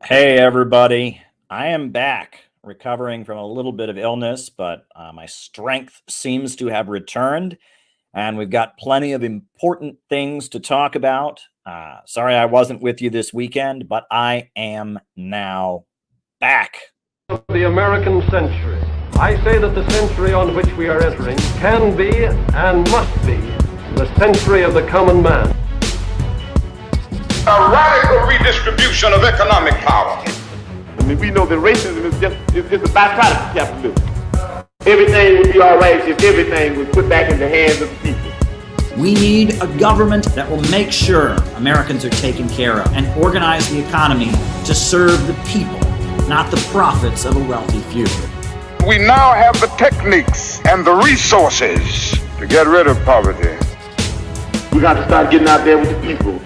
Hey, everybody. I am back, recovering from a little bit of illness, but my strength seems to have returned, and we've got plenty of important things to talk about. Sorry I wasn't with you this weekend, but I am now back. The American century. I say that the century on which we are entering can be and must be the century of the common man. A radical redistribution of economic power. I mean, we know that racism is just a byproduct of capitalism. Everything would be all right if everything was put back in the hands of the people. We need a government that will make sure Americans are taken care of and organize the economy to serve the people, not the profits of a wealthy few. We now have the techniques and the resources to get rid of poverty. We got to start getting out there with the people.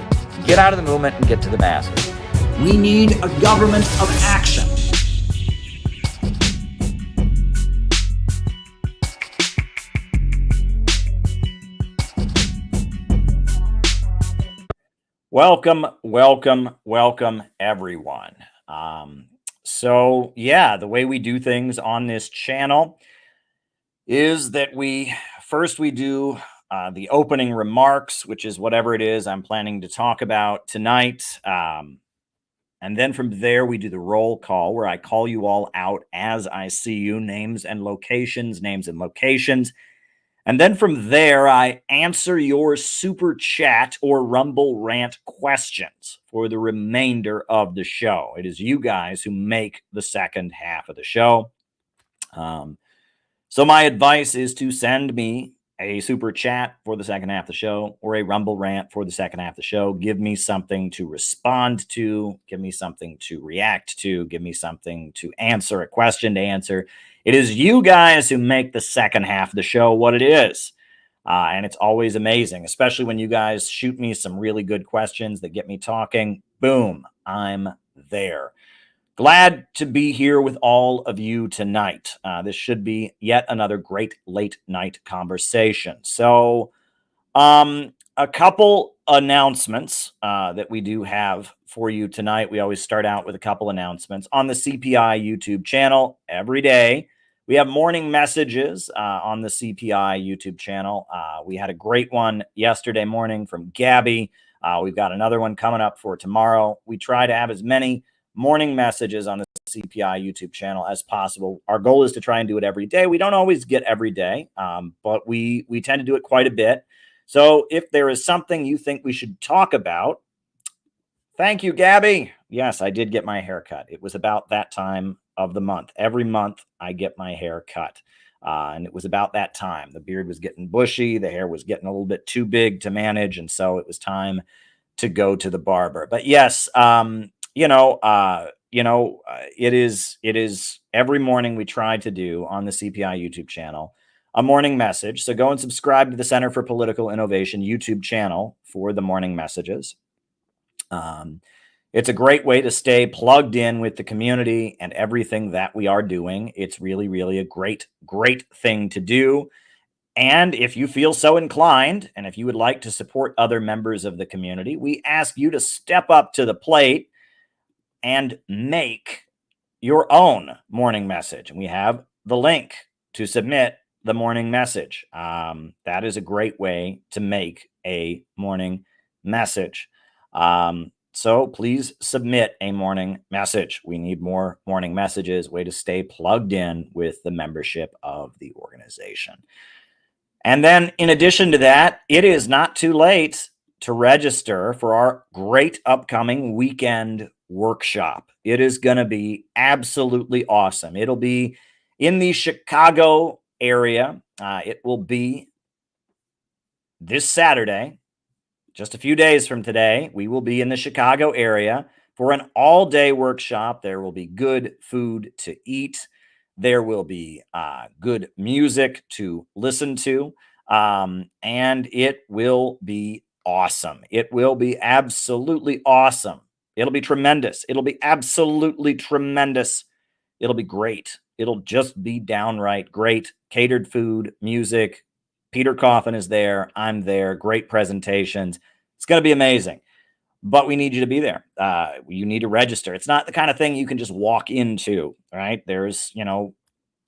Get out of the movement and get to the masses. We need a government of action. Welcome, everyone. So the way we do things on this channel is that we do the opening remarks, which is whatever it is I'm planning to talk about tonight. And then from there, we do the roll call where I call you all out as I see you, names and locations. And then from there, I answer your super chat or Rumble rant questions for the remainder of the show. It is you guys who make the second half of the show. So my advice is to send me a super chat for the second half of the show or a Rumble rant for the second half of the show. Give me something to respond to. Give me something to react to. Give me something to answer, a question to answer. It is you guys who make the second half of the show what it is. And it's always amazing, especially when you guys shoot me some really good questions that get me talking. Boom, I'm there. Glad to be here with all of you tonight. This should be yet another great late night conversation. So a couple announcements that we do have for you tonight. We always start out with a couple announcements on the CPI YouTube channel every day. We have morning messages on the CPI YouTube channel. We had a great one yesterday morning from Gabby. We've got another one coming up for tomorrow. We try to have as many morning messages on the CPI YouTube channel as possible. Our goal is to try and do it every day. We don't always get every day, but we tend to do it quite a bit. So if there is something you think we should talk about, thank you, Gabby. Yes, I did get my hair cut. It was about that time of the month. Every month I get my hair cut. And it was about that time. The beard was getting bushy. The hair was getting a little bit too big to manage. And so it was time to go to the barber. But yes, it is every morning we try to do on the CPI YouTube channel a morning message. So go and subscribe to the Center for Political Innovation YouTube channel for the morning messages. It's a great way to stay plugged in with the community and everything that we are doing. It's really, really a great thing to do. And if you feel so inclined, and if you would like to support other members of the community, we ask you to step up to the plate and make your own morning message. And we have the link to submit the morning message. That is a great way to make a morning message. So please submit a morning message. We need more morning messages, way to stay plugged in with the membership of the organization. And then in addition to that, it is not too late to register for our great upcoming weekend workshop. It is going to be absolutely awesome. It'll be in the Chicago area. It will be this Saturday, just a few days from today. We will be in the Chicago area for an all-day workshop. There will be good food to eat. There will be good music to listen to, and it will be awesome. It will be absolutely awesome. It'll be tremendous. It'll be absolutely tremendous. It'll be great. It'll just be downright great. Catered food, music. Peter Coffin is there. I'm there. Great presentations. It's going to be amazing. but we need you to be there. You need to register. It's not the kind of thing you can just walk into, right? There's,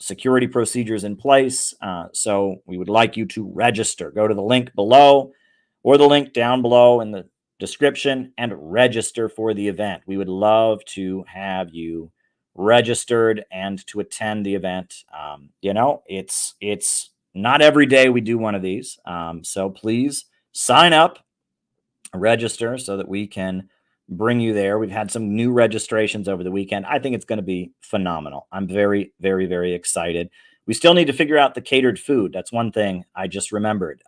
security procedures in place. So we would like you to register. Go to the link below or the link down below in the description and register for the event. We would love to have you registered and to attend the event. It's not every day we do one of these. So please sign up, register so that we can bring you there. We've had some new registrations over the weekend. I think it's going to be phenomenal. I'm very, very, very excited. We still need to figure out the catered food. That's one thing I just remembered.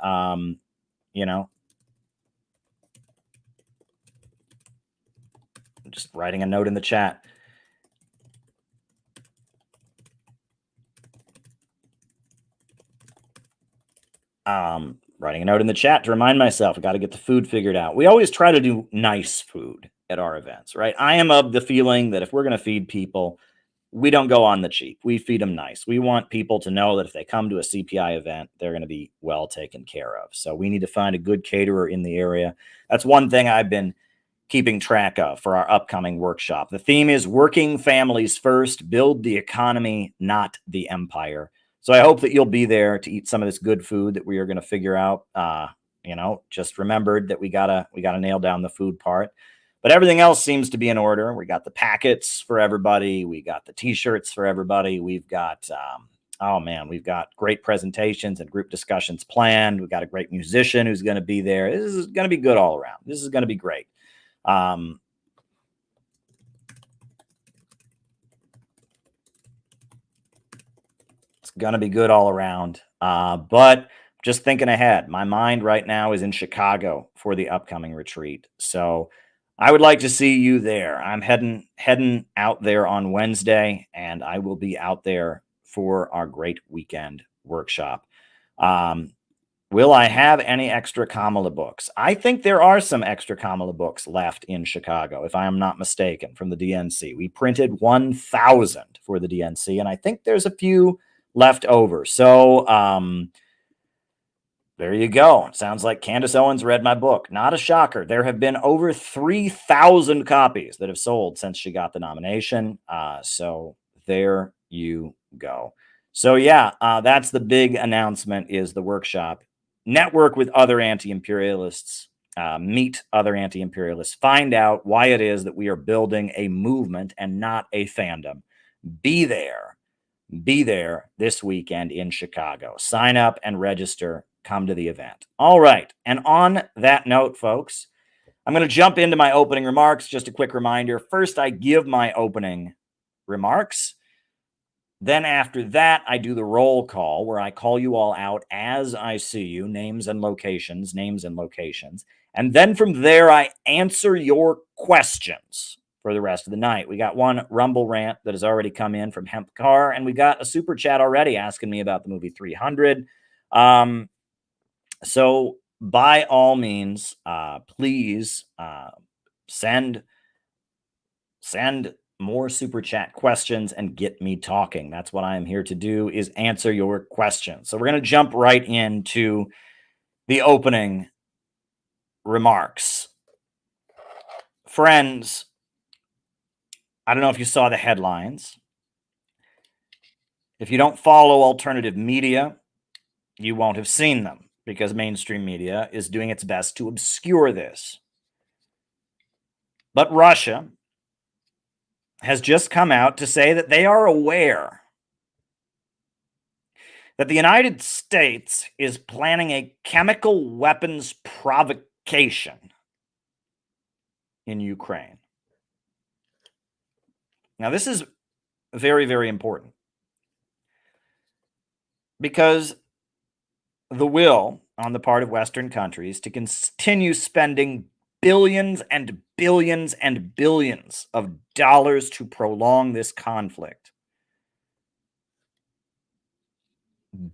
Just writing a note in the chat. Writing a note in the chat to remind myself, I got to get the food figured out. We always try to do nice food at our events, right? I am of the feeling that if we're going to feed people, we don't go on the cheap. We feed them nice. We want people to know that if they come to a CPI event, they're going to be well taken care of. So we need to find a good caterer in the area. That's one thing I've been keeping track of for our upcoming workshop. The theme is working families first, build the economy, not the empire. So I hope that you'll be there to eat some of this good food that we are going to figure out. Just remembered that we gotta nail down the food part, but everything else seems to be in order. We got the packets for everybody. We got the t-shirts for everybody. We've got, we've got great presentations and group discussions planned. We've got a great musician who's going to be there. This is going to be good all around. This is going to be great. Going to be good all around. But just thinking ahead, my mind right now is in Chicago for the upcoming retreat. So I would like to see you there. I'm heading out there on Wednesday, and I will be out there for our great weekend workshop. Will I have any extra Kamala books? I think there are some extra Kamala books left in Chicago, if I am not mistaken, from the DNC. We printed 1,000 for the DNC, and I think there's a few left over. So there you go. It sounds like Candace Owens read my book. Not a shocker. There have been over 3,000 copies that have sold since she got the nomination. So there you go. So yeah, that's the big announcement, is the workshop. Network with other anti-imperialists, meet other anti-imperialists, find out why it is that we are building a movement and not a fandom. Be there this weekend in Chicago. Sign up and register. Come to the event. All right. And on that note, folks, I'm going to jump into my opening remarks. Just a quick reminder. First, I give my opening remarks. Then after that, I do the roll call, where I call you all out as I see you, names and locations. And then from there, I answer your questions for the rest of the night. We got one Rumble rant that has already come in from Hemp Car, and we got a super chat already asking me about the movie 300. So by all means, please send more super chat questions and get me talking. That's what I am here to do, is answer your questions. So we're going to jump right into the opening remarks. Friends, I don't know if you saw the headlines. If you don't follow alternative media, you won't have seen them, because mainstream media is doing its best to obscure this. But Russia has just come out to say that they are aware that the United States is planning a chemical weapons provocation in Ukraine. Now, this is very, very important, because the will on the part of Western countries to continue spending billions and billions and billions of dollars to prolong this conflict.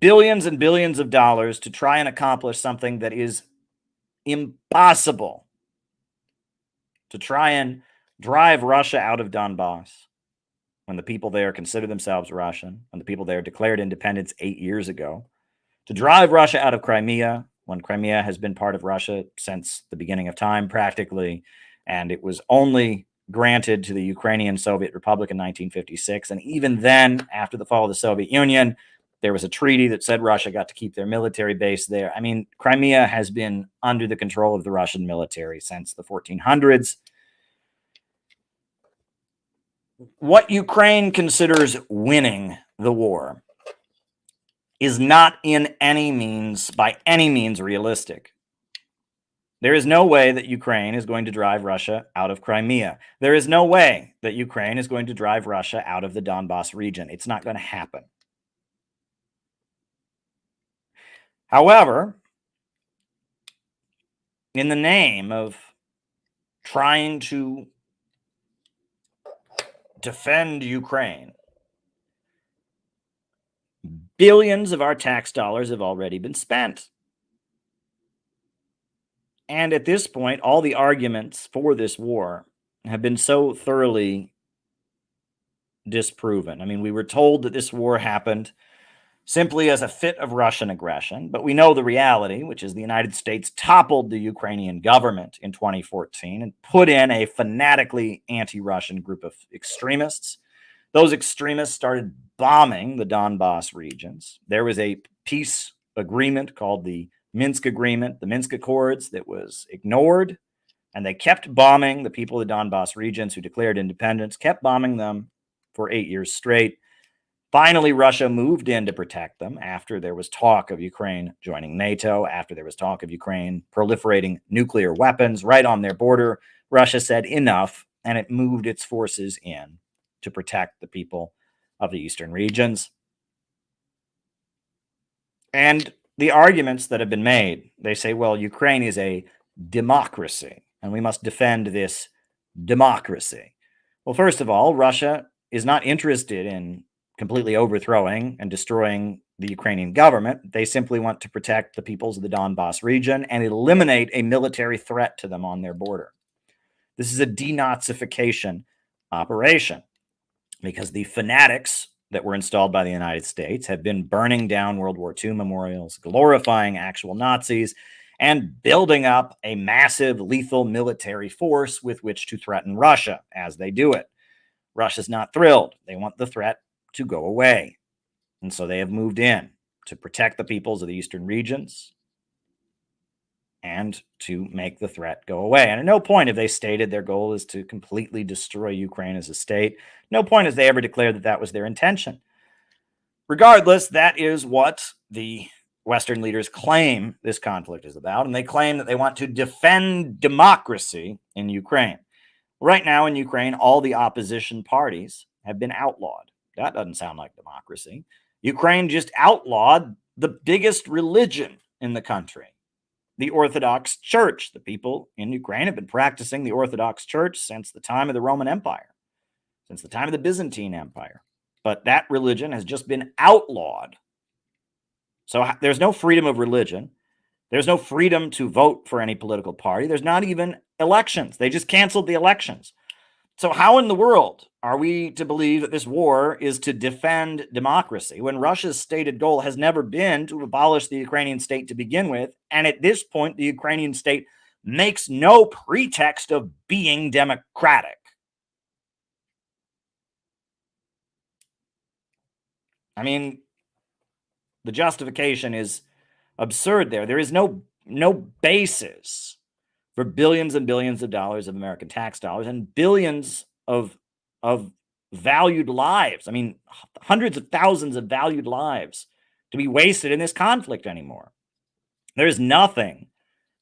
Billions and billions of dollars to try and accomplish something that is impossible. To try and drive Russia out of Donbass, when the people there consider themselves Russian, when the people there declared independence 8 years ago. To drive Russia out of Crimea, when Crimea has been part of Russia since the beginning of time, practically. and it was only granted to the Ukrainian Soviet Republic in 1956. And even then, after the fall of the Soviet Union, there was a treaty that said Russia got to keep their military base there. I mean, Crimea has been under the control of the Russian military since the 1400s. What Ukraine considers winning the war is not by any means realistic. There is no way that Ukraine is going to drive Russia out of Crimea. There is no way that Ukraine is going to drive Russia out of the Donbas region. It's not going to happen. However, in the name of trying to defend Ukraine, billions of our tax dollars have already been spent. And at this point, all the arguments for this war have been so thoroughly disproven. I mean, we were told that this war happened simply as a fit of Russian aggression, but we know the reality, which is the United States toppled the Ukrainian government in 2014 and put in a fanatically anti-Russian group of extremists. Those extremists started bombing the Donbas regions. There was a peace agreement called the Minsk Agreement, the Minsk Accords, that was ignored, and they kept bombing the people of the Donbas regions who declared independence, kept bombing them for 8 years straight. Finally, Russia moved in to protect them after there was talk of Ukraine joining NATO, after there was talk of Ukraine proliferating nuclear weapons right on their border. Russia said enough, and it moved its forces in to protect the people of the eastern regions. And the arguments that have been made, they say, well, Ukraine is a democracy, and we must defend this democracy. Well, first of all, Russia is not interested in completely overthrowing and destroying the Ukrainian government. They simply want to protect the peoples of the Donbas region and eliminate a military threat to them on their border. This is a denazification operation because the fanatics that were installed by the United States have been burning down World War II memorials, glorifying actual Nazis, and building up a massive lethal military force with which to threaten Russia as they do it. Russia's not thrilled. They want the threat to go away. And so they have moved in to protect the peoples of the eastern regions and to make the threat go away. And at no point have they stated their goal is to completely destroy Ukraine as a state. No point has they ever declared that that was their intention. Regardless, that is what the Western leaders claim this conflict is about, and they claim that they want to defend democracy in Ukraine. Right now in Ukraine, all the opposition parties have been outlawed. That doesn't sound like democracy. Ukraine just outlawed the biggest religion in the country, the Orthodox Church. The people in Ukraine have been practicing the Orthodox Church since the time of the Roman Empire, since the time of the Byzantine Empire. But that religion has just been outlawed. So there's no freedom of religion. There's no freedom to vote for any political party. There's not even elections. They just canceled the elections. So how in the world are we to believe that this war is to defend democracy when Russia's stated goal has never been to abolish the Ukrainian state to begin with? And at this point, the Ukrainian state makes no pretext of being democratic. I mean, the justification is absurd there. There is no basis for billions and billions of dollars of American tax dollars and billions of valued lives. I mean, hundreds of thousands of valued lives to be wasted in this conflict anymore. There's nothing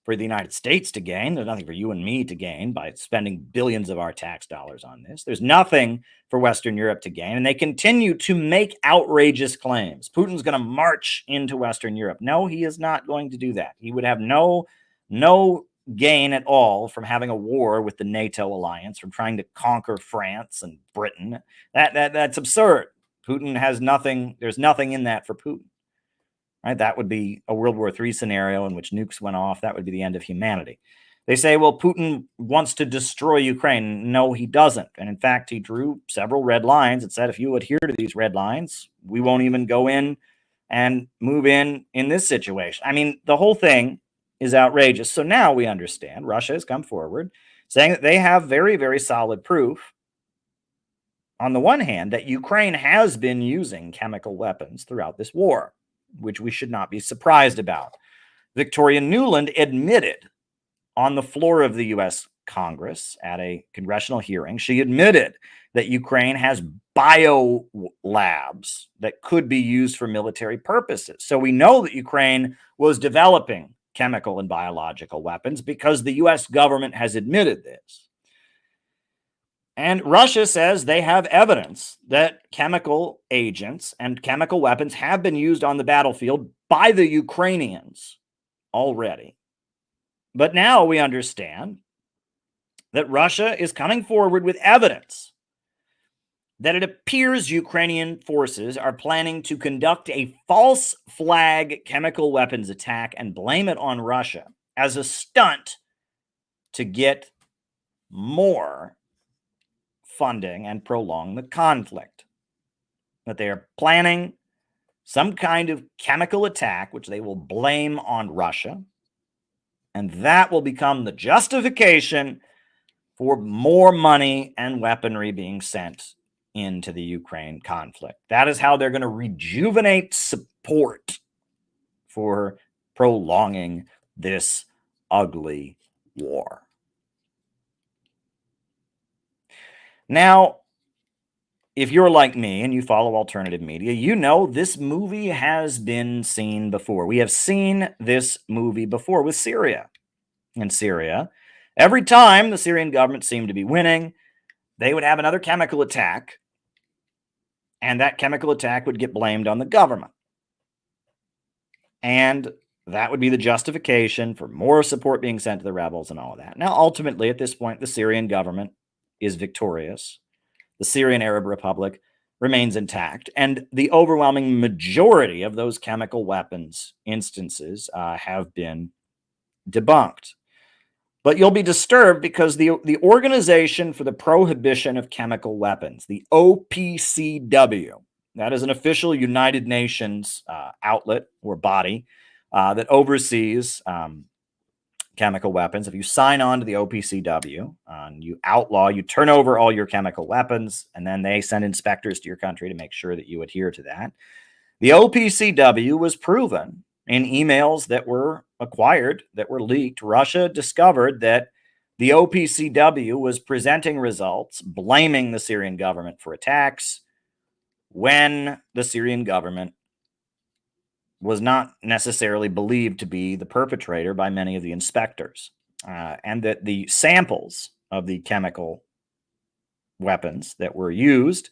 for the United States to gain. There's nothing for you and me to gain by spending billions of our tax dollars on this. There's nothing for Western Europe to gain. And they continue to make outrageous claims. Putin's going to march into Western Europe. No, he is not going to do that. He would have no gain at all from having a war with the NATO alliance, from trying to conquer France and Britain. That's absurd. Putin has nothing. There's nothing in that for Putin. Right? That would be a World War III scenario in which nukes went off. That would be the end of humanity. They say, well, Putin wants to destroy Ukraine. No, he doesn't. And in fact, he drew several red lines and said, if you adhere to these red lines, we won't even go in and move in this situation. I mean, the whole thing is outrageous. So now we understand. Russia has come forward saying that they have very, very solid proof, on the one hand, that Ukraine has been using chemical weapons throughout this war, which we should not be surprised about. Victoria Nuland admitted on the floor of the U.S. Congress at a congressional hearing, she admitted that Ukraine has bio labs that could be used for military purposes. So we know that Ukraine was developing chemical and biological weapons because the U.S. government has admitted this. And Russia says they have evidence that chemical agents and chemical weapons have been used on the battlefield by the Ukrainians already. But now we understand that Russia is coming forward with evidence that it appears Ukrainian forces are planning to conduct a false flag chemical weapons attack and blame it on Russia as a stunt to get more funding and prolong the conflict. That they are planning some kind of chemical attack, which they will blame on Russia, and that will become the justification for more money and weaponry being sent into the Ukraine conflict. That is how they're going to rejuvenate support for prolonging this ugly war. Now, if you're like me and you follow alternative media, you know this movie has been seen before. We have seen this movie before with Syria. In Syria, every time the Syrian government seemed to be winning, they would have another chemical attack, and that chemical attack would get blamed on the government. And that would be the justification for more support being sent to the rebels and all of that. Now, ultimately, at this point, the Syrian government is victorious. The Syrian Arab Republic remains intact, and the overwhelming majority of those chemical weapons instances have been debunked. But you'll be disturbed because the Organization for the Prohibition of Chemical Weapons, the OPCW, that is an official United Nations outlet or body that oversees chemical weapons. If you sign on to the OPCW and you outlaw, you turn over all your chemical weapons, and then they send inspectors to your country to make sure that you adhere to that. The OPCW was proven in emails that were acquired, that were leaked. Russia discovered that the OPCW was presenting results blaming the Syrian government for attacks when the Syrian government was not necessarily believed to be the perpetrator by many of the inspectors, and that the samples of the chemical weapons that were used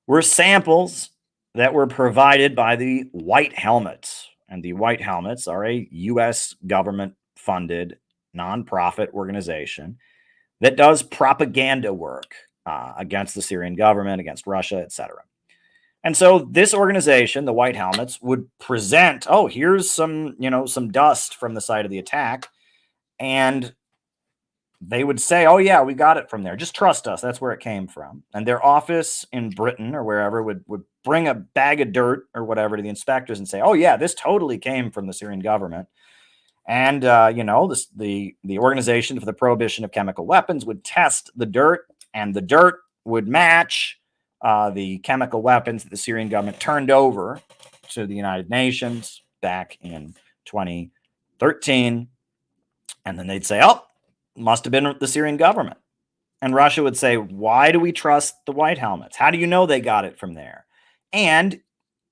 were samples that were provided by the White Helmets. And the White Helmets are a U.S. government-funded nonprofit organization that does propaganda work against the Syrian government, against Russia, etc. And so this organization, the White Helmets, would present, oh, here's some dust from the site of the attack. And they would say, oh, yeah, we got it from there. Just trust us. That's where it came from. And their office in Britain or wherever would bring a bag of dirt or whatever to the inspectors and say, oh, yeah, this totally came from the Syrian government. And, the Organization for the Prohibition of Chemical Weapons would test the dirt, and the dirt would match the chemical weapons that the Syrian government turned over to the United Nations back in 2013. And then they'd say, oh, must have been the Syrian government. And Russia would say, why do we trust the White Helmets? How do you know they got it from there? And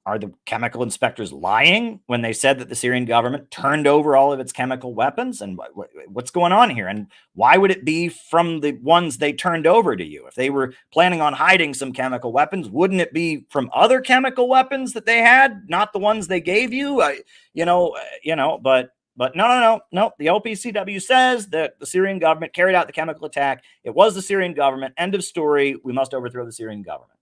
are the chemical inspectors lying when they said that the Syrian government turned over all of its chemical weapons? And what's going on here? And why would it be from the ones they turned over to you? If they were planning on hiding some chemical weapons, wouldn't it be from other chemical weapons that they had, not the ones they gave you? But no. The OPCW says that the Syrian government carried out the chemical attack. It was the Syrian government. End of story. We must overthrow the Syrian government.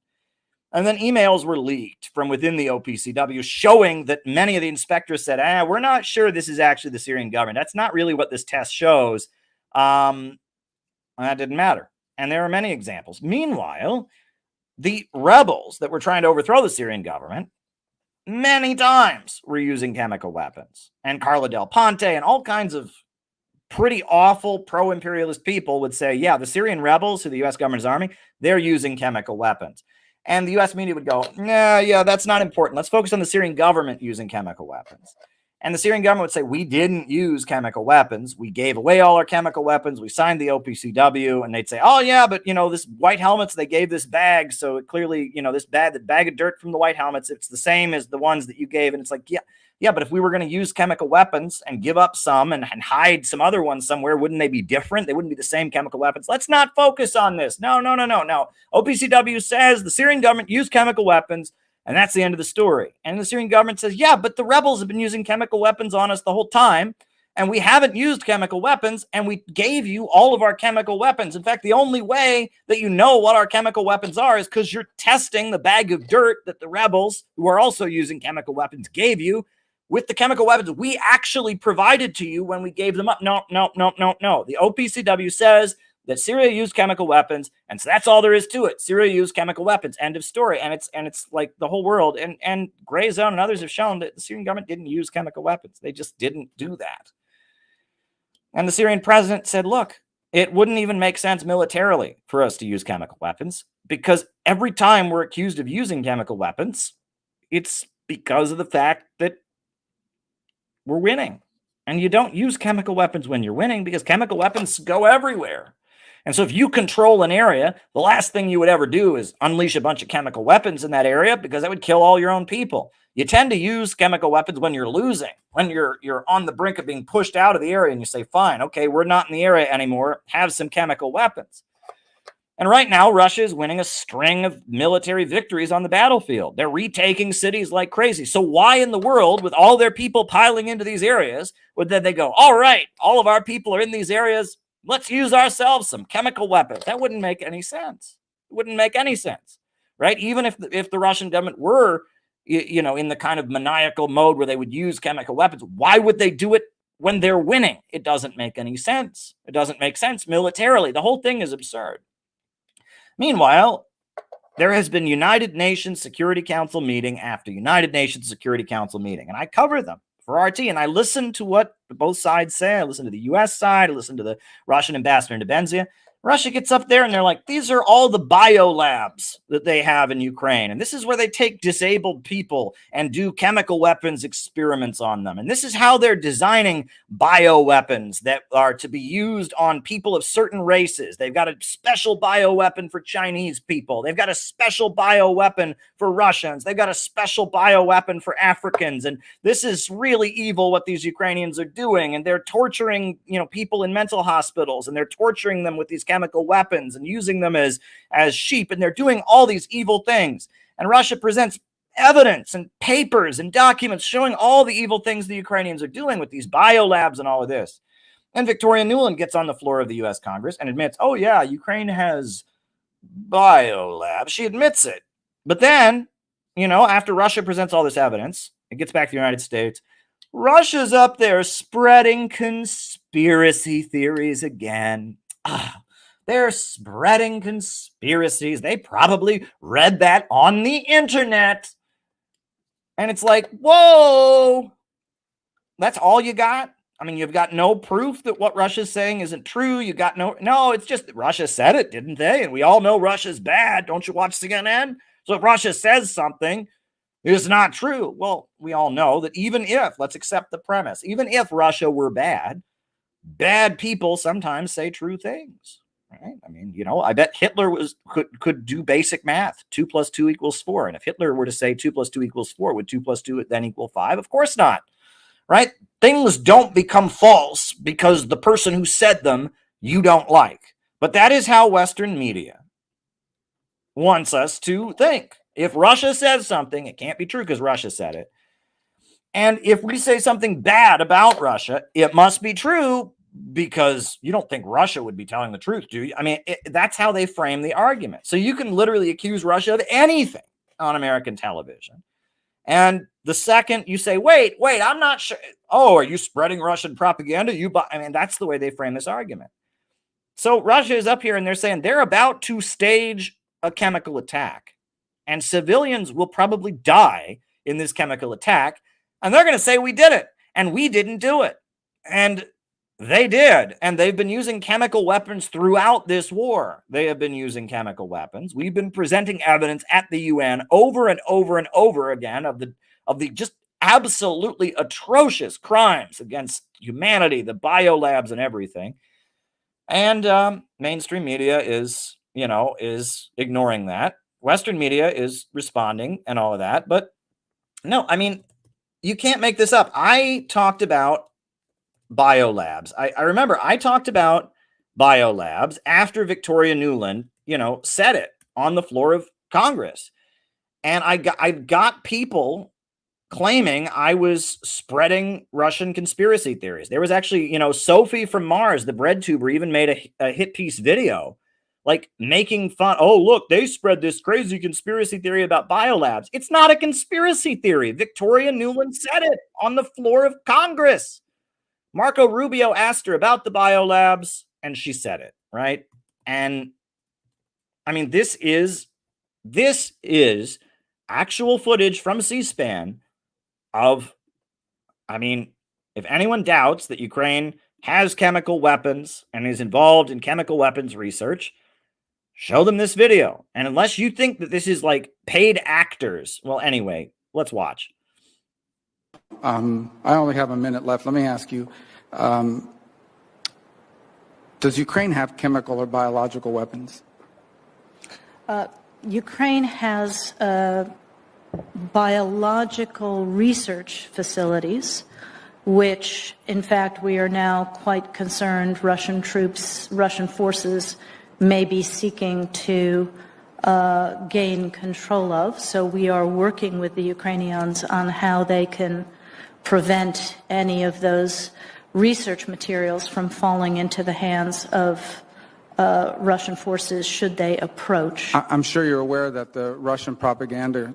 And then emails were leaked from within the OPCW showing that many of the inspectors said, we're not sure this is actually the Syrian government. That's not really what this test shows. And that didn't matter. And there are many examples. Meanwhile, the rebels that were trying to overthrow the Syrian government many times were using chemical weapons. And Carla Del Ponte and all kinds of pretty awful pro-imperialist people would say, yeah, the Syrian rebels who the U.S. government is arming, they're using chemical weapons. And the U.S. media would go, nah, yeah, that's not important. Let's focus on the Syrian government using chemical weapons. And the Syrian government would say, we didn't use chemical weapons. We gave away all our chemical weapons. We signed the OPCW. And they'd say, oh, yeah, but, this white helmets, they gave this bag. So it clearly, the bag of dirt from the white helmets, it's the same as the ones that you gave. And it's like, yeah, but if we were going to use chemical weapons and give up some and hide some other ones somewhere, wouldn't they be different? They wouldn't be the same chemical weapons. Let's not focus on this. No. OPCW says the Syrian government used chemical weapons. And that's the end of the story. And the Syrian government says, yeah, but the rebels have been using chemical weapons on us the whole time. And we haven't used chemical weapons. And we gave you all of our chemical weapons. In fact, the only way that you know what our chemical weapons are is because you're testing the bag of dirt that the rebels, who are also using chemical weapons, gave you with the chemical weapons we actually provided to you when we gave them up. No. The OPCW says that Syria used chemical weapons, and so that's all there is to it. Syria used chemical weapons. End of story. And it's like the whole world and Gray Zone and others have shown that the Syrian government didn't use chemical weapons. They just didn't do that. And the Syrian president said, look, it wouldn't even make sense militarily for us to use chemical weapons because every time we're accused of using chemical weapons, it's because of the fact that we're winning. And you don't use chemical weapons when you're winning because chemical weapons go everywhere. And so if you control an area, the last thing you would ever do is unleash a bunch of chemical weapons in that area because that would kill all your own people. You tend to use chemical weapons when you're losing, when you're on the brink of being pushed out of the area and you say, fine, okay, we're not in the area anymore. Have some chemical weapons. And right now, Russia is winning a string of military victories on the battlefield. They're retaking cities like crazy. So why in the world, with all their people piling into these areas, would then they go, all right, all of our people are in these areas, let's use ourselves some chemical weapons? That wouldn't make any sense. It wouldn't make any sense, right? Even if the Russian government were, in the kind of maniacal mode where they would use chemical weapons, why would they do it when they're winning? It doesn't make any sense. It doesn't make sense militarily. The whole thing is absurd. Meanwhile, there has been United Nations Security Council meeting after United Nations Security Council meeting, and I cover them for RT, and I listen to what both sides say. I listen to the U.S. side. I listen to the Russian ambassador in Nebenzia. Russia gets up there and they're like, these are all the biolabs that they have in Ukraine. And this is where they take disabled people and do chemical weapons experiments on them. And this is how they're designing bioweapons that are to be used on people of certain races. They've got a special bioweapon for Chinese people. They've got a special bioweapon for Russians. They've got a special bioweapon for Africans. And this is really evil what these Ukrainians are doing. And they're torturing, people in mental hospitals, and they're torturing them with these chemical weapons and using them as sheep, and they're doing all these evil things. And Russia presents evidence and papers and documents showing all the evil things the Ukrainians are doing with these biolabs and all of this. And Victoria Nuland gets on the floor of the U.S. Congress and admits, oh yeah, Ukraine has biolabs. She admits it. But then, after Russia presents all this evidence, it gets back to the United States. Russia's up there spreading conspiracy theories again. They're spreading conspiracies. They probably read that on the internet. And it's like, whoa, that's all you got? I mean, you've got no proof that what Russia's saying isn't true. You got no, it's just that Russia said it, didn't they? And we all know Russia's bad. Don't you watch CNN? So if Russia says something, it's not true. Well, we all know that even if, let's accept the premise, even if Russia were bad people sometimes say true things. Right? I mean, I bet Hitler could do basic math. 2 + 2 = 4. And if Hitler were to say 2 + 2 = 4, would 2 + 2 then equal 5? Of course not. Right? Things don't become false because the person who said them you don't like. But that is how Western media wants us to think. If Russia says something, it can't be true because Russia said it. And if we say something bad about Russia, it must be true because you don't think Russia would be telling the truth, do you? I mean, that's how they frame the argument. So you can literally accuse Russia of anything on American television. And the second you say, wait, I'm not sure. Oh, are you spreading Russian propaganda? That's the way they frame this argument. So Russia is up here and they're saying they're about to stage a chemical attack. And civilians will probably die in this chemical attack. And they're going to say we did it. And we didn't do it. And They did. And they've been using chemical weapons throughout this war. They have been using chemical weapons. We've been presenting evidence at the UN over and over and over again of the just absolutely atrocious crimes against humanity, the biolabs and everything. And mainstream media is ignoring that. Western media is responding and all of that. But no, I mean, you can't make this up. I talked about biolabs. I remember I talked about biolabs after Victoria Nuland, said it on the floor of Congress. And I got people claiming I was spreading Russian conspiracy theories. There was actually, Sophie from Mars, the bread tuber, even made a hit piece video, like making fun. Oh, look, they spread this crazy conspiracy theory about biolabs. It's not a conspiracy theory. Victoria Nuland said it on the floor of Congress. Marco Rubio asked her about the biolabs, and she said it, right? And I mean, this is actual footage from C-SPAN of, if anyone doubts that Ukraine has chemical weapons and is involved in chemical weapons research, show them this video. And unless you think that this is like paid actors, well, anyway, let's watch. I only have a minute left. Let me ask you, does Ukraine have chemical or biological weapons? Ukraine has biological research facilities, which, in fact, we are now quite concerned Russian forces may be seeking to gain control of. So we are working with the Ukrainians on how they can prevent any of those research materials from falling into the hands of Russian forces should they approach. I'm sure you're aware that the Russian propaganda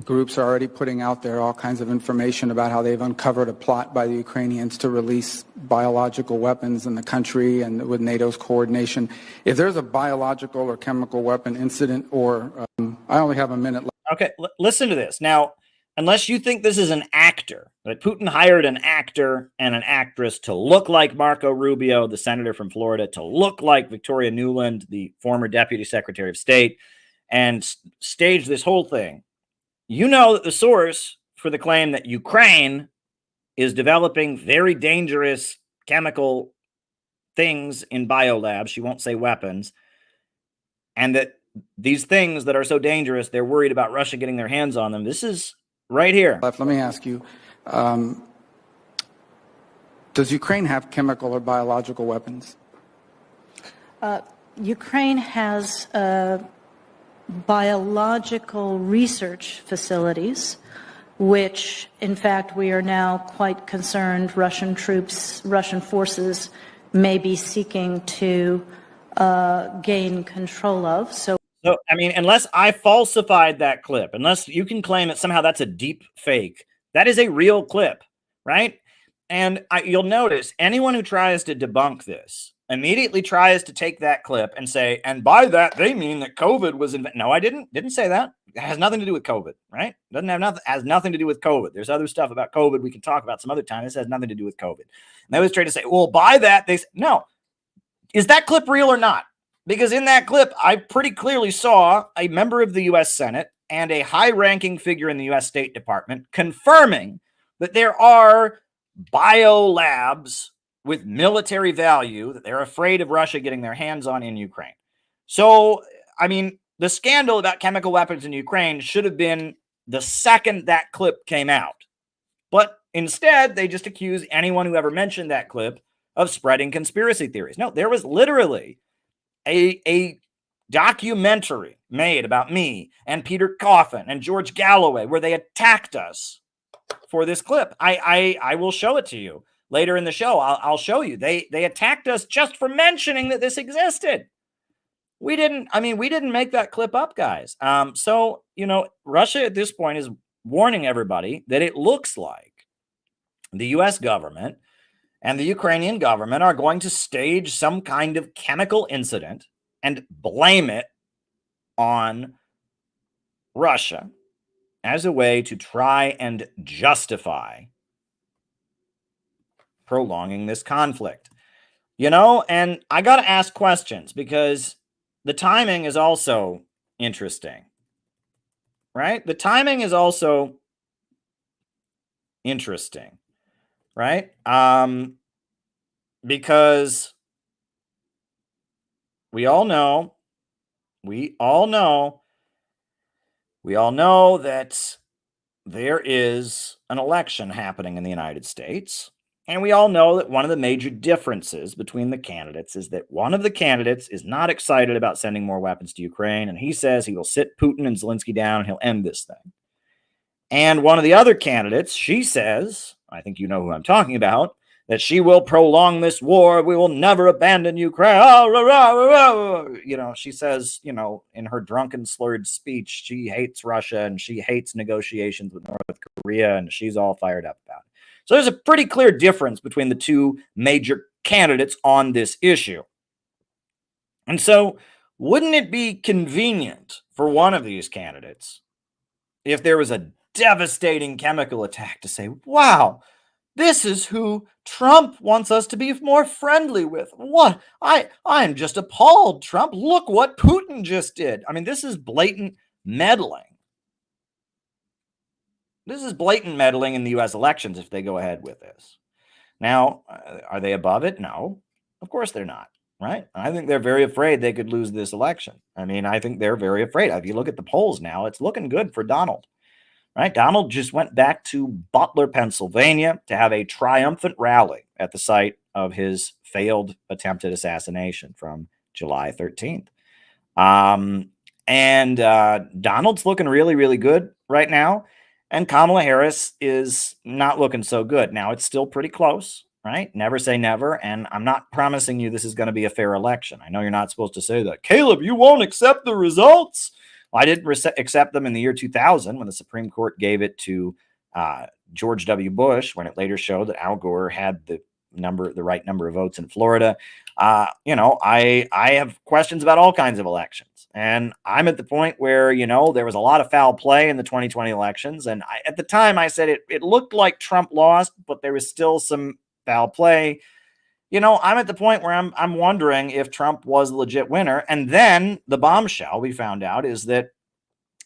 groups are already putting out there all kinds of information about how they've uncovered a plot by the Ukrainians to release biological weapons in the country and with NATO's coordination. If there's a biological or chemical weapon incident I only have a minute left. Okay, listen to this. Now, unless you think this is an actor, that Putin hired an actor and an actress to look like Marco Rubio, the senator from Florida, to look like Victoria Nuland, the former deputy secretary of state, and staged this whole thing, you know that the source for the claim that Ukraine is developing very dangerous chemical things in biolabs, she won't say weapons, and that these things that are so dangerous, they're worried about Russia getting their hands on them. This is right here. Let me ask you, does Ukraine have chemical or biological weapons? Ukraine has biological research facilities, which, in fact, we are now quite concerned Russian forces may be seeking to gain control of. So, unless I falsified that clip, unless you can claim that somehow that's a deep fake, that is a real clip, right? And you'll notice anyone who tries to debunk this immediately tries to take that clip and say, and by that, they mean that COVID was invented. No, I didn't say that. It has nothing to do with COVID, right? Has nothing to do with COVID. There's other stuff about COVID we can talk about some other time. This has nothing to do with COVID. And they always try to say, well, by that, no. Is that clip real or not? Because in that clip, I pretty clearly saw a member of the U.S. Senate and a high-ranking figure in the U.S. State Department confirming that there are biolabs with military value that they're afraid of Russia getting their hands on in Ukraine. So, the scandal about chemical weapons in Ukraine should have been the second that clip came out. But instead, they just accuse anyone who ever mentioned that clip of spreading conspiracy theories. No, there was literally a documentary made about me and Peter Coffin and George Galloway where they attacked us for this clip. I will show it to you later in the show. I'll show you. They attacked us just for mentioning that this existed. We didn't make that clip up, guys. So, Russia at this point is warning everybody that it looks like the U.S. government and the Ukrainian government are going to stage some kind of chemical incident and blame it on Russia as a way to try and justify prolonging this conflict. And I got to ask questions because the timing is also interesting, right? The timing is also interesting, right? Because we all know that there is an election happening in the United States. And we all know that one of the major differences between the candidates is that one of the candidates is not excited about sending more weapons to Ukraine. And he says he will sit Putin and Zelensky down and he'll end this thing. And one of the other candidates, she says, I think you know who I'm talking about, that she will prolong this war. We will never abandon Ukraine. She says, in her drunken, slurred speech, she hates Russia and she hates negotiations with North Korea, and she's all fired up about it. So there's a pretty clear difference between the two major candidates on this issue. And so wouldn't it be convenient for one of these candidates if there was a devastating chemical attack to say, wow, this is who Trump wants us to be more friendly with. What? I'm just appalled, Trump. Look what Putin just did. I mean, this is blatant meddling. This is blatant meddling in the U.S. elections if they go ahead with this. Now, are they above it? No, of course they're not, right? I think they're very afraid they could lose this election. I mean, I think they're very afraid. If you look at the polls now, it's looking good for Donald. Right? Donald just went back to Butler, Pennsylvania to have a triumphant rally at the site of his failed attempted assassination from July 13th. Donald's looking really, really good right now. And Kamala Harris is not looking so good. Now, it's still pretty close, right? Never say never. And I'm not promising you this is going to be a fair election. I know you're not supposed to say that. Caleb, you won't accept the results. I didn't accept them in the year 2000 when the Supreme Court gave it to George W. Bush, when it later showed that Al Gore had the right number of votes in Florida. I have questions about all kinds of elections. And I'm at the point where, there was a lot of foul play in the 2020 elections. And at the time I said it looked like Trump lost, but there was still some foul play. I'm at the point where I'm wondering if Trump was a legit winner. And then the bombshell we found out is that,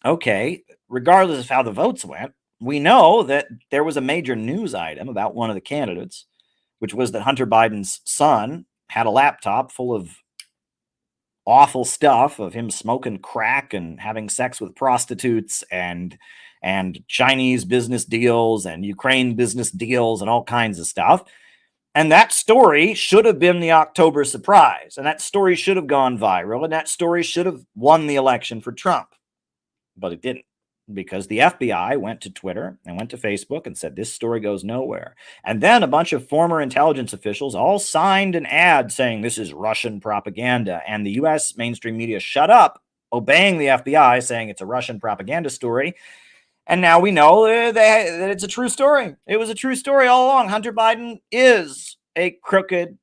okay, regardless of how the votes went, we know that there was a major news item about one of the candidates, which was that Hunter Biden's son had a laptop full of awful stuff of him smoking crack and having sex with prostitutes and Chinese business deals and Ukraine business deals and all kinds of stuff. And that story should have been the October surprise. And that story should have gone viral. And that story should have won the election for Trump. But it didn't, because the FBI went to Twitter and went to Facebook and said, this story goes nowhere. And then a bunch of former intelligence officials all signed an ad saying this is Russian propaganda. And the U.S. mainstream media shut up, obeying the FBI, saying it's a Russian propaganda story. And now we know that it's a true story. It was a true story all along. Hunter Biden is a crooked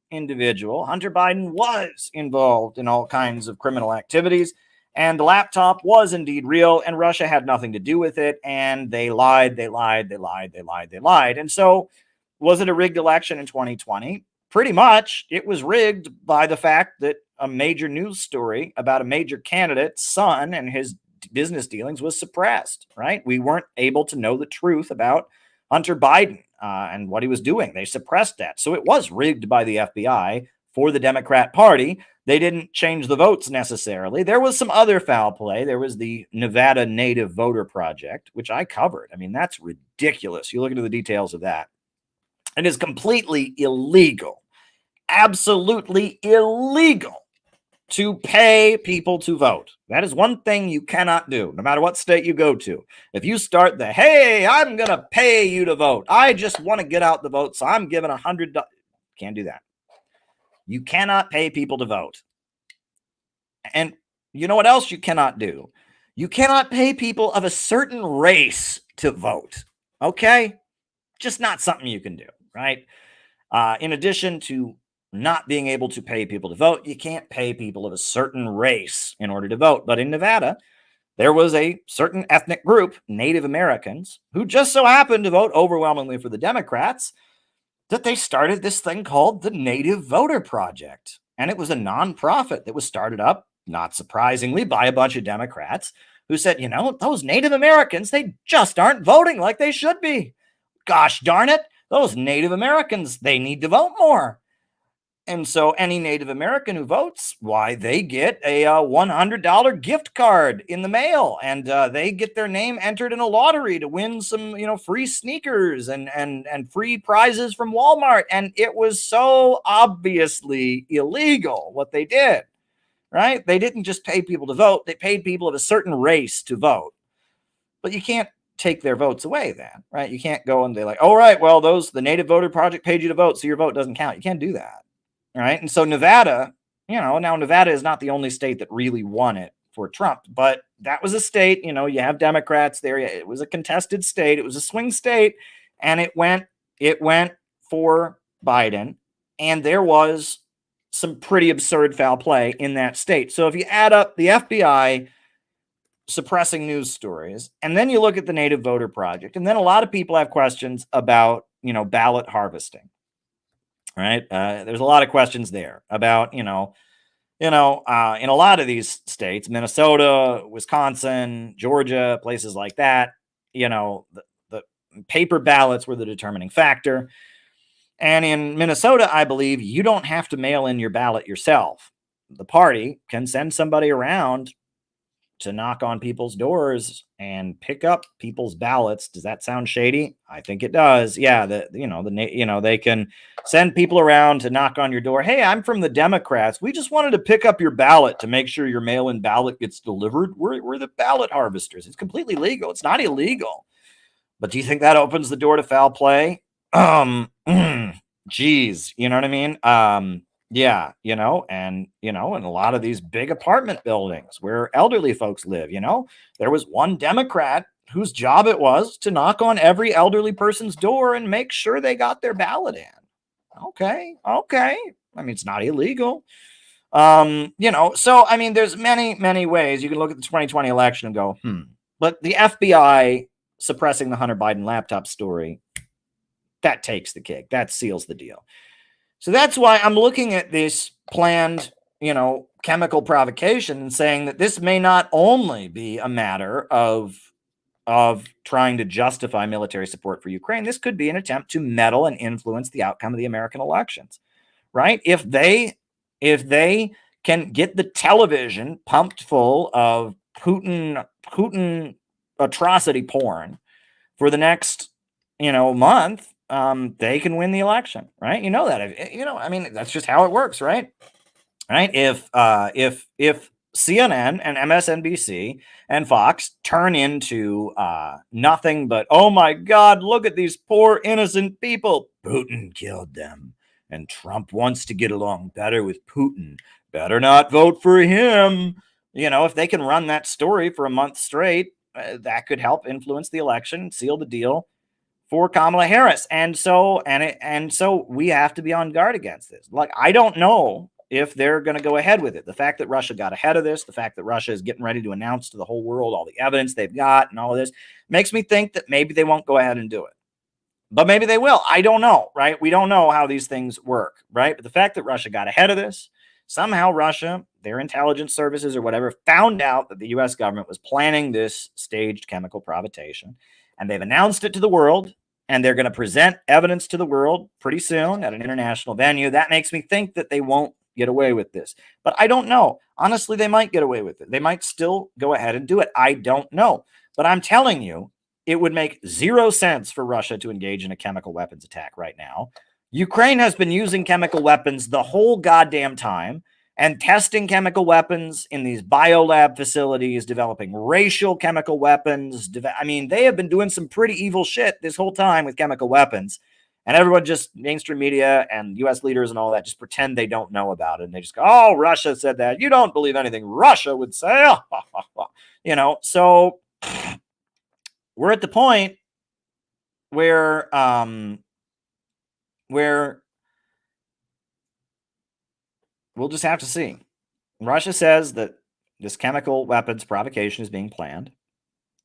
individual. Hunter Biden was involved in all kinds of criminal activities. And the laptop was indeed real. And Russia had nothing to do with it. And they lied. And so was it a rigged election in 2020? Pretty much. It was rigged by the fact that a major news story about a major candidate's son and his business dealings was suppressed, right? We weren't able to know the truth about Hunter Biden and what he was doing. They suppressed that. So it was rigged by the FBI for the Democrat Party. They didn't change the votes necessarily. There was some other foul play. There was the Nevada Native Voter Project, which I covered. I mean, that's ridiculous. You look into the details of that. It is completely illegal, absolutely illegal to pay people to vote. That is one thing you cannot do, no matter what state you go to. If you start hey, I'm going to pay you to vote. I just want to get out the vote, so I'm giving $100. Can't do that. You cannot pay people to vote. And you know what else you cannot do? You cannot pay people of a certain race to vote. Okay? Just not something you can do, right? In addition to not being able to pay people to vote, you can't pay people of a certain race in order to vote. But in Nevada, there was a certain ethnic group, Native Americans, who just so happened to vote overwhelmingly for the Democrats. that they started this thing called the Native Voter Project. And it was a nonprofit that was started up, not surprisingly, by a bunch of Democrats who said, you know, those Native Americans, they just aren't voting like they should be. Gosh darn it, those Native Americans, they need to vote more. And so any Native American who votes, why, they get a $100 gift card in the mail, and they get their name entered in a lottery to win some, you know, free sneakers and free prizes from Walmart. And it was so obviously illegal what they did, right? They didn't just pay people to vote. They paid people of a certain race to vote. But you can't take their votes away then, right? You can't go and they're like, all right, well, the Native Voter Project paid you to vote, so your vote doesn't count. You can't do that. Right. And so Nevada, you know, now Nevada is not the only state that really won it for Trump, but that was a state, you know, you have Democrats there. It was a contested state. It was a swing state, and it went for Biden. And there was some pretty absurd foul play in that state. So if you add up the FBI suppressing news stories, and then you look at the Native Voter Project, and then a lot of people have questions about, you know, ballot harvesting. Right. There's a lot of questions there about, in a lot of these states, Minnesota, Wisconsin, Georgia, places like that, you know, the paper ballots were the determining factor. And in Minnesota, I believe you don't have to mail in your ballot yourself. The party can send somebody around to knock on people's doors and pick up people's ballots. Does that sound shady? I think it does. Yeah, they can send people around to knock on your door. Hey, I'm from the Democrats. We just wanted to pick up your ballot to make sure your mail-in ballot gets delivered. We're the ballot harvesters. It's completely legal. It's not illegal. But do you think that opens the door to foul play? Geez, you know what I mean? Yeah, and a lot of these big apartment buildings where elderly folks live, there was one Democrat whose job it was to knock on every elderly person's door and make sure they got their ballot in. Okay. I mean, it's not illegal. So, I mean, there's many ways you can look at the 2020 election and go, but the FBI suppressing the Hunter Biden laptop story, that takes the cake. That seals the deal. So that's why I'm looking at this planned, chemical provocation and saying that this may not only be a matter of trying to justify military support for Ukraine. This could be an attempt to meddle and influence the outcome of the American elections, right? If they can get the television pumped full of Putin atrocity porn for the next, month, they can win the election, right? I mean, that's just how it works, right? Right? If CNN and MSNBC and Fox turn into nothing but, oh my God, look at these poor innocent people. Putin killed them, and Trump wants to get along better with Putin. Better not vote for him. If they can run that story for a month straight, that could help influence the election, seal the deal for Kamala Harris. And so we have to be on guard against this. Like, I don't know if they're going to go ahead with it. The fact that Russia got ahead of this, the fact that Russia is getting ready to announce to the whole world all the evidence they've got and all of this, makes me think that maybe they won't go ahead and do it. But maybe they will. I don't know, right? We don't know how these things work, right? But the fact that Russia got ahead of this, somehow Russia, their intelligence services or whatever, found out that the U.S. government was planning this staged chemical provocation, and they've announced it to the world, and they're going to present evidence to the world pretty soon at an international venue. That makes me think that they won't get away with this. But I don't know. Honestly, they might get away with it. They might still go ahead and do it. I don't know. But I'm telling you, it would make zero sense for Russia to engage in a chemical weapons attack right now. Ukraine has been using chemical weapons the whole goddamn time and testing chemical weapons in these biolab facilities, developing racial chemical weapons. I mean, they have been doing some pretty evil shit this whole time with chemical weapons. And everyone, just mainstream media and U.S. leaders and all that, just pretend they don't know about it. And they just go, oh, Russia said that. You don't believe anything Russia would say. So we're at the point where we'll just have to see. Russia says that this chemical weapons provocation is being planned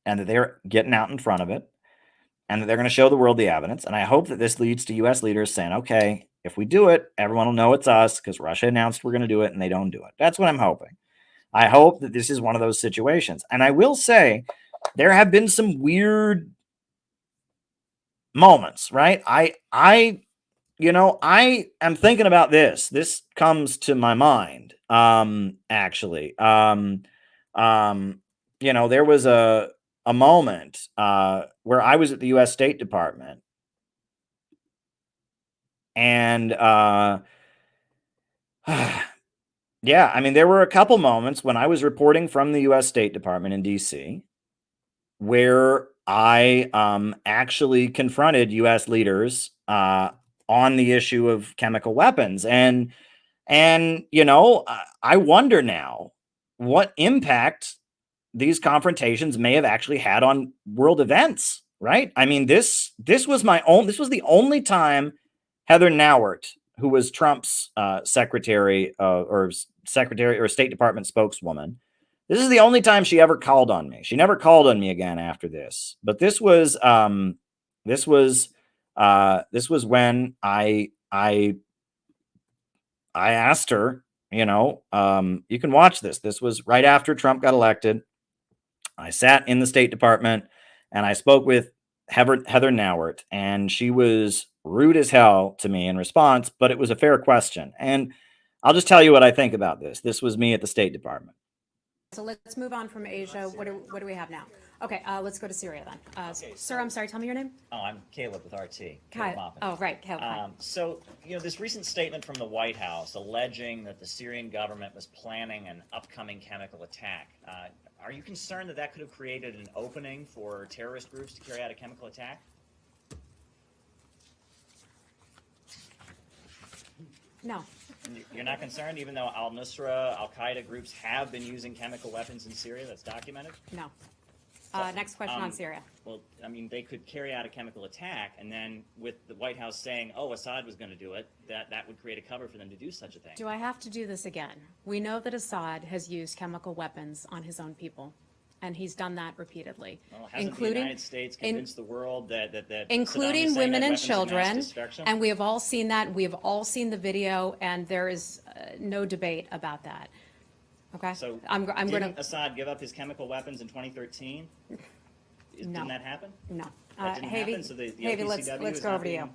and that they're getting out in front of it. and that they're going to show the world the evidence. And I hope that this leads to U.S. leaders saying, okay, if we do it, everyone will know it's us because Russia announced we're going to do it and they don't do it. That's what I'm hoping. I hope that this is one of those situations. And I will say there have been some weird moments, right? I am thinking about this. This comes to my mind. Actually, there was a moment where I was at the U.S. State Department, and yeah, I mean, there were a couple moments when I was reporting from the U.S. State Department in D.C. where I actually confronted U.S. leaders on the issue of chemical weapons, and I wonder now what impact these confrontations may have actually had on world events, right? I mean, this was the only time Heather Nauert, who was Trump's secretary or State Department spokeswoman, this is the only time she ever called on me. She never called on me again after this. But this was when I asked her, you can watch this. This was right after Trump got elected. I sat in the State Department and I spoke with Heather Nauert, and she was rude as hell to me in response, but it was a fair question. And I'll just tell you what I think about this. This was me at the State Department. So let's move on from Asia. What do we have now? Okay, let's go to Syria then. Sir, I'm sorry, tell me your name. Oh, I'm Caleb with RT. Oh, right, Caleb. So, this recent statement from the White House alleging that the Syrian government was planning an upcoming chemical attack. Are you concerned that that could have created an opening for terrorist groups to carry out a chemical attack? No. You're not concerned, even though al-Nusra, al-Qaeda groups have been using chemical weapons in Syria? That's documented? No. Next question on Syria. Well, I mean, they could carry out a chemical attack, and then with the White House saying, oh, Assad was going to do it, that would create a cover for them to do such a thing. Do I have to do this again? We know that Assad has used chemical weapons on his own people, and he's done that repeatedly. Well, hasn't the United States convinced the world that including women and children, and we have all seen that. We have all seen the video, and there is no debate about that. Okay. So I'm going to. Didn't Assad give up his chemical weapons in 20said Didn't that happen? No. That didn't happen? So the OPCW let's go over to you.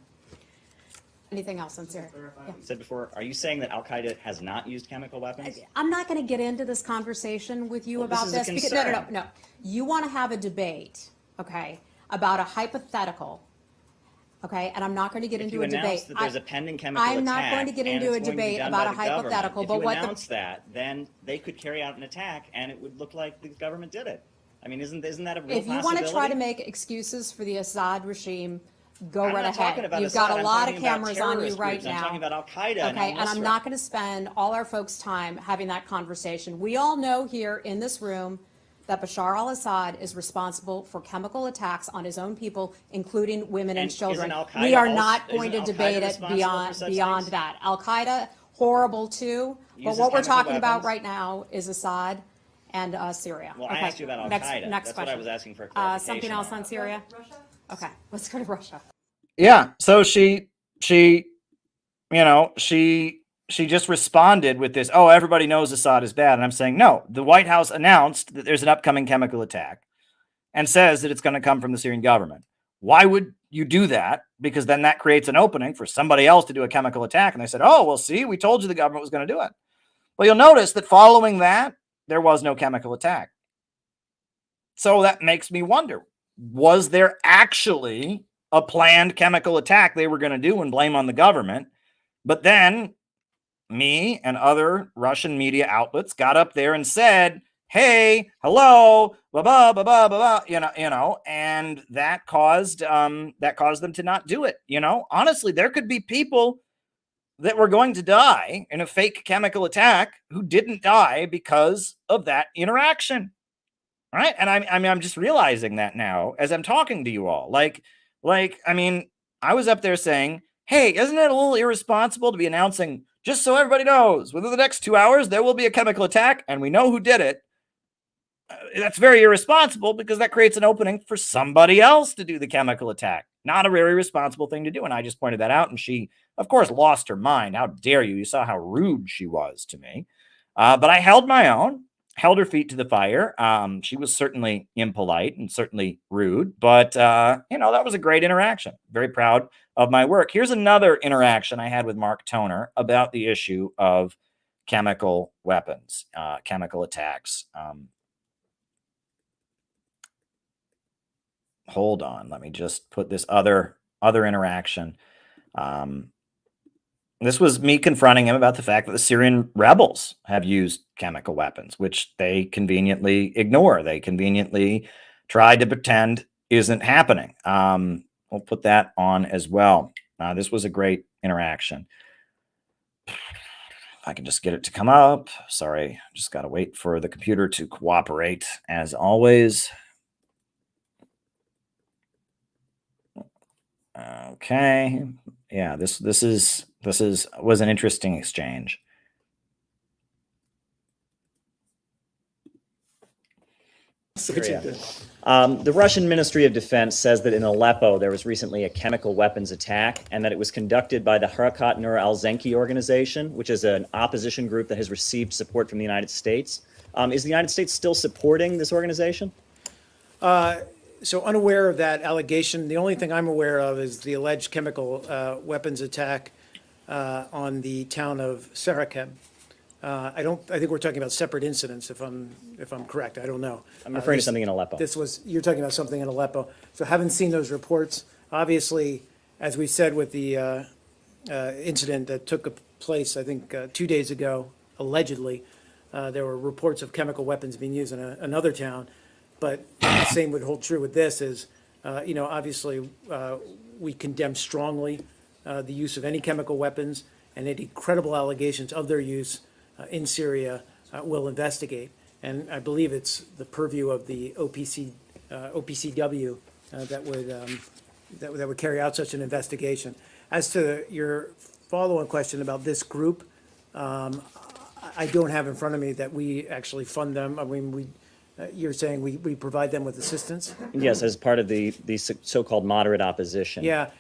Anything else on Syria? Yeah. Said before, are you saying that al-Qaeda has not used chemical weapons? I'm not going to get into this conversation with you about this because no. You want to have a debate, okay, about a hypothetical. Okay, and I'm not going to get into a debate. That there's a pending chemical I'm not going to get into a debate about a hypothetical. But if you announce that, then they could carry out an attack, and it would look like the government did it. I mean, isn't that a real possibility? If you want to try to make excuses for the Assad regime, go right ahead. You've got a lot of cameras on you right now. I'm talking about al-Qaeda. Okay, and I'm not going to spend all our folks' time having that conversation. We all know here in this room that Bashar al-Assad is responsible for chemical attacks on his own people, including women and children. We are not going to debate it beyond that. Al-Qaeda, horrible too, but what we're talking about right now is Assad and Syria. Well, I asked you about Al-Qaeda. Next That's question. what I was asking for clarification. Something else on Syria? Russia? Okay, let's go to Russia. Yeah, so she just responded with this, oh, everybody knows Assad is bad. And I'm saying, no, the White House announced that there's an upcoming chemical attack and says that it's going to come from the Syrian government. Why would you do that? Because then that creates an opening for somebody else to do a chemical attack. And they said, oh, well, see, we told you the government was going to do it. Well, you'll notice that following that, there was no chemical attack. So that makes me wonder, was there actually a planned chemical attack they were going to do and blame on the government? But then me and other Russian media outlets got up there and said, hey, hello, blah, blah, blah, blah, blah, and that caused them to not do it. Honestly, there could be people that were going to die in a fake chemical attack who didn't die because of that interaction. Right. And I'm just realizing that now as I'm talking to you all, I was up there saying, hey, isn't it a little irresponsible to be announcing, just so everybody knows, within the next 2 hours, there will be a chemical attack and we know who did it. That's very irresponsible because that creates an opening for somebody else to do the chemical attack. Not a very responsible thing to do. And I just pointed that out. And she, of course, lost her mind. How dare you? You saw how rude she was to me. But I held my own, held her feet to the fire. She was certainly impolite and certainly rude. But, that was a great interaction. Very proud of my work. Here's another interaction I had with Mark Toner about the issue of chemical weapons, chemical attacks. Hold on. Let me just put this other interaction. This was me confronting him about the fact that the Syrian rebels have used chemical weapons, which they conveniently ignore. They conveniently try to pretend isn't happening. We'll put that on as well. This was a great interaction. If I can just get it to come up. Sorry, just got to wait for the computer to cooperate as always. Okay. Yeah, this was an interesting exchange. The Russian Ministry of Defense says that in Aleppo there was recently a chemical weapons attack and that it was conducted by the Harakat Nur al-Zenki organization, which is an opposition group that has received support from the United States. Is the United States still supporting this organization? So unaware of that allegation. The only thing I'm aware of is the alleged chemical weapons attack on the town of Sarakeb. I think we're talking about separate incidents. If I'm correct, I don't know. I'm referring to something in Aleppo. You're talking about something in Aleppo. So haven't seen those reports. Obviously, as we said with the incident that took place, I think 2 days ago, allegedly, there were reports of chemical weapons being used in another town. But the same would hold true with this is, obviously, we condemn strongly the use of any chemical weapons, and any credible allegations of their use in Syria will investigate. And I believe it's the purview of the OPCW that would carry out such an investigation. As to your follow-on question about this group, I don't have in front of me that we actually fund them. I mean, you're saying we provide them with assistance? Yes, as part of the so-called moderate opposition. Yeah,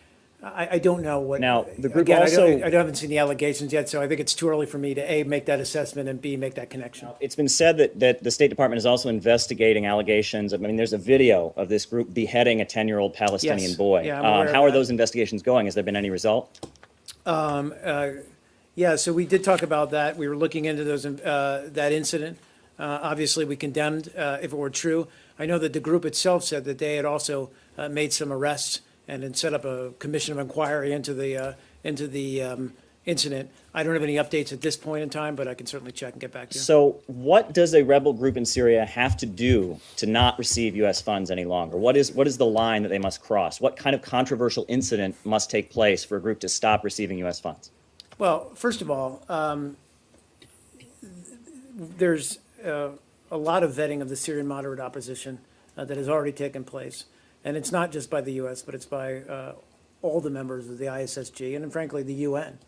I don't know what. Now, the group again, also... I haven't seen the allegations yet, so I think it's too early for me to A, make that assessment, and B, make that connection. It's been said that the State Department is also investigating allegations. I mean, there's a video of this group beheading a 10-year-old Palestinian boy. Yeah, I'm aware of how are that. those investigations going? Has there been any result? Yeah, so we did talk about that. We were looking into that incident. Obviously, we condemned if it were true. I know that the group itself said that they had also made some arrests and then set up a commission of inquiry into the incident. I don't have any updates at this point in time, but I can certainly check and get back to you. So what does a rebel group in Syria have to do to not receive U.S. funds any longer? What is the line that they must cross? What kind of controversial incident must take place for a group to stop receiving U.S. funds? Well, first of all, there's a lot of vetting of the Syrian moderate opposition that has already taken place. And it's not just by the U.S., but it's by all the members of the ISSG and, frankly, the UN.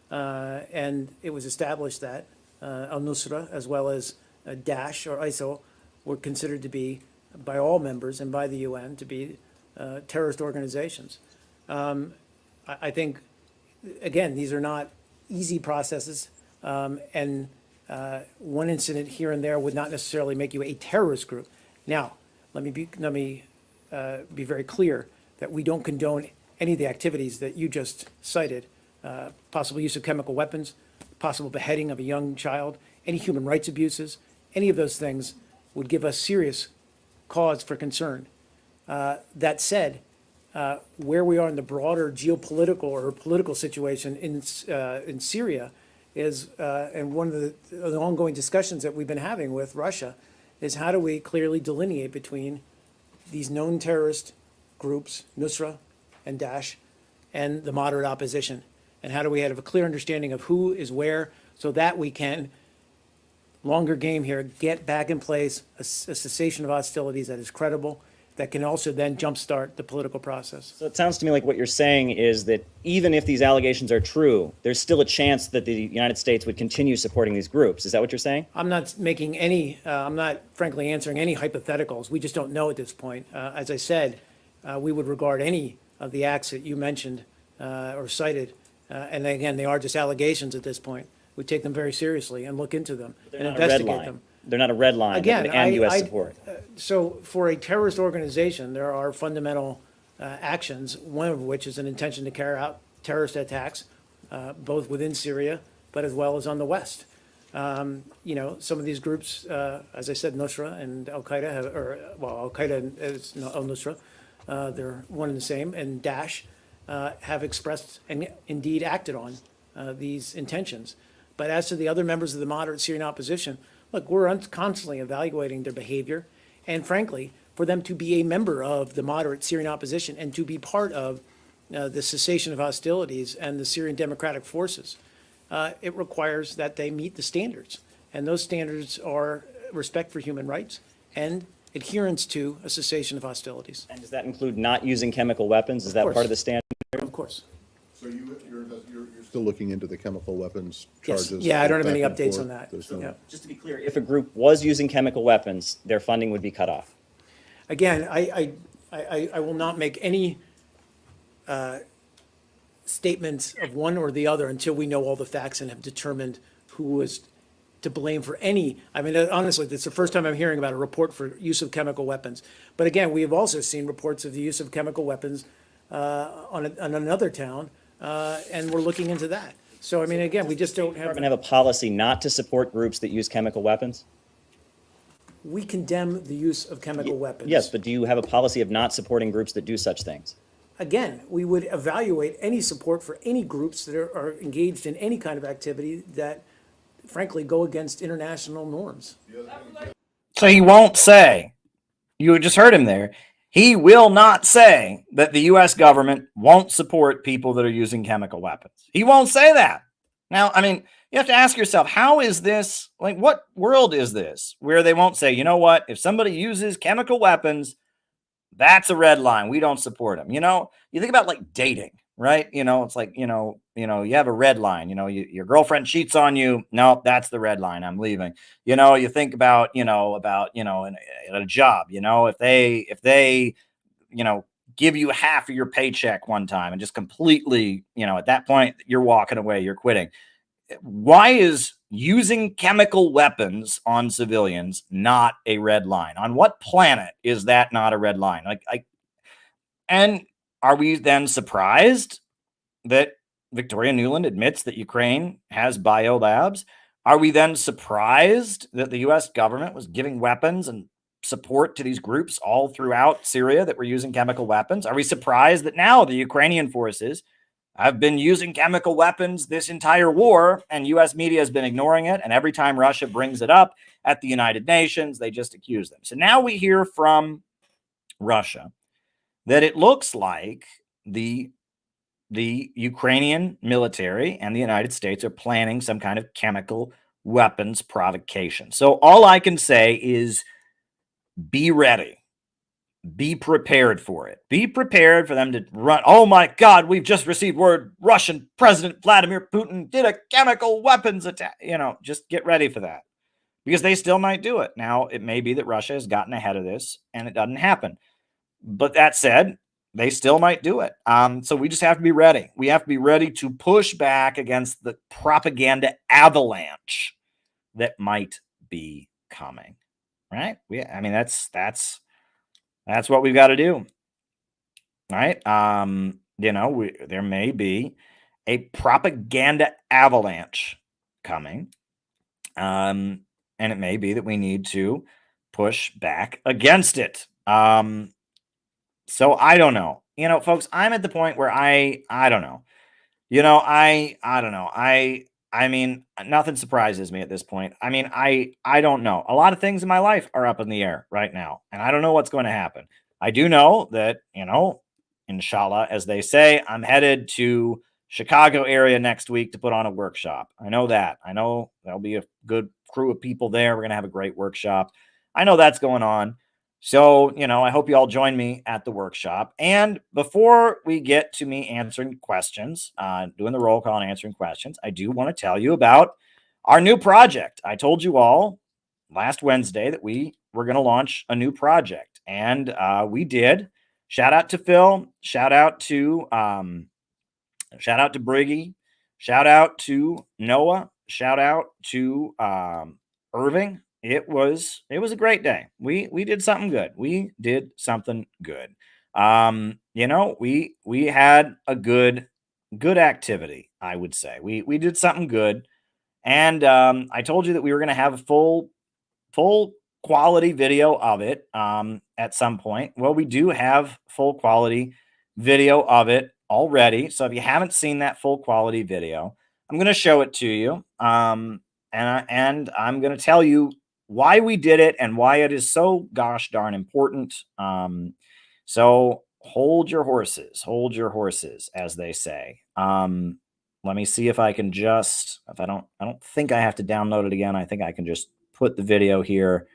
And it was established that al-Nusra, as well as Daesh or ISIL, were considered to be, by all members and by the UN, to be terrorist organizations. I think, again, these are not easy processes, and one incident here and there would not necessarily make you a terrorist group. Now, let me be very clear that we don't condone any of the activities that you just cited, possible use of chemical weapons, possible beheading of a young child, any human rights abuses, any of those things would give us serious cause for concern. That said, where we are in the broader geopolitical or political situation in Syria is, and one of the ongoing discussions that we've been having with Russia, is how do we clearly delineate between these known terrorist groups, Nusra and Daesh, and the moderate opposition? And how do we have a clear understanding of who is where so that we can, longer game here, get back in place a cessation of hostilities that is credible, that can also then jumpstart the political process. So it sounds to me like what you're saying is that even if these allegations are true, there's still a chance that the United States would continue supporting these groups. Is that what you're saying? I'm not making any, I'm not frankly answering any hypotheticals. We just don't know at this point. As I said, we would regard any of the acts that you mentioned or cited, and again, they are just allegations at this point. We take them very seriously and look into them and investigate them. They're not a red line. Again, and U.S. support. So for a terrorist organization, there are fundamental actions, one of which is an intention to carry out terrorist attacks, both within Syria, but as well as on the West. Some of these groups, as I said, Nusra and Al-Qaeda, Al-Qaeda is al-Nusra, they're one and the same, and Daesh have expressed and indeed acted on these intentions. But as to the other members of the moderate Syrian opposition, look, we're constantly evaluating their behavior, and frankly, for them to be a member of the moderate Syrian opposition and to be part of the cessation of hostilities and the Syrian Democratic Forces, it requires that they meet the standards. And those standards are respect for human rights and adherence to a cessation of hostilities. And does that include not using chemical weapons? Is that part of the standard? Of course. So you're still looking into the chemical weapons charges? Yes. Yeah, I don't have any updates on that. Just to be clear, if a group was using chemical weapons, their funding would be cut off. Again, I will not make any statements of one or the other until we know all the facts and have determined who is to blame for any. I mean, honestly, it's the first time I'm hearing about a report for use of chemical weapons. But again, we have also seen reports of the use of chemical weapons on another town, and we're looking into that. So, I mean, again, we just don't have a policy not to support groups that use chemical weapons? We condemn the use of chemical weapons. Yes, but do you have a policy of not supporting groups that do such things? Again, we would evaluate any support for any groups that are engaged in any kind of activity that, frankly, go against international norms. So he won't say, you just heard him there, he will not say that the U.S. government won't support people that are using chemical weapons. He won't say that. Now, I mean, you have to ask yourself, how is this, like, what world is this where they won't say, you know what, if somebody uses chemical weapons, that's a red line. We don't support them. You know, you think about like dating, right? You know, it's like, you have a red line, your girlfriend cheats on you. No, that's the red line. I'm leaving. You think about, in a job, if they, give you half of your paycheck one time and just completely, at that point you're walking away, you're quitting. Why is using chemical weapons on civilians not a red line? On what planet is that not a red line? And are we then surprised that Victoria Nuland admits that Ukraine has biolabs? Are we then surprised that the U.S. government was giving weapons and support to these groups all throughout Syria that were using chemical weapons? Are we surprised that now the Ukrainian forces have been using chemical weapons this entire war, and U.S. media has been ignoring it, and every time Russia brings it up at the United Nations, they just accuse them. So now we hear from Russia that it looks like the Ukrainian military and the United States are planning some kind of chemical weapons provocation. So all I can say is be ready. Be prepared for it. Be prepared for them to run. Oh my God, we've just received word Russian President Vladimir Putin did a chemical weapons attack. Just get ready for that because they still might do it. Now, it may be that Russia has gotten ahead of this and it doesn't happen. But that said, they still might do it. So we just have to be ready. We have to be ready to push back against the propaganda avalanche that might be coming. Right? That's what we've got to do. Right? There may be a propaganda avalanche coming. And it may be that we need to push back against it. So I don't know. Folks, I'm at the point where I don't know. I don't know. I mean, nothing surprises me at this point. I mean, I don't know. A lot of things in my life are up in the air right now, and I don't know what's going to happen. I do know that, inshallah, as they say, I'm headed to Chicago area next week to put on a workshop. I know that. I know there'll be a good crew of people there. We're going to have a great workshop. I know that's going on. So, I hope you all join me at the workshop. And before we get to me answering questions, doing the roll call and answering questions, I do want to tell you about our new project. I told you all last Wednesday that we were going to launch a new project, and we did. Shout out to Phil. Shout out to Briggy. Shout out to Noah. Shout out to Irving. It was a great day. We did something good. We did something good. We had a good activity, I would say. We did something good. And I told you that we were going to have a full quality video of it at some point. Well, we do have full quality video of it already. So if you haven't seen that full quality video, I'm going to show it to you. And I'm going to tell you why we did it and why it is so gosh darn important. So hold your horses, as they say. Let me see if I can I don't think I have to download it again. I think I can just put the video here.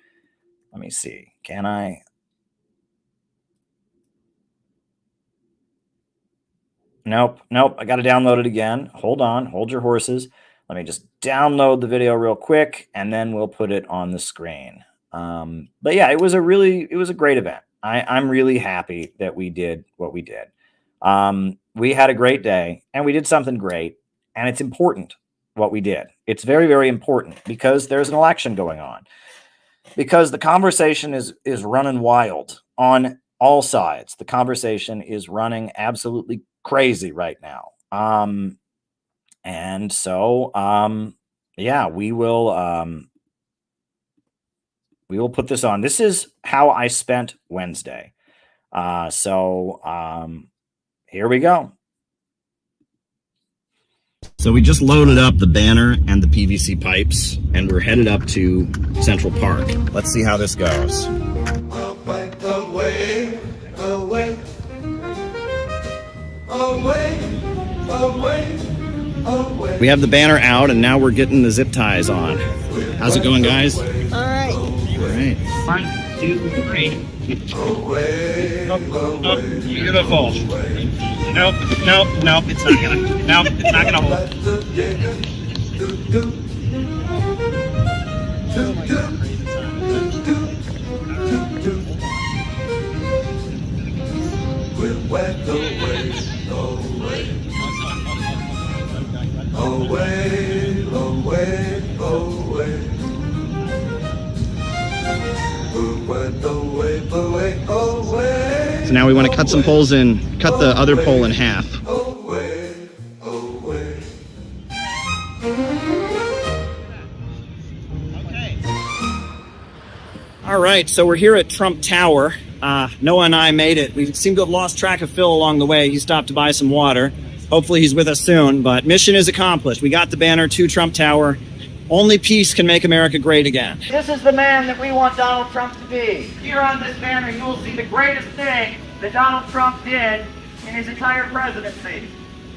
Let me see. Can I? Nope. I got to download it again. Hold on. Hold your horses. Let me just download the video real quick, and then we'll put it on the screen. But yeah, it was a great event. I'm really happy that we did what we did. We had a great day, and we did something great, and it's important what we did. It's very, very important because there's an election going on, because the conversation is running wild on all sides. The conversation is running absolutely crazy right now. And so, we will put this on. This is how I spent Wednesday. Here we go. So we just loaded up the banner and the PVC pipes, and we're headed up to Central Park. Let's see how this goes. We have the banner out, and now we're getting the zip ties on. How's it going, guys? All right. 1, 2, 3. Beautiful. Nope, it's not gonna hold. So now we want to cut some poles in, cut the other pole in half. All right, so we're here at Trump Tower. Noah and I made it. We seem to have lost track of Phil along the way. He stopped to buy some water. Hopefully he's with us soon, but mission is accomplished. We got the banner to Trump Tower. Only peace can make America great again. This is the man that we want Donald Trump to be. Here on this banner, you will see the greatest thing that Donald Trump did in his entire presidency.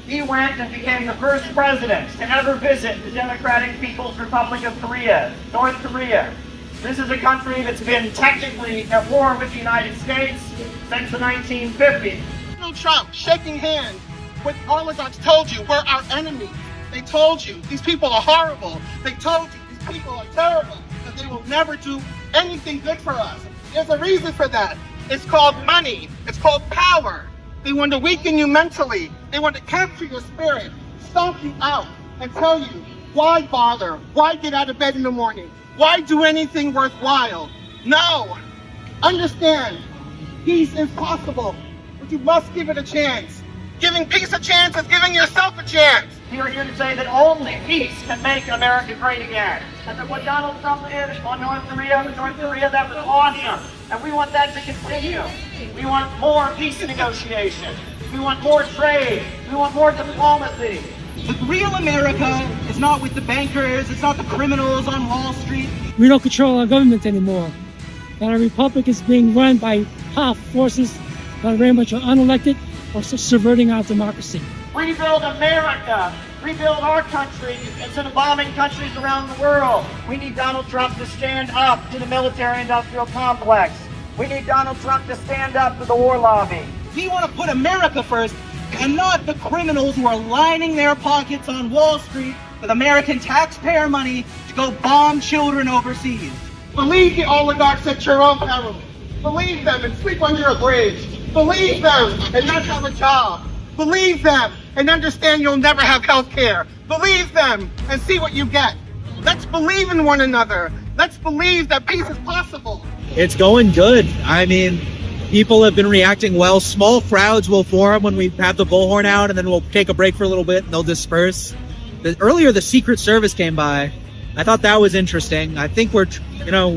He went and became the first president to ever visit the Democratic People's Republic of Korea, North Korea. This is a country that's been technically at war with the United States since the 1950s. Donald Trump shaking hands with oligarchs told you we're our enemies. They told you these people are horrible. They told you these people are terrible, that they will never do anything good for us. There's a reason for that. It's called money. It's called power. They want to weaken you mentally. They want to capture your spirit, stomp you out, and tell you, why bother? Why get out of bed in the morning? Why do anything worthwhile? No. Understand, peace is possible, but you must give it a chance. Giving peace a chance is giving yourself a chance. We are here to say that only peace can make America great again. And that what Donald Trump did on North Korea, that was awesome. And we want that to continue. We want more peace negotiation. We want more trade. We want more diplomacy. The real America is not with the bankers. It's not the criminals on Wall Street. We don't control our government anymore. And our republic is being run by powerful forces that are very much unelected or subverting our democracy. Rebuild America. Rebuild our country instead of bombing countries around the world. We need Donald Trump to stand up to the military-industrial complex. We need Donald Trump to stand up to the war lobby. We want to put America first and not the criminals who are lining their pockets on Wall Street with American taxpayer money to go bomb children overseas. Believe the oligarchs at your own peril. Believe them and sleep under a bridge. Believe them and not have a job. Believe them and understand you'll never have health care. Believe them and see what you get. Let's believe in one another. Let's believe that peace is possible. It's going good. I mean, people have been reacting well. Small crowds will form when we have the bullhorn out, and then we'll take a break for a little bit and they'll disperse. Earlier, the Secret Service came by. I thought that was interesting. I think we're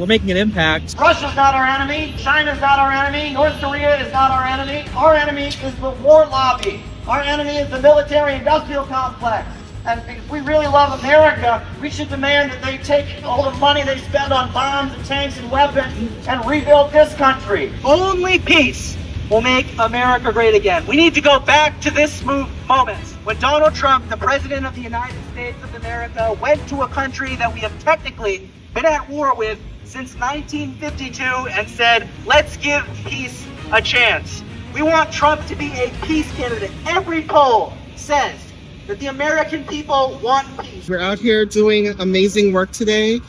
making an impact. Russia's not our enemy. China's not our enemy. North Korea is not our enemy. Our enemy is the war lobby. Our enemy is the military-industrial complex. And if we really love America, we should demand that they take all the money they spend on bombs and tanks and weapons and rebuild this country. Only peace will make America great again. We need to go back to this moment when Donald Trump, the President of the United States of America, went to a country that we have technically been at war with since 1952 and said, let's give peace a chance. We want Trump to be a peace candidate. Every poll says that the American people want peace. We're out here doing amazing work today,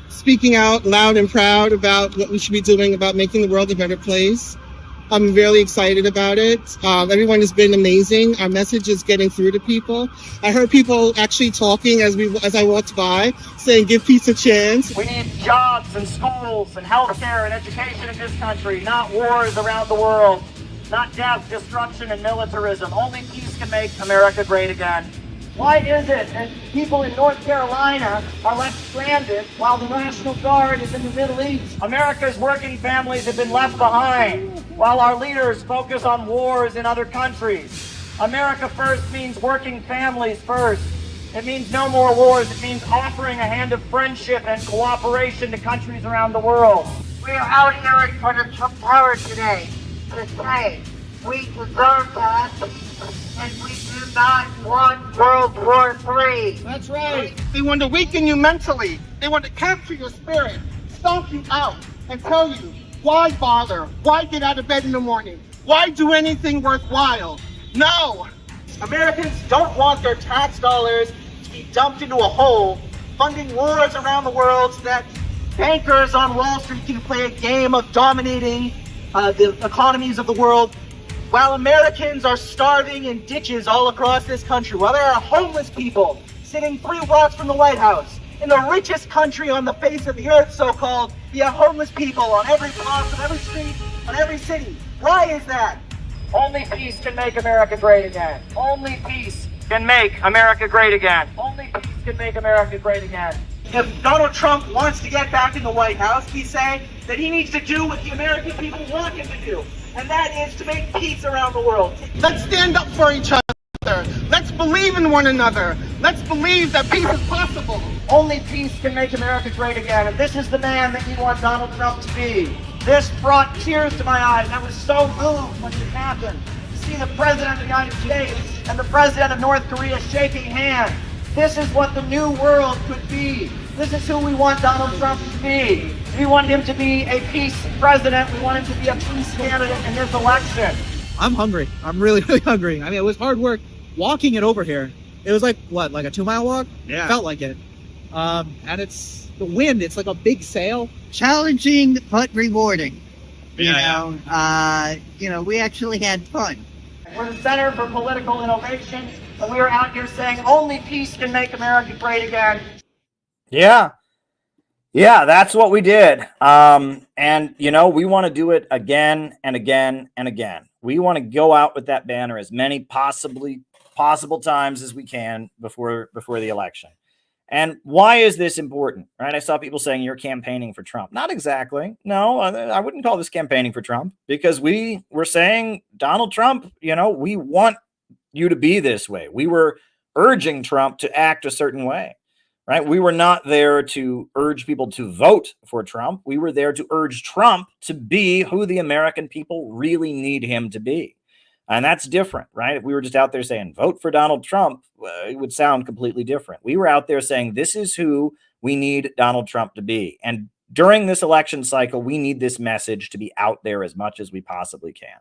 speaking out loud and proud about what we should be doing about making the world a better place. I'm really excited about it. Everyone has been amazing. Our message is getting through to people. I heard people actually talking as I walked by, saying give peace a chance. We need jobs and schools and healthcare and education in this country, not wars around the world. Not death, destruction, and militarism. Only peace can make America great again. Why is it that people in North Carolina are left stranded while the National Guard is in the Middle East? America's working families have been left behind while our leaders focus on wars in other countries. America first means working families first. It means no more wars. It means offering a hand of friendship and cooperation to countries around the world. We are out here in front of Trump Tower today to say we deserve that, and we do not want World War III. That's right. They want to weaken you mentally. They want to capture your spirit, stomp you out, and tell you, why bother? Why get out of bed in the morning? Why do anything worthwhile? No! Americans don't want their tax dollars to be dumped into a hole, funding wars around the world so that bankers on Wall Street can play a game of dominating the economies of the world, while Americans are starving in ditches all across this country, while there are homeless people sitting 3 blocks from the White House. In the richest country on the face of the earth, so-called, you have homeless people on every block, on every street, on every city. Why is that? Only peace can make America great again. Only peace can make America great again. Only peace can make America great again. If Donald Trump wants to get back in the White House, he's saying that he needs to do what the American people want him to do, and that is to make peace around the world. Let's stand up for each other. Let's believe in one another. Let's believe that peace is possible. Only peace can make America great again, and this is the man that you want Donald Trump to be. This brought tears to my eyes. I was so moved when it happened. To see the President of the United States and the President of North Korea shaking hands. This is what the new world could be. This is who we want Donald Trump to be. We want him to be a peace president. We want him to be a peace candidate in this election. I'm hungry. I'm really, really hungry. I mean, it was hard work walking it over here. It was like, what, like a 2-mile walk? Yeah. Felt like it. And it's the wind. It's like a big sail. Challenging but rewarding. Yeah. We actually had fun. We're the Center for Political Innovation, and we are out here saying only peace can make America great again. Yeah, that's what we did. And we want to do it again and again and again. We want to go out with that banner as many possible times as we can before the election. And why is this important, right? I saw people saying you're campaigning for Trump. Not exactly. No, I wouldn't call this campaigning for Trump, because we were saying, Donald Trump, we want you to be this way. We were urging Trump to act a certain way, right? We were not there to urge people to vote for Trump. We were there to urge Trump to be who the American people really need him to be. And that's different, right? If we were just out there saying, vote for Donald Trump, it would sound completely different. We were out there saying, this is who we need Donald Trump to be. And during this election cycle, we need this message to be out there as much as we possibly can.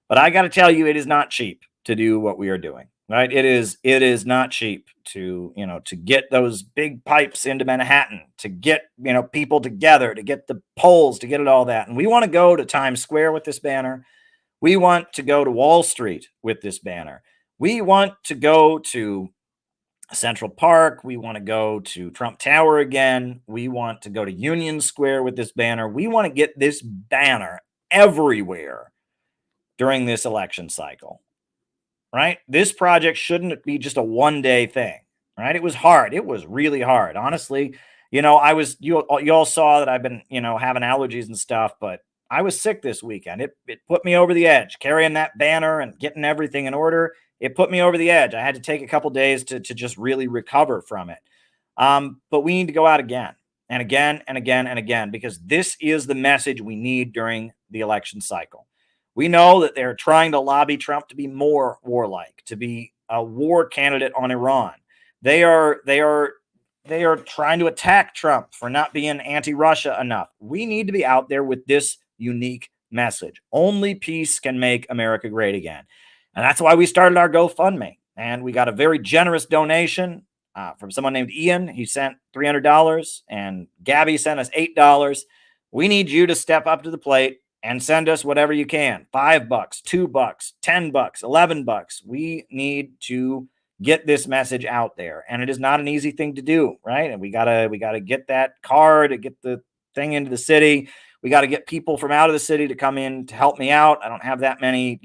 But I got to tell you, it is not cheap to do what we are doing, right? It is not cheap to, to get those big pipes into Manhattan, to get, people together, to get the polls, to get it all that. And we want to go to Times Square with this banner. We want to go to Wall Street with this banner. We want to go to Central Park. We want to go to Trump Tower again. We want to go to Union Square with this banner. We want to get this banner everywhere during this election cycle, right? This project shouldn't be just a one-day thing, right? It was hard. It was really hard. Honestly, you all saw that I've been, having allergies and stuff, but I was sick this weekend. It put me over the edge, carrying that banner and getting everything in order. It put me over the edge. I had to take a couple days to just really recover from it. But we need to go out again and again and again and again, because this is the message we need during the election cycle. We know that they're trying to lobby Trump to be more warlike, to be a war candidate on Iran. They are trying to attack Trump for not being anti-Russia enough. We need to be out there with this unique message. Only peace can make America great again. And that's why we started our GoFundMe. And we got a very generous donation from someone named Ian. He sent $300 and Gabby sent us $8. We need you to step up to the plate and send us whatever you can. $5, $2, $10, $11. We need to get this message out there. And it is not an easy thing to do, right? And we gotta get that car to get the thing into the city. We got to get people from out of the city to come in to help me out. I don't have that many,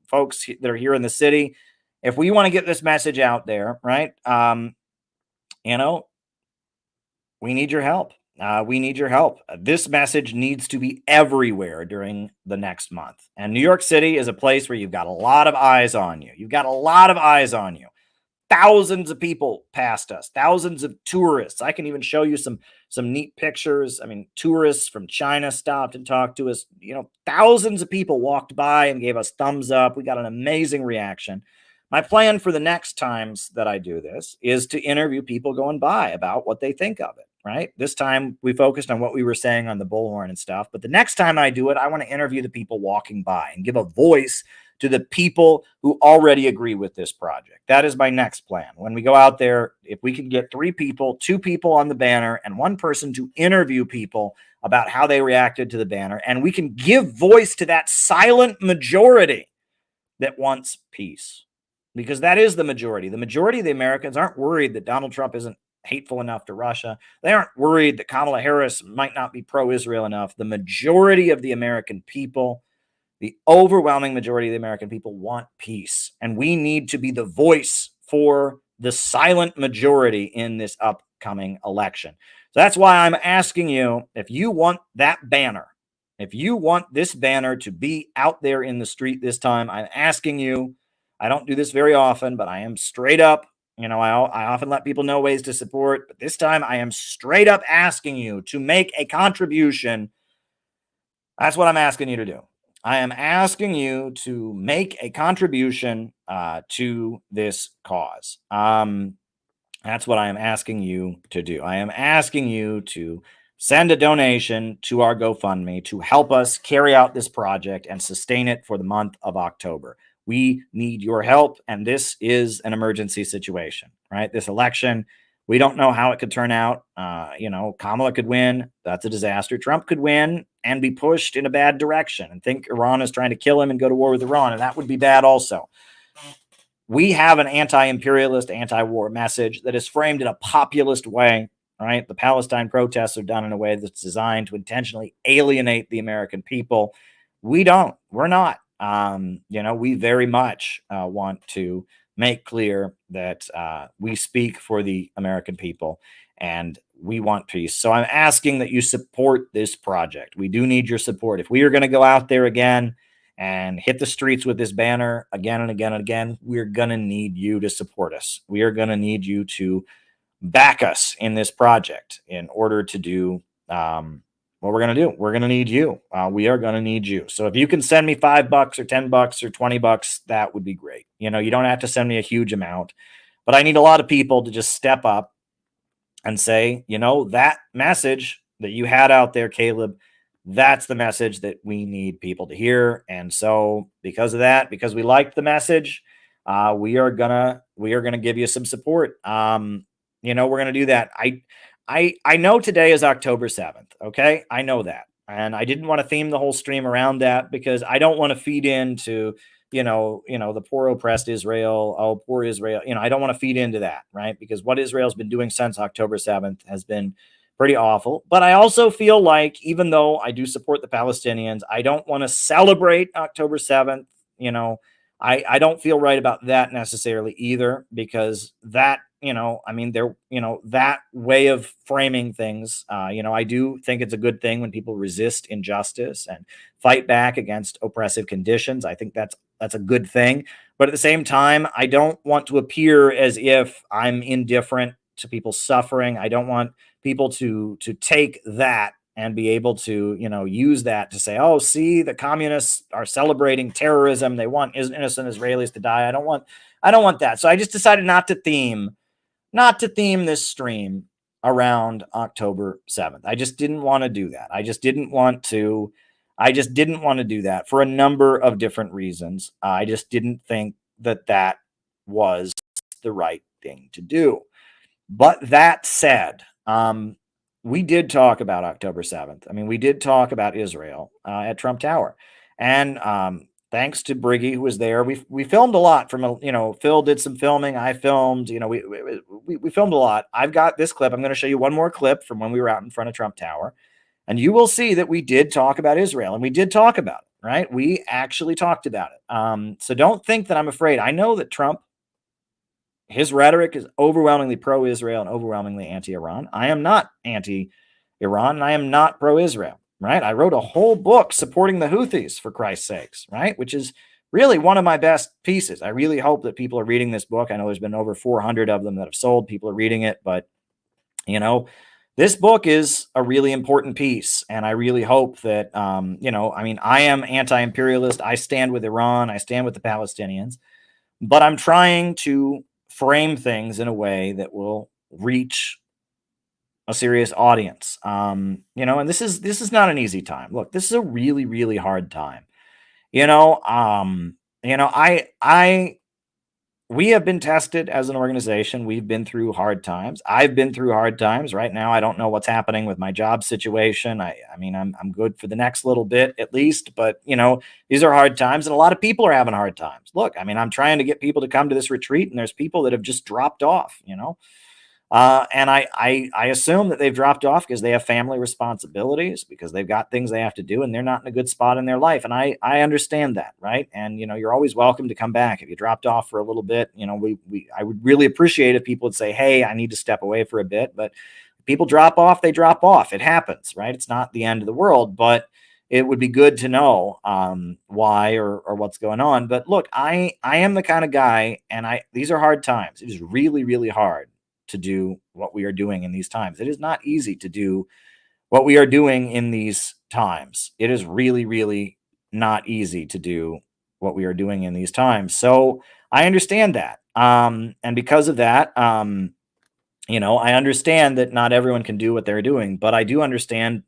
folks that are here in the city. If we want to get this message out there, right? We need your help. We need your help. This message needs to be everywhere during the next month. And New York City is a place where you've got a lot of eyes on you. You've got a lot of eyes on you. Thousands of people passed us, thousands of tourists. I can even show you some neat pictures. I mean, tourists from China stopped and talked to us. Thousands of people walked by and gave us thumbs up. We got an amazing reaction. My plan for the next times that I do this is to interview people going by about what they think of it, right? This time we focused on what we were saying on the bullhorn and stuff. But the next time I do it, I want to interview the people walking by and give a voice to the people who already agree with this project. That is my next plan. When we go out there, if we can get 3 people, 2 people on the banner and 1 person to interview people about how they reacted to the banner, and we can give voice to that silent majority that wants peace, because that is the majority. The majority of the Americans aren't worried that Donald Trump isn't hateful enough to Russia. They aren't worried that Kamala Harris might not be pro-Israel enough. The majority of the American people, the overwhelming majority of the American people, want peace. And we need to be the voice for the silent majority in this upcoming election. So that's why I'm asking you, if you want that banner, if you want this banner to be out there in the street this time, I'm asking you, I don't do this very often, but I am straight up, I often let people know ways to support, but this time I am straight up asking you to make a contribution. That's what I'm asking you to do. I am asking you to make a contribution to this cause. That's what I am asking you to do. I am asking you to send a donation to our GoFundMe to help us carry out this project and sustain it for the month of October. We need your help, and this is an emergency situation, right? This election, we don't know how it could turn out. Kamala could win. That's a disaster. Trump could win and be pushed in a bad direction and think Iran is trying to kill him and go to war with Iran, and that would be bad also. We have an anti-imperialist, anti-war message that is framed in a populist way, right? The Palestine protests are done in a way that's designed to intentionally alienate the American people. We don't. We're not. We very much want to make clear that we speak for the American people and we want peace. So I'm asking that you support this project. We do need your support. If we are going to go out there again and hit the streets with this banner again and again and again, we're going to need you to support us. We are going to need you to back us in this project in order to do what we're going to do. We're going to need you. We are going to need you. So if you can send me $5 or $10 or $20, that would be great. You don't have to send me a huge amount, but I need a lot of people to just step up and say, that message that you had out there, Caleb, that's the message that we need people to hear. And so because of that, because we liked the message, we are gonna give you some support. We're gonna do that. I know today is October 7th. Okay. I know that. And I didn't want to theme the whole stream around that because I don't want to feed into, the poor oppressed Israel. Oh, poor Israel. I don't want to feed into that. Right. Because what Israel's been doing since October 7th has been pretty awful. But I also feel like, even though I do support the Palestinians, I don't want to celebrate October 7th. I don't feel right about that necessarily either, because that, that way of framing things, I do think it's a good thing when people resist injustice and fight back against oppressive conditions. I think that's a good thing. But at the same time, I don't want to appear as if I'm indifferent to people suffering. I don't want people to take that and be able to, use that to say, oh, see, the communists are celebrating terrorism. They want innocent Israelis to die. I don't want that. So I just decided not to theme this stream around October 7th. I just didn't want to do that. I just didn't want to do that for a number of different reasons. I just didn't think that was the right thing to do. But that said, we did talk about October 7th. I mean, we did talk about Israel at Trump Tower. And thanks to Briggy, who was there, we filmed a lot from, Phil did some filming. I filmed, we filmed a lot. I've got this clip. I'm going to show you one more clip from when we were out in front of Trump Tower. And you will see that we did talk about Israel, and we did talk about it, right? We actually talked about it. So don't think that I'm afraid. I know that Trump, his rhetoric is overwhelmingly pro-Israel and overwhelmingly anti-Iran. I am not anti-Iran, and I am not pro-Israel, right? I wrote a whole book supporting the Houthis, for Christ's sakes, right? Which is really one of my best pieces. I really hope that people are reading this book. I know there's been over 400 of them that have sold. People are reading it, but, this book is a really important piece. And I really hope that, I am anti-imperialist. I stand with Iran. I stand with the Palestinians, but I'm trying to frame things in a way that will reach a serious audience. And this is not an easy time. Look, this is a really, really hard time. We have been tested as an organization. We've been through hard times. I've been through hard times. Right now, I don't know what's happening with my job situation. I'm good for the next little bit at least, but these are hard times, and a lot of people are having hard times. Look, I'm trying to get people to come to this retreat, and there's people that have just dropped off, and I assume that they've dropped off because they have family responsibilities, because they've got things they have to do, and they're not in a good spot in their life. And I understand that, right? And you're always welcome to come back if you dropped off for a little bit. I would really appreciate if people would say, "Hey, I need to step away for a bit." But if people drop off, they drop off. It happens, right? It's not the end of the world, but it would be good to know why or what's going on. But look, I am the kind of guy, and these are hard times. It is really, really hard to do what we are doing in these times. It is not easy to do what we are doing in these times. It is really, really not easy to do what we are doing in these times. So I understand that. And because of that, I understand that not everyone can do what they're doing, but I do understand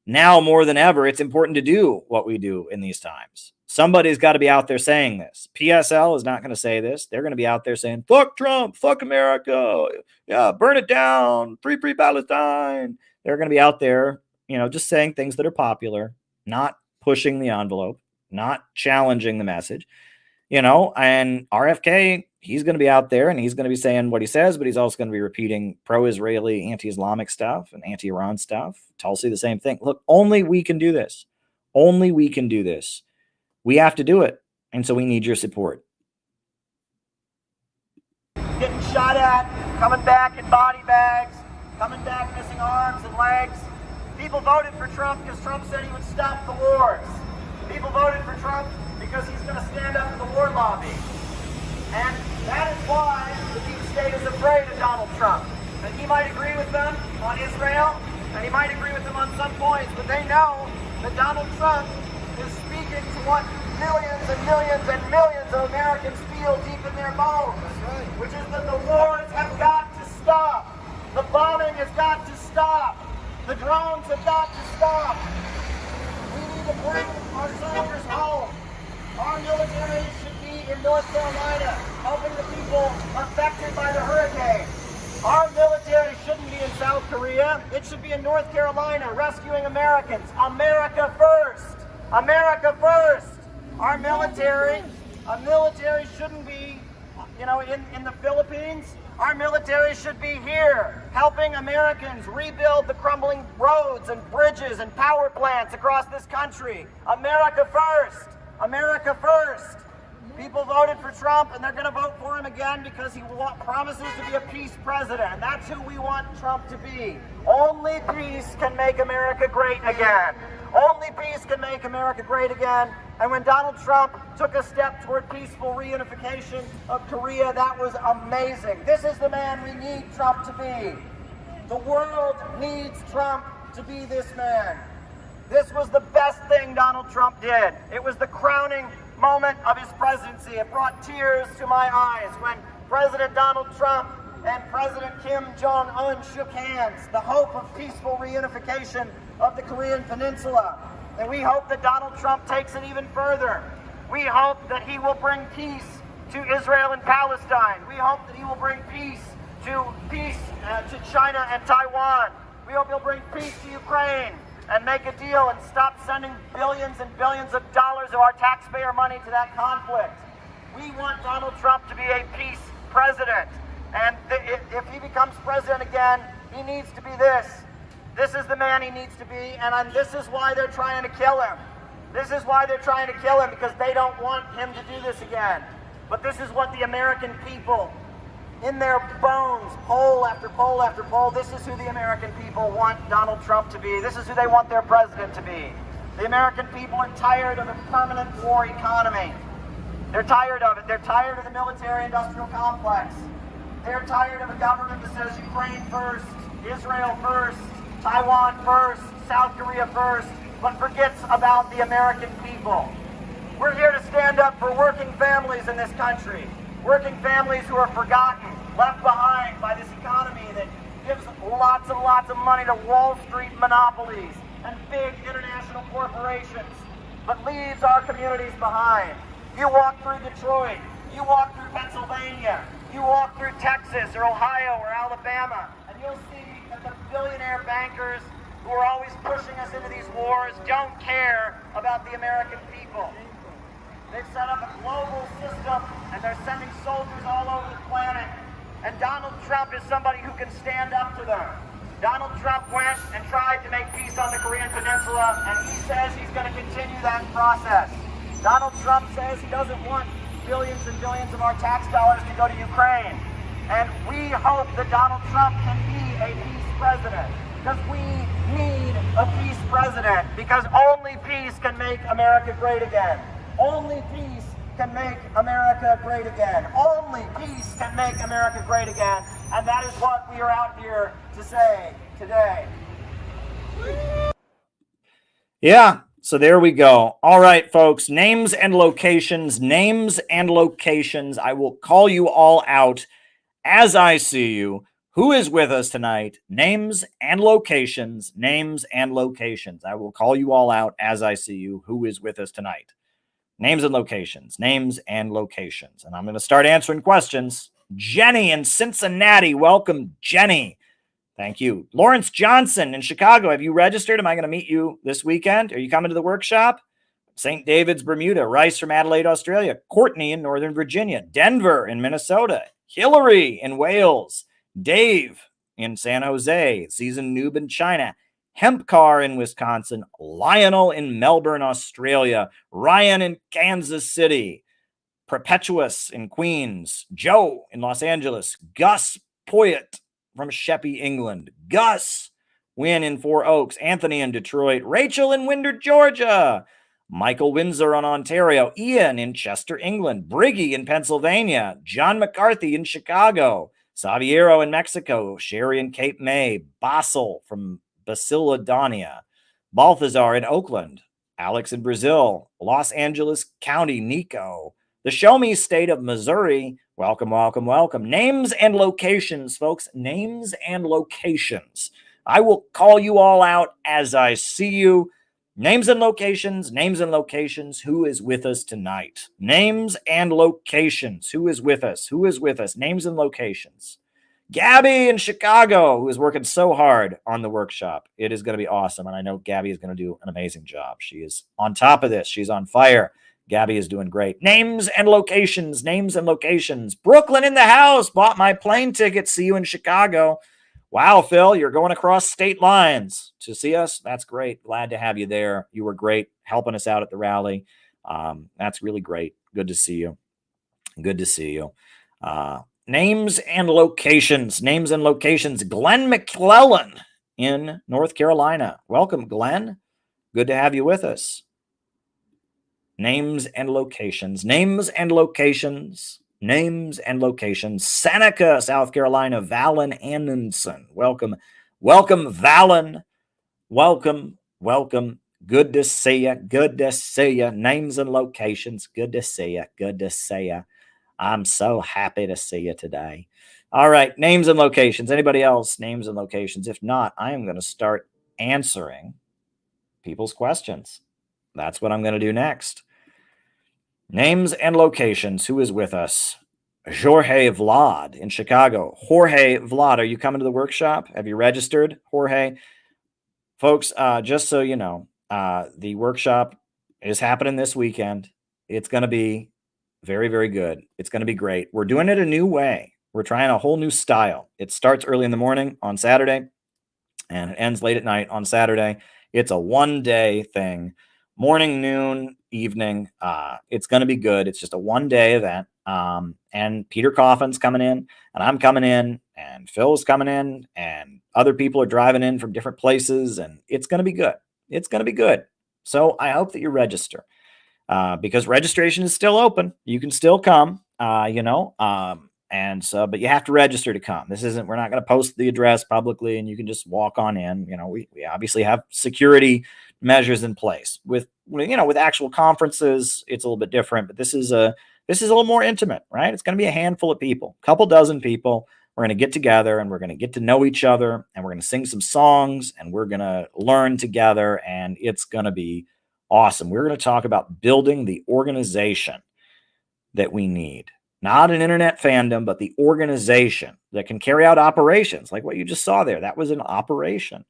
now more than ever, it's important to do what we do in these times. Somebody's got to be out there saying this. PSL is not going to say this. They're going to be out there saying, fuck Trump, fuck America, yeah, burn it down, free Palestine. They're going to be out there, just saying things that are popular, not pushing the envelope, not challenging the message, and RFK, he's going to be out there and he's going to be saying what he says, but he's also going to be repeating pro-Israeli, anti-Islamic stuff and anti-Iran stuff. Tulsi, the same thing. Look, only we can do this. Only we can do this. We have to do it. And so we need your support. Getting shot at, coming back in body bags, coming back missing arms and legs. People voted for Trump because Trump said he would stop the wars. People voted for Trump because he's going to stand up to the war lobby. And that is why the deep state is afraid of Donald Trump. And he might agree with them on Israel, and he might agree with them on some points, but they know that Donald Trump is speaking to what millions and millions and millions of Americans feel deep in their bones, which is that the wars have got to stop. The bombing has got to stop. The drones have got to stop. We need to bring our soldiers home. Our military should be in North Carolina, helping the people affected by the hurricane. Our military shouldn't be in South Korea. It should be in North Carolina, rescuing Americans. America first. America first. Our military shouldn't be, in the Philippines. Our military should be here, helping Americans rebuild the crumbling roads and bridges and power plants across this country. America first. America first. People voted for Trump, and they're going to vote for him again because he promises to be a peace president, and that's who we want Trump to be. Only peace can make America great again. Only peace can make America great again. And when Donald Trump took a step toward peaceful reunification of Korea, that was amazing. This is the man we need Trump to be. The world needs Trump to be this man. This was the best thing Donald Trump did. It was the crowning moment of his presidency. It brought tears to my eyes when President Donald Trump and President Kim Jong-un shook hands, the hope of peaceful reunification of the Korean Peninsula. And we hope that Donald Trump takes it even further. We hope that he will bring peace to Israel and Palestine. We hope that he will bring peace to China and Taiwan. We hope he'll bring peace to Ukraine and make a deal and stop sending billions and billions of dollars of our taxpayer money to that conflict. We want Donald Trump to be a peace president. And if he becomes president again, he needs to be this. This is the man he needs to be, and this is why they're trying to kill him. This is why they're trying to kill him, because they don't want him to do this again. But this is what the American people, in their bones, poll after poll after poll, this is who the American people want Donald Trump to be. This is who they want their president to be. The American people are tired of a permanent war economy. They're tired of it. They're tired of the military-industrial complex. They're tired of a government that says Ukraine first, Israel first, Taiwan first, South Korea first, but forgets about the American people. We're here to stand up for working families in this country. Working families who are forgotten, left behind by this economy that gives lots and lots of money to Wall Street monopolies and big international corporations, but leaves our communities behind. You walk through Detroit, you walk through Pennsylvania, you walk through Texas or Ohio or Alabama, and you'll see that the billionaire bankers who are always pushing us into these wars don't care about the American people. They've set up a global system, and they're sending soldiers all over the planet. And Donald Trump is somebody who can stand up to them. Donald Trump went and tried to make peace on the Korean Peninsula, and he says he's going to continue that process. Donald Trump says he doesn't want billions and billions of our tax dollars to go to Ukraine. And we hope that Donald Trump can be a peace president, because we need a peace president, because only peace can make America great again. Only peace can make America great again. Only peace can make America great again. And that is what we are out here to say today. Yeah, so there we go. All right, folks, names and locations, names and locations. I will call you all out as I see you. Who is with us tonight? Names and locations, names and locations. I will call you all out as I see you. Who is with us tonight? Names and locations, names and locations. And I'm going to start answering questions. Jenny in Cincinnati. Welcome, Jenny. Thank you. Lawrence Johnson in Chicago. Have you registered? Am I going to meet you this weekend? Are you coming to the workshop? St. David's, Bermuda. Rice from Adelaide, Australia. Courtney in Northern Virginia. Denver in Minnesota. Hillary in Wales. Dave in San Jose. Seasoned noob in China. Hempcar in Wisconsin, Lionel in Melbourne, Australia, Ryan in Kansas City, Perpetuous in Queens, Joe in Los Angeles, Gus Poyet from Sheppey, England, Gus Wynn in Four Oaks, Anthony in Detroit, Rachel in Winder, Georgia, Michael Windsor in Ontario, Ian in Chester, England, Briggy in Pennsylvania, John McCarthy in Chicago, Saviero in Mexico, Sherry in Cape May, Basel from Basiladonia, Balthazar in Oakland, Alex in Brazil, Los Angeles County, Nico, the Show Me State of Missouri. Welcome, welcome, welcome. Names and locations, folks. Names and locations. I will call you all out as I see you. Names and locations, names and locations. Who is with us tonight? Names and locations. Who is with us? Who is with us? Names and locations. Gabby in Chicago, who is working so hard on the workshop. It is going to be awesome. And I know Gabby is going to do an amazing job. She is on top of this. She's on fire. Gabby is doing great. Names and locations, names and locations. Brooklyn in the house. Bought my plane ticket. See you in Chicago. Wow, Phil, you're going across state lines to see us. That's great. Glad to have you there. You were great helping us out at the rally. That's really great. Good to see you. Good to see you. Names and locations. Names and locations. Glenn McClellan in North Carolina. Welcome, Glenn. Good to have you with us. Names and locations. Names and locations. Names and locations. Seneca, South Carolina. Valen Annenson. Welcome. Welcome, Valen. Welcome. Welcome. Good to see you. Good to see you. Names and locations. Good to see you. Good to see you. I'm so happy to see you today. All right. Names and locations. Anybody else? Names and locations. If not, I am going to start answering people's questions. That's what I'm going to do next. Names and locations. Who is with us? Jorge Vlad in Chicago. Jorge Vlad, are you coming to the workshop? Have you registered, Jorge? Folks, just so you know, the workshop is happening this weekend. It's going to be very, very good. It's going to be great. We're doing it a new way. We're trying a whole new style. It starts early in the morning on Saturday, and it ends late at night on Saturday. It's a one-day thing. Morning, noon, evening. It's going to be good. It's just a one-day event. And Peter Coffin's coming in, and I'm coming in, and Phil's coming in, and other people are driving in from different places, and it's going to be good. It's going to be good. So I hope that you register, because registration is still open. You can still come, but you have to register to come. We're not going to post the address publicly and you can just walk on in. We obviously have security measures in place. With actual conferences, it's a little bit different, but this is a little more intimate, right? It's going to be a handful of people, a couple dozen people. We're going to get together and we're going to get to know each other, and we're going to sing some songs, and we're going to learn together, and it's going to be awesome. We're going to talk about building the organization that we need. Not an internet fandom, but the organization that can carry out operations like what you just saw there. That was an operation,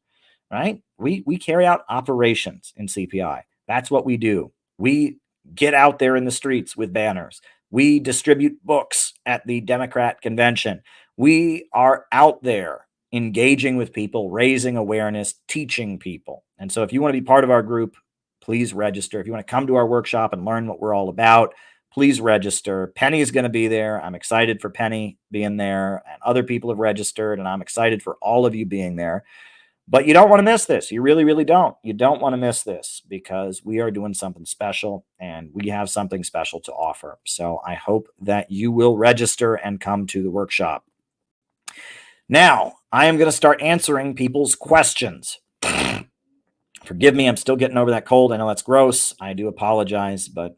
right? We carry out operations in CPI. That's what we do. We get out there in the streets with banners. We distribute books at the Democrat convention. We are out there engaging with people, raising awareness, teaching people. And so if you want to be part of our group, please register. If you want to come to our workshop and learn what we're all about, please register. Penny is going to be there. I'm excited for Penny being there, and other people have registered, and I'm excited for all of you being there. But you don't want to miss this. You really, really don't. You don't want to miss this, because we are doing something special, and we have something special to offer. So I hope that you will register and come to the workshop. Now, I am going to start answering people's questions. Forgive me, I'm still getting over that cold. I know that's gross. I do apologize, but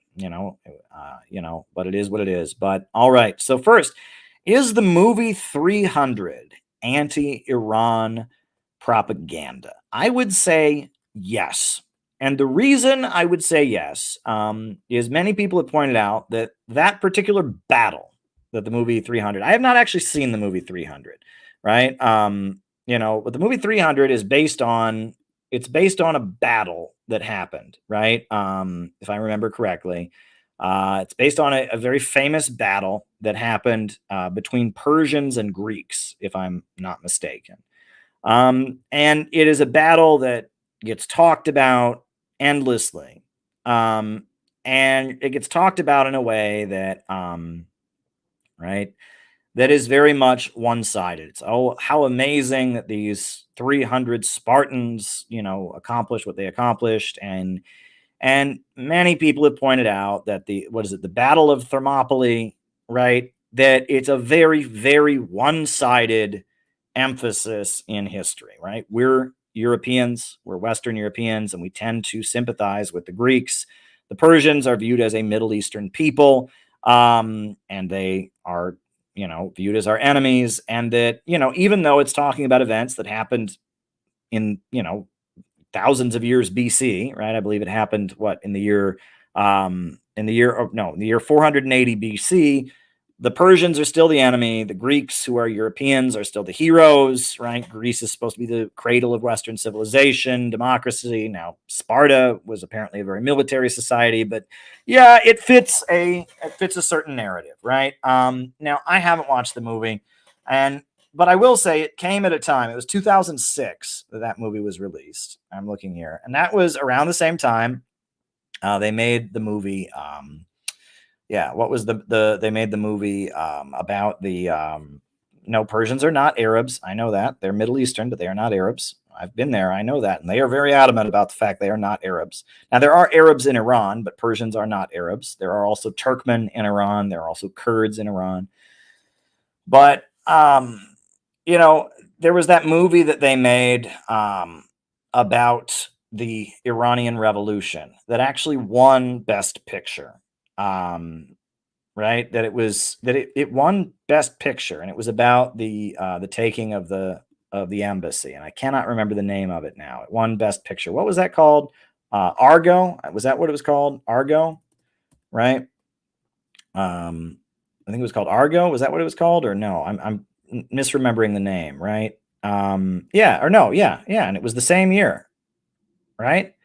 but it is what it is. But all right. So first, is the movie 300 anti-Iran propaganda? I would say yes. And the reason I would say yes is many people have pointed out that particular battle, that the movie 300, I have not actually seen the movie 300, right? But the movie 300 is based on a battle that happened, right? If I remember correctly, it's based on a very famous battle that happened between Persians and Greeks, if I'm not mistaken. And it is a battle that gets talked about endlessly. And it gets talked about in a way that, that is very much one-sided. It's, how amazing that these 300 Spartans, accomplished what they accomplished. And many people have pointed out that the Battle of Thermopylae, right? That it's a very, very one-sided emphasis in history, right? We're Europeans, we're Western Europeans, and we tend to sympathize with the Greeks. The Persians are viewed as a Middle Eastern people, and they are, viewed as our enemies. And that, even though it's talking about events that happened in, thousands of years BC, right? I believe it happened in the year 480 BC. The Persians are still the enemy. The Greeks, who are Europeans, are still the heroes, right? Greece is supposed to be the cradle of Western civilization, democracy. Now, Sparta was apparently a very military society, but yeah, it fits a certain narrative, right? Now, I haven't watched the movie, but I will say it came at a time. It was 2006 that movie was released. I'm looking here, and that was around the same time they made the movie. What was they made the movie about the no, Persians are not Arabs. I know that. They're Middle Eastern, but they are not Arabs. I've been there. I know that. And they are very adamant about the fact they are not Arabs. Now, there are Arabs in Iran, but Persians are not Arabs. There are also Turkmen in Iran. There are also Kurds in Iran. But, there was that movie that they made about the Iranian Revolution that actually won Best Picture. Right, that it won Best Picture, and it was about the taking of the embassy, and I cannot remember the name of it now. It won Best Picture. What was that called? Argo? Was that what it was called? Argo, right? I think it was called Argo. Was that what it was called, or no? I'm misremembering the name, right? And it was the same year, right?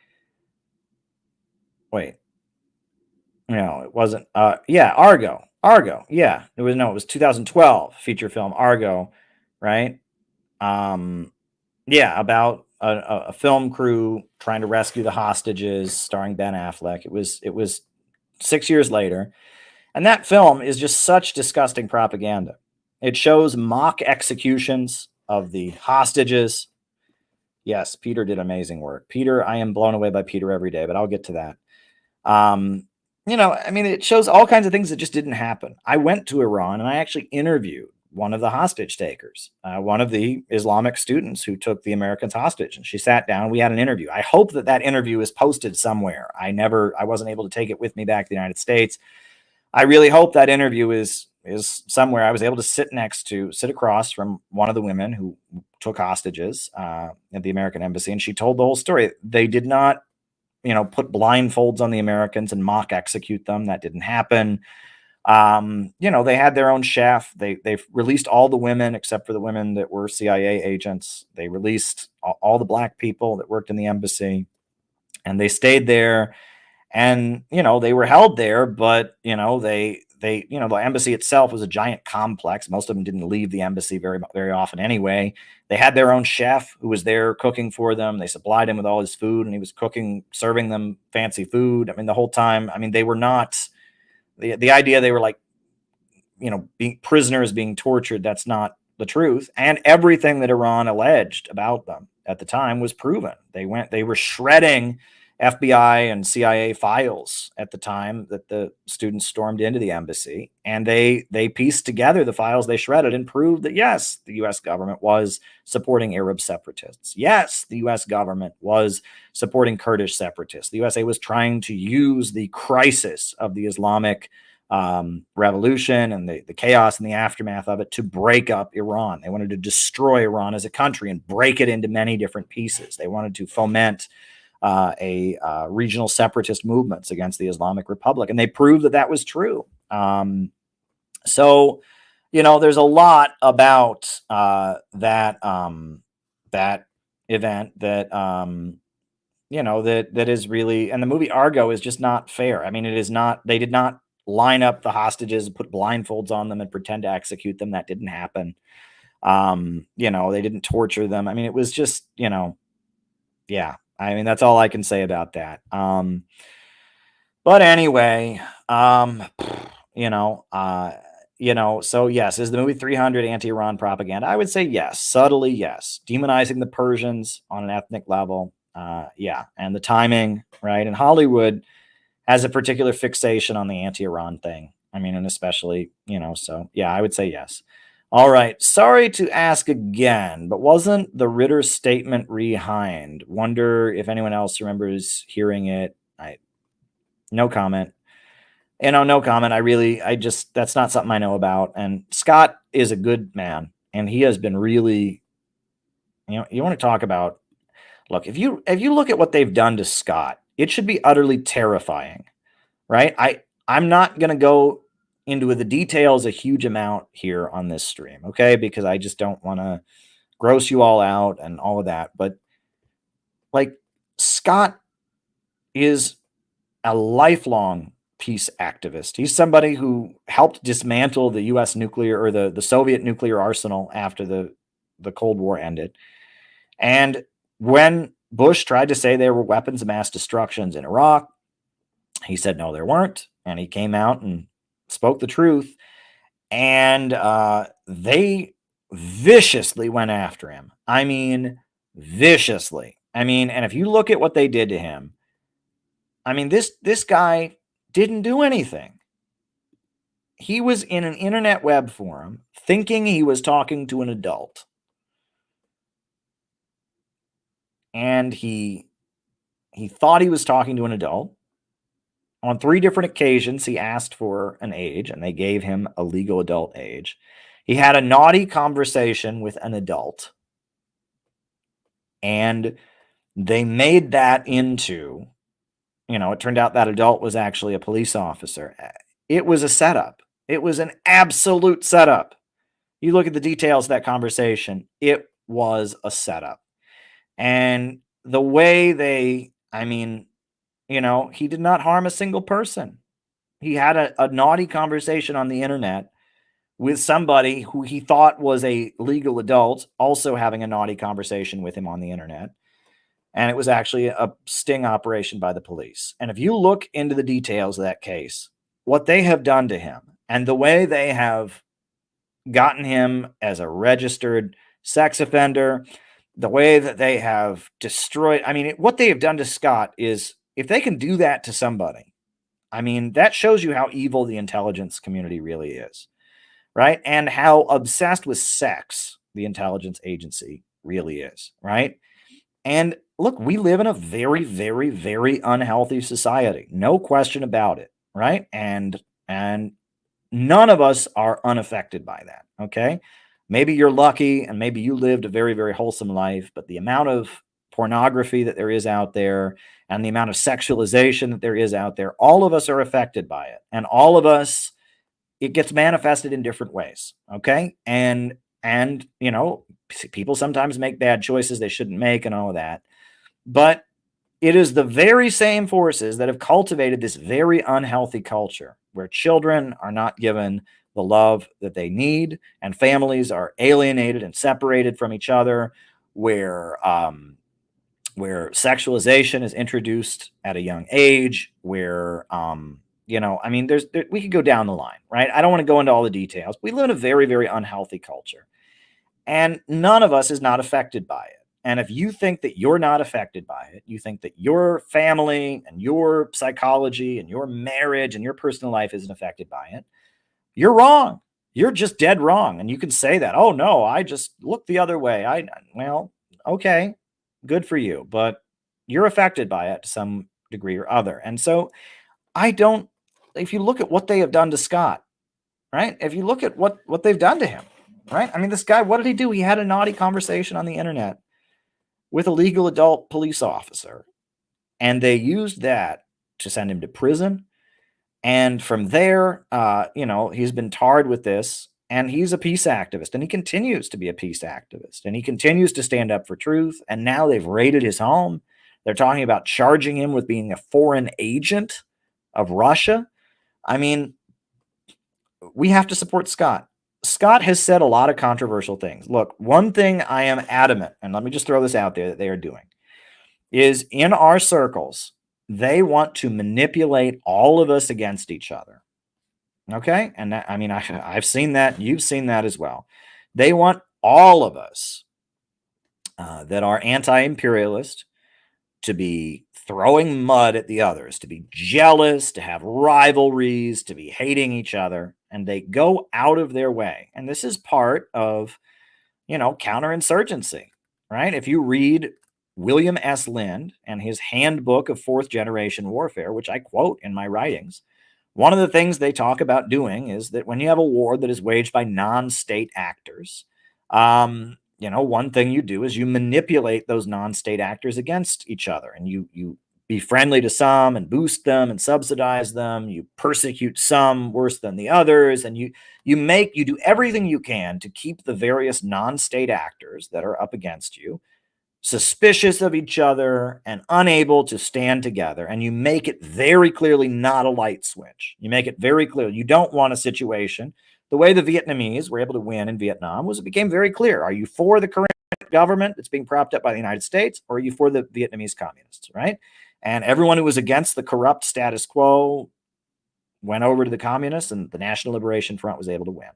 Wait. No, it wasn't. Argo. Yeah, it was 2012 feature film Argo, right? About a film crew trying to rescue the hostages, starring Ben Affleck. It was 6 years later, and that film is just such disgusting propaganda. It shows mock executions of the hostages. Yes, Peter did amazing work. Peter, I am blown away by Peter every day, but I'll get to that. It shows all kinds of things that just didn't happen. I went to Iran and I actually interviewed one of the hostage takers, one of the Islamic students who took the Americans hostage, and she sat down. We had an interview. I hope that interview is posted somewhere. I wasn't able to take it with me back to the United States. I really hope that interview is somewhere. I was able to sit across from one of the women who took hostages at the American embassy, and she told the whole story. They did not put blindfolds on the Americans and mock execute them. That didn't happen. They had their own chef. They released all the women except for the women that were CIA agents. They released all the black people that worked in the embassy, and they stayed there. And they were held there, but the embassy itself was a giant complex. Most of them didn't leave the embassy very, very often anyway. They had their own chef who was there cooking for them. They supplied him with all his food, and he was serving them fancy food. The whole time, they were not the idea they were like, being prisoners being tortured. That's not the truth. And everything that Iran alleged about them at the time was proven. They were shredding FBI and CIA files at the time that the students stormed into the embassy, and they pieced together the files they shredded and proved that, yes, the U.S. government was supporting Arab separatists. Yes, the U.S. government was supporting Kurdish separatists. The USA was trying to use the crisis of the Islamic revolution and the chaos and the aftermath of it to break up Iran. They wanted to destroy Iran as a country and break it into many different pieces. They wanted to foment regional separatist movements against the Islamic Republic, and they proved that was true. So there's a lot about that event that that is really, and the movie Argo is just not fair. It is not. They did not line up the hostages, put blindfolds on them, and pretend to execute them. That didn't happen. They didn't torture them. It was just yeah. That's all I can say about that. But anyway, so yes, is the movie 300 anti-Iran propaganda? I would say yes, subtly yes. Demonizing the Persians on an ethnic level, yeah. And the timing, right? And Hollywood has a particular fixation on the anti-Iran thing. And especially, so yeah, I would say yes. All right. Sorry to ask again, but wasn't the Ritter statement rehined? Wonder if anyone else remembers hearing it. No comment. No comment. That's not something I know about. And Scott is a good man, and he has been really, you want to talk about Look, if you look at what they've done to Scott, it should be utterly terrifying, right? I'm not going to go into the details a huge amount here on this stream, okay? Because I just don't want to gross you all out and all of that. But like, Scott is a lifelong peace activist. He's somebody who helped dismantle the U.S. nuclear or the Soviet nuclear arsenal after the Cold War ended. And when Bush tried to say there were weapons of mass destruction in Iraq, he said, no, there weren't. And he came out and spoke the truth. And they viciously went after him. I mean, viciously. I mean, and if you look at what they did to him, I mean, this guy didn't do anything. He was in an internet web forum thinking he was talking to an adult. And he thought he was talking to an adult. On 3 different occasions, he asked for an age, and they gave him a legal adult age. He had a naughty conversation with an adult. And they made that into, it turned out that adult was actually a police officer. It was a setup. It was an absolute setup. You look at the details of that conversation, it was a setup. And the way he did not harm a single person. He had a naughty conversation on the internet with somebody who he thought was a legal adult, also having a naughty conversation with him on the internet. And it was actually a sting operation by the police. And if you look into the details of that case, what they have done to him and the way they have gotten him as a registered sex offender, the way that they have destroyed, what they have done to Scott is, if they can do that to somebody, that shows you how evil the intelligence community really is, right? And how obsessed with sex the intelligence agency really is, right? And look, we live in a very, very, very unhealthy society. No question about it, right? And none of us are unaffected by that, okay? Maybe you're lucky and maybe you lived a very, very wholesome life, but the amount of pornography that there is out there and the amount of sexualization that there is out there, all of us are affected by it. And all of us, it gets manifested in different ways, okay? And people sometimes make bad choices they shouldn't make and all of that. But it is the very same forces that have cultivated this very unhealthy culture where children are not given the love that they need and families are alienated and separated from each other, where sexualization is introduced at a young age, where we could go down the line, right? I don't want to go into all the details. We live in a very, very unhealthy culture, and none of us is not affected by it. And if you think that you're not affected by it, you think that your family and your psychology and your marriage and your personal life isn't affected by it, you're wrong. You're just dead wrong. And you can say that, oh no, I just look the other way. Well, okay, good for you, but you're affected by it to some degree or other. And so if you look at what they have done to Scott, right? If you look at what they've done to him, right? This guy, what did he do? He had a naughty conversation on the internet with a legal adult police officer. And they used that to send him to prison. And from there, he's been tarred with this, and he's a peace activist, and he continues to be a peace activist, and he continues to stand up for truth. And now they've raided his home. They're talking about charging him with being a foreign agent of Russia. We have to support Scott. Scott has said a lot of controversial things. Look, one thing I am adamant, and let me just throw this out there that they are doing, is in our circles, they want to manipulate all of us against each other. Okay? And that, I've seen that. You've seen that as well. They want all of us that are anti-imperialist to be throwing mud at the others, to be jealous, to have rivalries, to be hating each other. And they go out of their way. And this is part of, counterinsurgency, right? If you read William S. Lind and his handbook of fourth generation warfare, which I quote in my writings, one of the things they talk about doing is that when you have a war that is waged by non-state actors, one thing you do is you manipulate those non-state actors against each other, and you be friendly to some and boost them and subsidize them. You persecute some worse than the others, and you do everything you can to keep the various non-state actors that are up against you suspicious of each other and unable to stand together. And you make it very clearly not a light switch. You make it very clear. You don't want a situation the way the Vietnamese were able to win in Vietnam was it became very clear. Are you for the current government that's being propped up by the United States, or are you for the Vietnamese communists, right? And everyone who was against the corrupt status quo went over to the communists, and the National Liberation Front was able to win.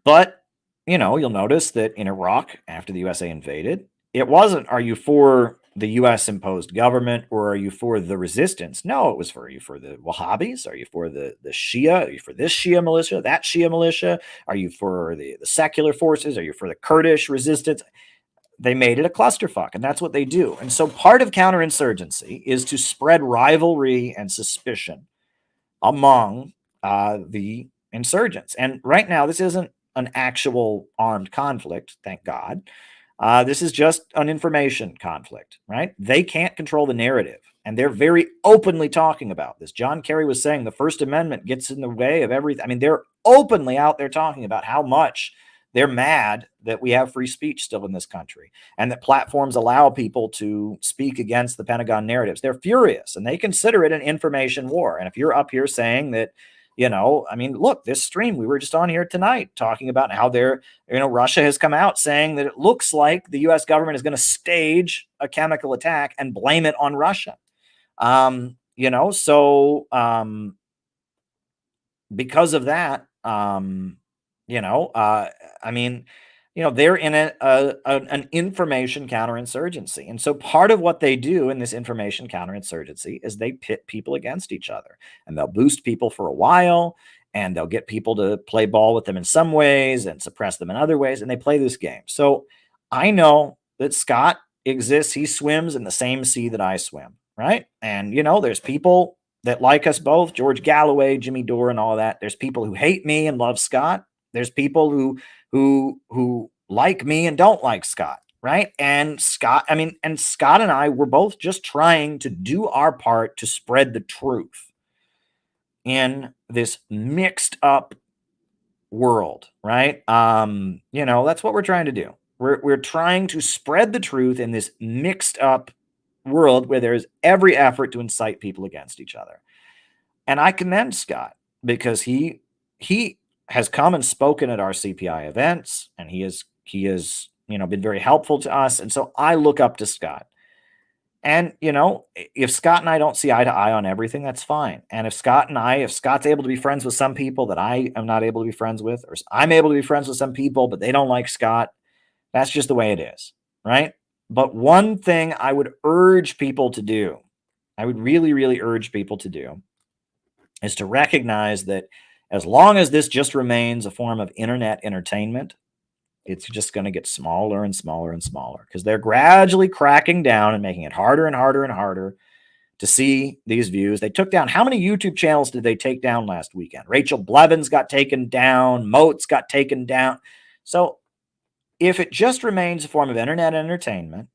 But, you'll notice that in Iraq, after the USA invaded, it wasn't, are you for the U.S. imposed government, or are you for the resistance? No, it was, are you for the Wahhabis? Are you for the Shia? Are you for this Shia militia, that Shia militia? Are you for the secular forces? Are you for the Kurdish resistance? They made it a clusterfuck, and that's what they do. And so part of counterinsurgency is to spread rivalry and suspicion among the insurgents. And right now, this isn't an actual armed conflict, thank God. This is just an information conflict, right? They can't control the narrative, and they're very openly talking about this. John Kerry was saying the First Amendment gets in the way of everything. I mean, they're openly out there talking about how much they're mad that we have free speech still in this country, and that platforms allow people to speak against the Pentagon narratives. They're furious, and they consider it an information war. And if you're up here saying that, look, this stream, we were just on here tonight talking about how Russia has come out saying that it looks like the U.S. government is going to stage a chemical attack and blame it on Russia. Because of that, they're in an information counterinsurgency. And so part of what they do in this information counterinsurgency is they pit people against each other, and they'll boost people for a while, and they'll get people to play ball with them in some ways and suppress them in other ways. And they play this game. So I know that Scott exists. He swims in the same sea that I swim. Right. And, there's people that like us both, George Galloway, Jimmy Dore, and all that. There's people who hate me and love Scott. There's people who like me and don't like Scott, right? And Scott and I were both just trying to do our part to spread the truth in this mixed up world, right? That's what we're trying to do. We're trying to spread the truth in this mixed up world where there's every effort to incite people against each other. And I commend Scott because he has come and spoken at our CPI events, and he has been very helpful to us. And so I look up to Scott. And, if Scott and I don't see eye to eye on everything, that's fine. And if Scott's able to be friends with some people that I am not able to be friends with, or I'm able to be friends with some people, but they don't like Scott, that's just the way it is, right? But one thing I would urge people to do, I would really, really urge people to do, is to recognize that as long as this just remains a form of internet entertainment, it's just going to get smaller and smaller and smaller, because they're gradually cracking down and making it harder and harder and harder to see these views. They took down, how many YouTube channels did they take down last weekend? Rachel Blevins got taken down. Moats got taken down. So if it just remains a form of internet entertainment,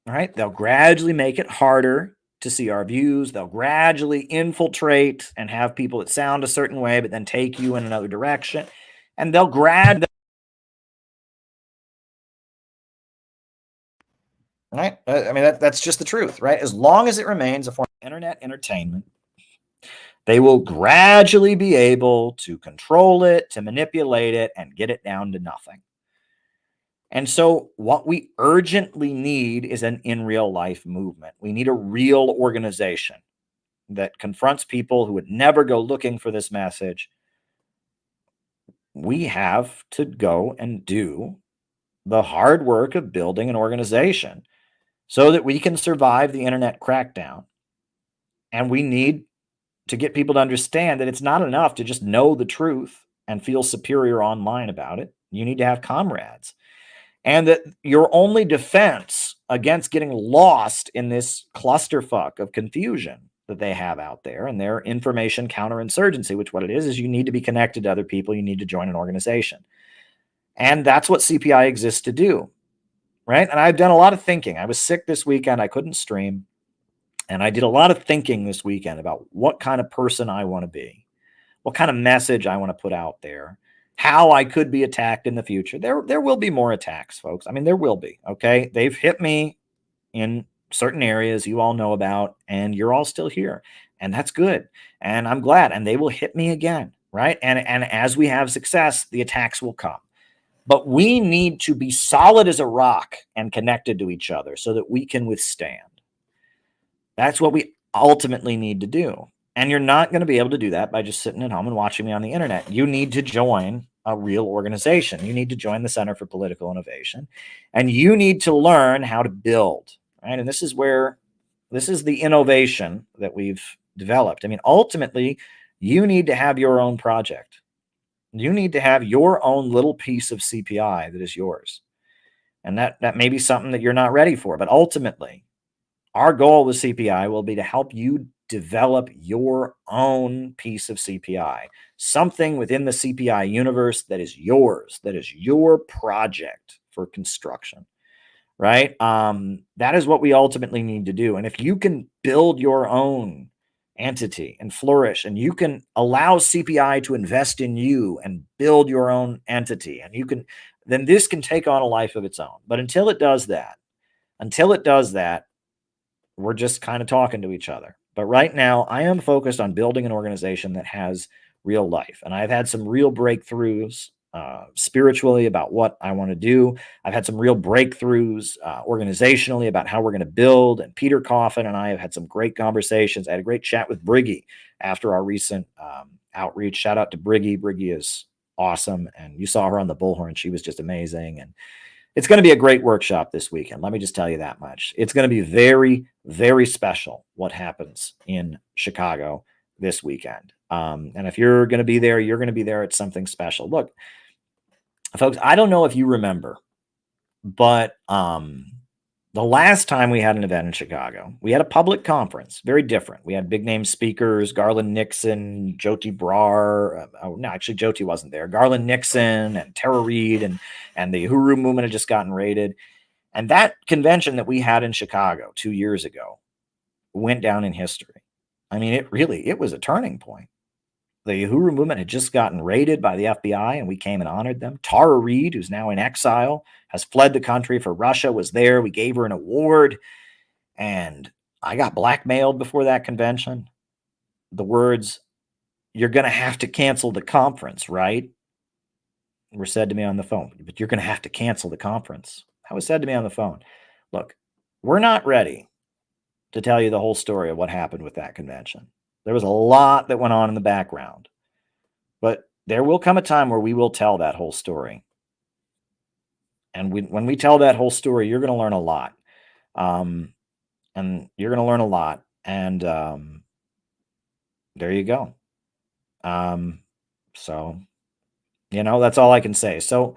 right, they'll gradually make it harder to see our views. They'll gradually infiltrate and have people that sound a certain way, but then take you in another direction. And they'll right? That's just the truth, right? As long as it remains a form of internet entertainment, they will gradually be able to control it, to manipulate it, and get it down to nothing. And so what we urgently need is an in real life movement. We need a real organization that confronts people who would never go looking for this message. We have to go and do the hard work of building an organization so that we can survive the internet crackdown. And we need to get people to understand that it's not enough to just know the truth and feel superior online about it. You need to have comrades. And that your only defense against getting lost in this clusterfuck of confusion that they have out there and their information counterinsurgency, which what it is you need to be connected to other people. You need to join an organization. And that's what CPI exists to do, right? And I've done a lot of thinking. I was sick this weekend. I couldn't stream. And I did a lot of thinking this weekend about what kind of person I want to be, what kind of message I want to put out there, how I could be attacked in the future. There will be more attacks, folks. I mean, there will be, okay? They've hit me in certain areas you all know about, and you're all still here. And that's good. And I'm glad. And they will hit me again, right? And as we have success, the attacks will come. But we need to be solid as a rock and connected to each other so that we can withstand. That's what we ultimately need to do. And you're not going to be able to do that by just sitting at home and watching me on the internet. You need to join a real organization. You need to join the Center for Political Innovation. And you need to learn how to build, right? And this is the innovation that we've developed. I mean, ultimately, you need to have your own project. You need to have your own little piece of CPI that is yours. And that may be something that you're not ready for. But ultimately, our goal with CPI will be to help you develop your own piece of CPI, something within the CPI universe that is yours, that is your project for construction, right? That is what we ultimately need to do. And if you can build your own entity and flourish, and you can allow CPI to invest in you and build your own entity, and then this can take on a life of its own. But until it does that, we're just kind of talking to each other. But right now, I am focused on building an organization that has real life. And I've had some real breakthroughs spiritually about what I want to do. I've had some real breakthroughs organizationally about how we're going to build. And Peter Coffin and I have had some great conversations. I had a great chat with Briggy after our recent outreach. Shout out to Briggy. Briggy is awesome. And you saw her on the Bullhorn. She was just amazing. And it's going to be a great workshop this weekend. Let me just tell you that much. It's going to be very, very special what happens in Chicago this weekend. And if you're going to be there, you're going to be there at something special. Look, folks, I don't know if you remember, but the last time we had an event in Chicago, we had a public conference, very different. We had big name speakers, Garland Nixon, Jyoti Brar. Actually, Jyoti wasn't there. Garland Nixon and Tara Reid and the Uhuru movement had just gotten raided. And that convention that we had in Chicago 2 years ago went down in history. I mean, it was a turning point. The Uhuru movement had just gotten raided by the FBI, and we came and honored them. Tara Reid, who's now in exile, has fled the country for Russia, was there. We gave her an award, and I got blackmailed before that convention. The words, "You're going to have to cancel the conference," right? Were said to me on the phone. "But you're going to have to cancel the conference." That was said to me on the phone. Look, we're not ready to tell you the whole story of what happened with that convention. There was a lot that went on in the background, but there will come a time where we will tell that whole story. And when we tell that whole story, you're going to learn a lot. And you're going to learn a lot. And there you go. So, that's all I can say. So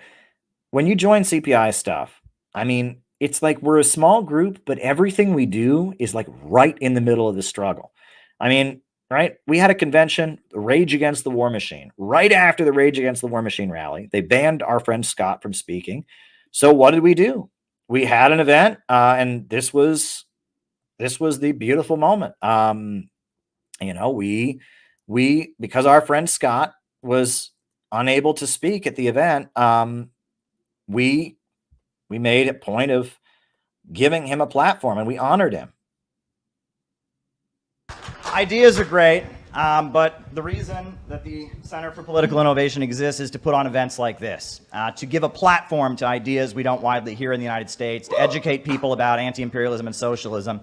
when you join CPI stuff, I mean, it's like we're a small group, but everything we do is like right in the middle of the struggle. I mean, right? We had a convention, Rage Against the War Machine. Right after the Rage Against the War Machine rally, they banned our friend Scott from speaking. So what did we do? We had an event, and this was the beautiful moment. We because our friend Scott was unable to speak at the event, we made a point of giving him a platform, and we honored him. Ideas are great, but the reason that the Center for Political Innovation exists is to put on events like this, to give a platform to ideas we don't widely hear in the United States, to educate people about anti-imperialism and socialism.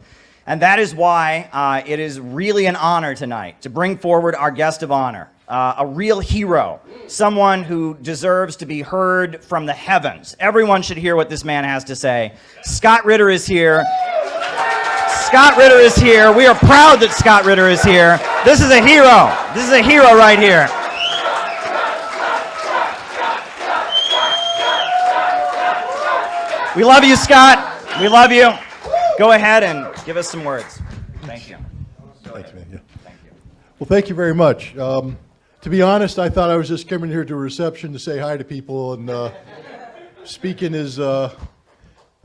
And that is why it is really an honor tonight to bring forward our guest of honor, a real hero, someone who deserves to be heard from the heavens. Everyone should hear what this man has to say. Scott Ritter is here. Scott Ritter is here. We are proud that Scott Ritter is here. This is a hero. This is a hero right here. We love you, Scott. We love you. Go ahead and give us some words. Thank you. Thanks, man. Yeah. Thank you. Well, thank you very much. To be honest, I thought I was just coming here to a reception to say hi to people, and speaking is,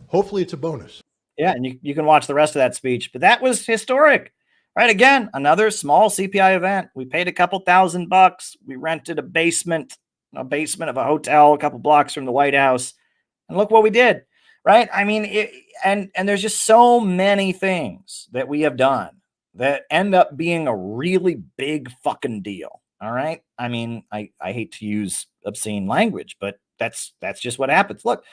hopefully it's a bonus. Yeah, and you can watch the rest of that speech. But that was historic, right? Again, another small CPI event. We paid a couple $1,000. We rented a basement of a hotel a couple blocks from the White House. And look what we did, right? I mean, and there's just so many things that we have done that end up being a really big fucking deal. All right. I mean, I hate to use obscene language, but that's just what happens. Look,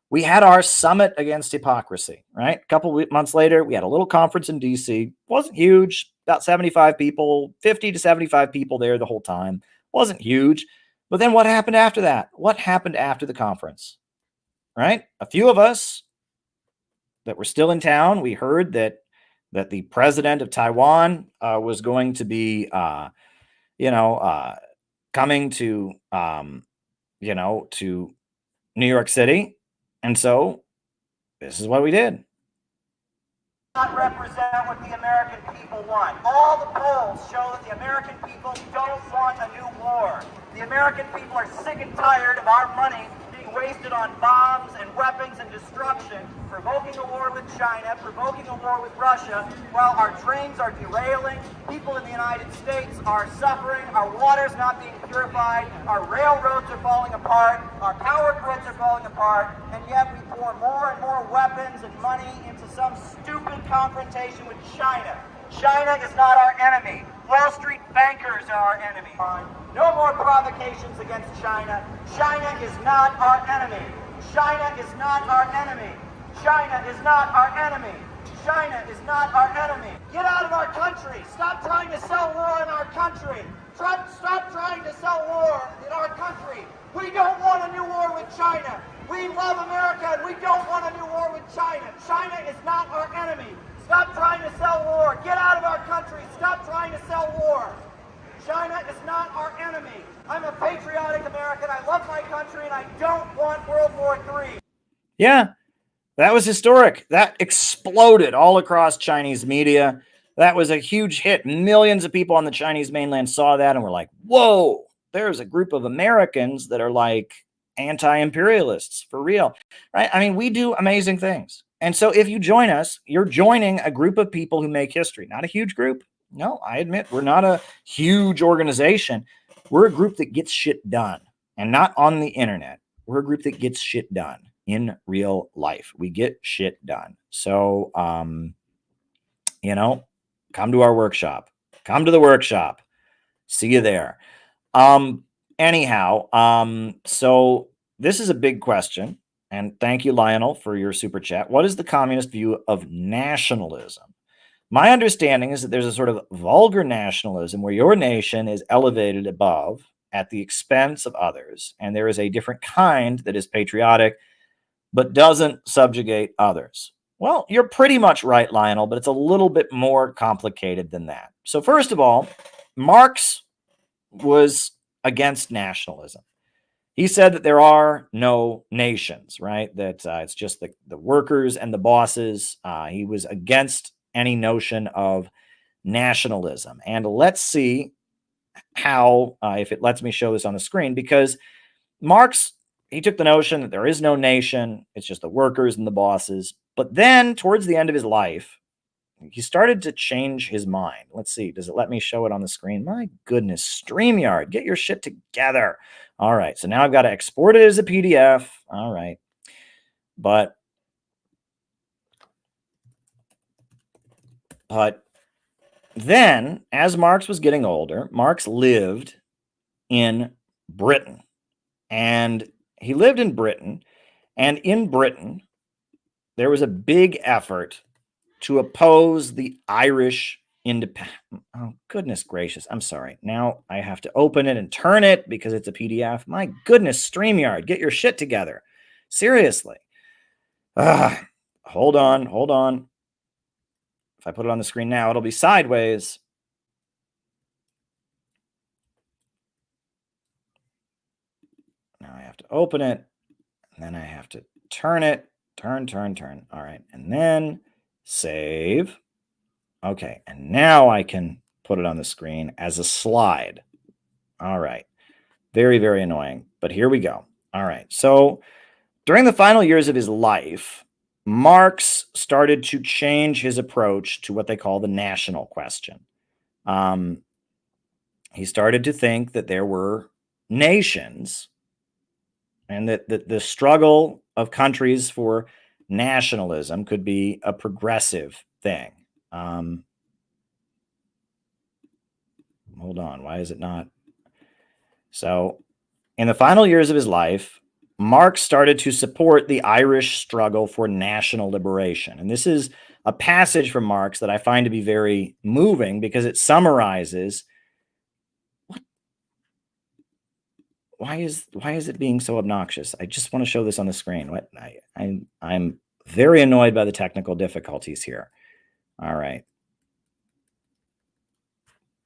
we had our summit against hypocrisy, right? A couple months later, we had a little conference in DC. Wasn't huge, about 75 people, 50 to 75 people there the whole time. Wasn't huge. But then what happened after that? What happened after the conference, right? A few of us that were still in town, we heard that the president of Taiwan was going to be, coming to, to New York City. And so this is what we did. Not represent what the American people want. All the polls show that the American people don't want a new war. The American people are sick and tired of our money being wasted on bombs and weapons and destruction, provoking a war with China, provoking a war with Russia, while our trains are derailing, people in the United States are suffering, our water's not being purified, our railroads are falling apart, our power grids are falling apart, and yet we pour more and more weapons and money into some stupid confrontation with China. China is not our enemy. Wall Street bankers are our enemy. No more provocations against China. China is not our enemy. China is not our enemy. China is not our enemy. China is not our enemy. Get out of our country. Stop trying to sell war in our country. Stop trying to sell war in our country. We don't want a new war with China. We love America and we don't want a new war with China. China is not our enemy. Stop trying to sell war. Get out of our country. Stop trying to sell war. China is not our enemy. I'm a patriotic American. I love my country and I don't want World War III. Yeah, that was historic. That exploded all across Chinese media. That was a huge hit. Millions of people on the Chinese mainland saw that and were like, whoa, there's a group of Americans that are like anti-imperialists for real, right? I mean, we do amazing things. And so if you join us, you're joining a group of people who make history. Not a huge group. No, I admit we're not a huge organization. We're a group that gets shit done, and not on the internet. We're a group that gets shit done in real life. We get shit done. So, come to our workshop. Come to the workshop. See you there. So this is a big question. And thank you, Lionel, for your super chat. What is the communist view of nationalism? My understanding is that there's a sort of vulgar nationalism where your nation is elevated above at the expense of others. And there is a different kind that is patriotic, but doesn't subjugate others. Well, you're pretty much right, Lionel, but it's a little bit more complicated than that. So first of all, Marx was against nationalism. He said that there are no nations, right? That it's just the workers and the bosses. He was against any notion of nationalism. And let's see how, if it lets me show this on the screen, because Marx, he took the notion that there is no nation. It's just the workers and the bosses. But then towards the end of his life, he started to change his mind. Let's see. Does it let me show it on the screen? My goodness, StreamYard, get your shit together. All right. So now I've got to export it as a PDF. All right. But then, as Marx was getting older, Marx lived in Britain. And he lived in Britain. And in Britain, there was a big effort to oppose the Irish independence. Oh, goodness gracious. I'm sorry. Now I have to open it and turn it because it's a PDF. My goodness, StreamYard, get your shit together. Seriously. Hold on. If I put it on the screen now, it'll be sideways. Now I have to open it, and then I have to turn it. Turn. All right. And then save. Okay. And now I can put it on the screen as a slide. All right. Very, very annoying. But here we go. All right. So during the final years of his life, Marx started to change his approach to what they call the national question. He started to think that there were nations and that the struggle of countries for nationalism could be a progressive thing. Hold on. Why is it not? So in the final years of his life, Marx started to support the Irish struggle for national liberation. And this is a passage from Marx that I find to be very moving because it summarizes why is it being so obnoxious? I just want to show this on the screen. I'm very annoyed by the technical difficulties here. All right.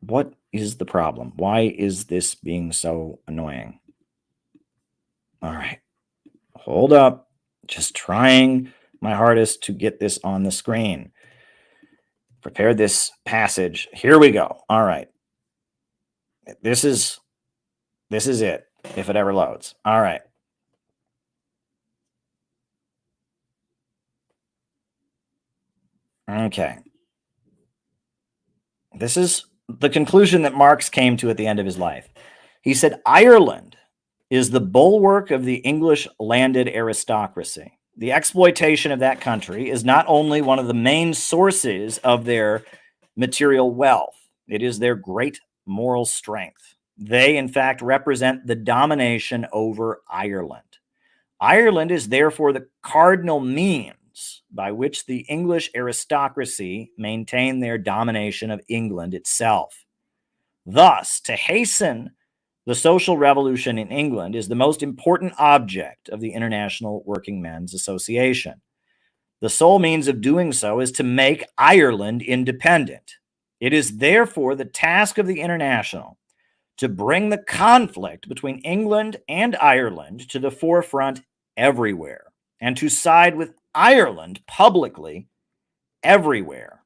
What is the problem? Why is this being so annoying? All right. Hold up. Just trying my hardest to get this on the screen. Prepared this passage. Here we go. All right. This is it, if it ever loads. All right. Okay. This is the conclusion that Marx came to at the end of his life. He said, Ireland is the bulwark of the English landed aristocracy. The exploitation of that country is not only one of the main sources of their material wealth, it is their great moral strength. They, in fact, represent the domination over Ireland. Ireland is therefore the cardinal means by which the English aristocracy maintain their domination of England itself. Thus, to hasten the social revolution in England is the most important object of the International Working Men's Association. The sole means of doing so is to make Ireland independent. It is therefore the task of the International to bring the conflict between England and Ireland to the forefront everywhere, and to side with Ireland publicly everywhere.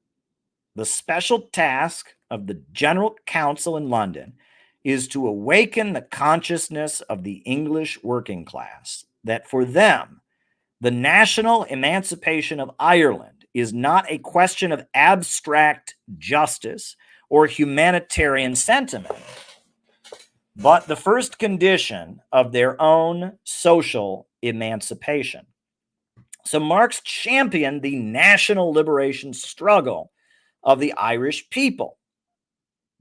The special task of the General Council in London is to awaken the consciousness of the English working class that for them, the national emancipation of Ireland is not a question of abstract justice or humanitarian sentiment, but the first condition of their own social emancipation. So Marx championed the national liberation struggle of the Irish people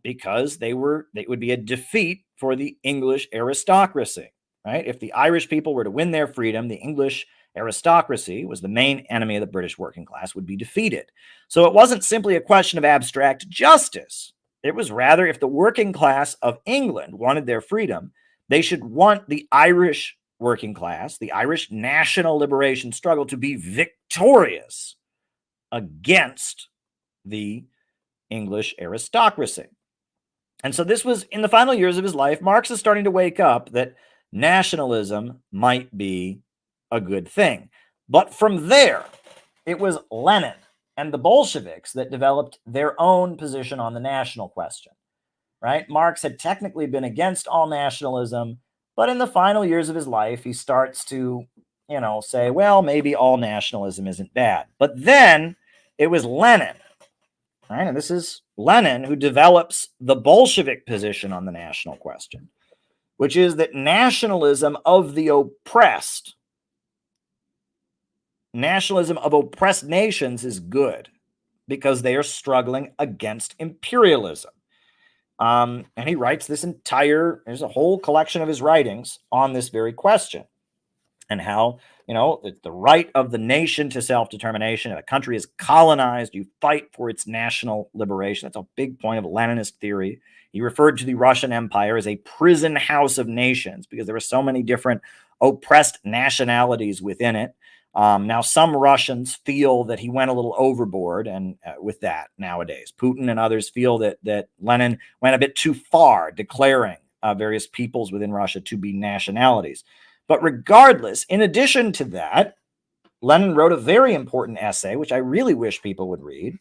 because they would be a defeat for the English aristocracy, right? If the Irish people were to win their freedom, the English aristocracy was the main enemy of the British working class, would be defeated. So it wasn't simply a question of abstract justice. It was rather, if the working class of England wanted their freedom, they should want the Irish working class, the Irish national liberation struggle, to be victorious against the English aristocracy. And so this was in the final years of his life. Marx is starting to wake up that nationalism might be a good thing. But from there, it was Lenin and the Bolsheviks that developed their own position on the national question, right? Marx had technically been against all nationalism, but in the final years of his life, he starts to, say, well, maybe all nationalism isn't bad. But then it was Lenin, right? And this is Lenin who develops the Bolshevik position on the national question, which is that nationalism of oppressed nations is good because they are struggling against imperialism. And he writes there's a whole collection of his writings on this very question and how, the right of the nation to self-determination. If a country is colonized, you fight for its national liberation. That's a big point of Leninist theory. He referred to the Russian Empire as a prison house of nations because there were so many different oppressed nationalities within it. Now, some Russians feel that he went a little overboard and with that nowadays. Putin and others feel that Lenin went a bit too far, declaring various peoples within Russia to be nationalities. But regardless, in addition to that, Lenin wrote a very important essay, which I really wish people would read,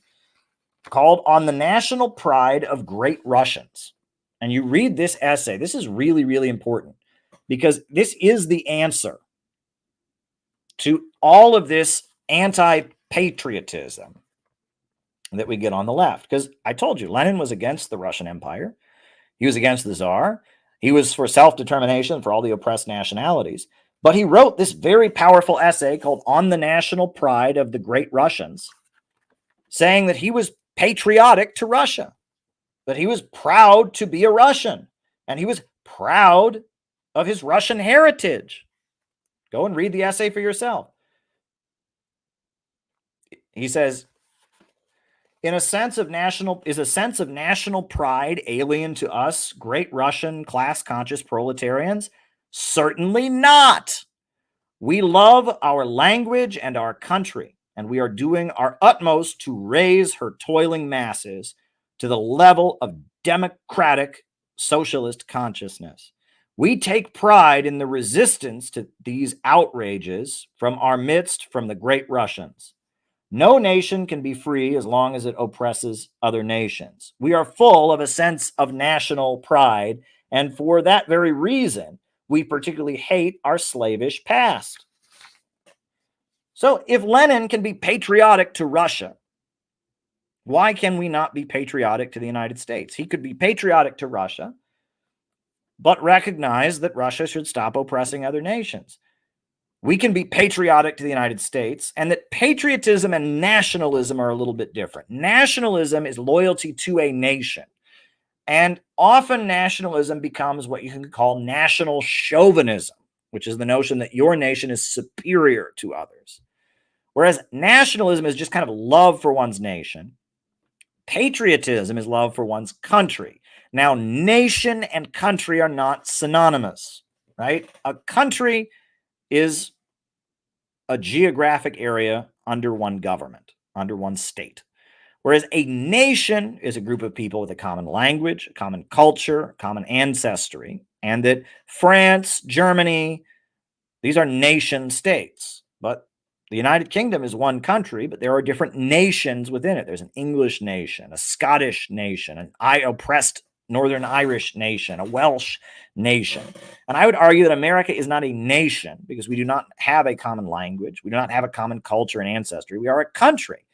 called On the National Pride of Great Russians. and you read this essay, this is really, really important because this is the answer to all of this anti-patriotism that we get on the left. Because I told you, Lenin was against the Russian Empire. He was against the Tsar. He was for self-determination for all the oppressed nationalities. But he wrote this very powerful essay called On the National Pride of the Great Russians, saying that he was patriotic to Russia, that he was proud to be a Russian, and he was proud of his Russian heritage. Go and read the essay for yourself. He says, is a sense of national pride alien to us, great Russian class-conscious proletarians? Certainly not. We love our language and our country, and we are doing our utmost to raise her toiling masses to the level of democratic socialist consciousness. We take pride in the resistance to these outrages from our midst, from the great Russians. No nation can be free as long as it oppresses other nations. We are full of a sense of national pride, and for that very reason, we particularly hate our slavish past. So if Lenin can be patriotic to Russia, why can we not be patriotic to the United States? He could be patriotic to Russia, but recognize that Russia should stop oppressing other nations. We can be patriotic to the United States, and that patriotism and nationalism are a little bit different. Nationalism is loyalty to a nation. And often nationalism becomes what you can call national chauvinism, which is the notion that your nation is superior to others. Whereas nationalism is just kind of love for one's nation. Patriotism is love for one's country. Now, nation and country are not synonymous, right? A country is a geographic area under one government, under one state. Whereas a nation is a group of people with a common language, a common culture, a common ancestry, and that France, Germany, these are nation states. But the United Kingdom is one country, but there are different nations within it. There's an English nation, a Scottish nation, an oppressed Northern Irish nation, a Welsh nation. And I would argue that America is not a nation because we do not have a common language. We do not have a common culture and ancestry. We are a country.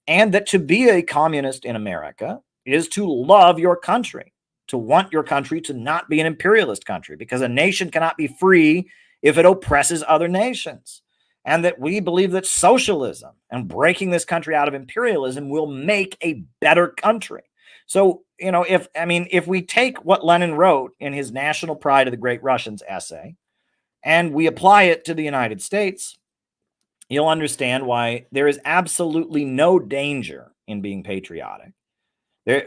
And that to be a communist in America is to love your country, to want your country to not be an imperialist country, because a nation cannot be free if it oppresses other nations. And that we believe that socialism and breaking this country out of imperialism will make a better country. So, you know, if we take what Lenin wrote in his National Pride of the Great Russians essay and we apply it to the United States, you'll understand why there is absolutely no danger in being patriotic.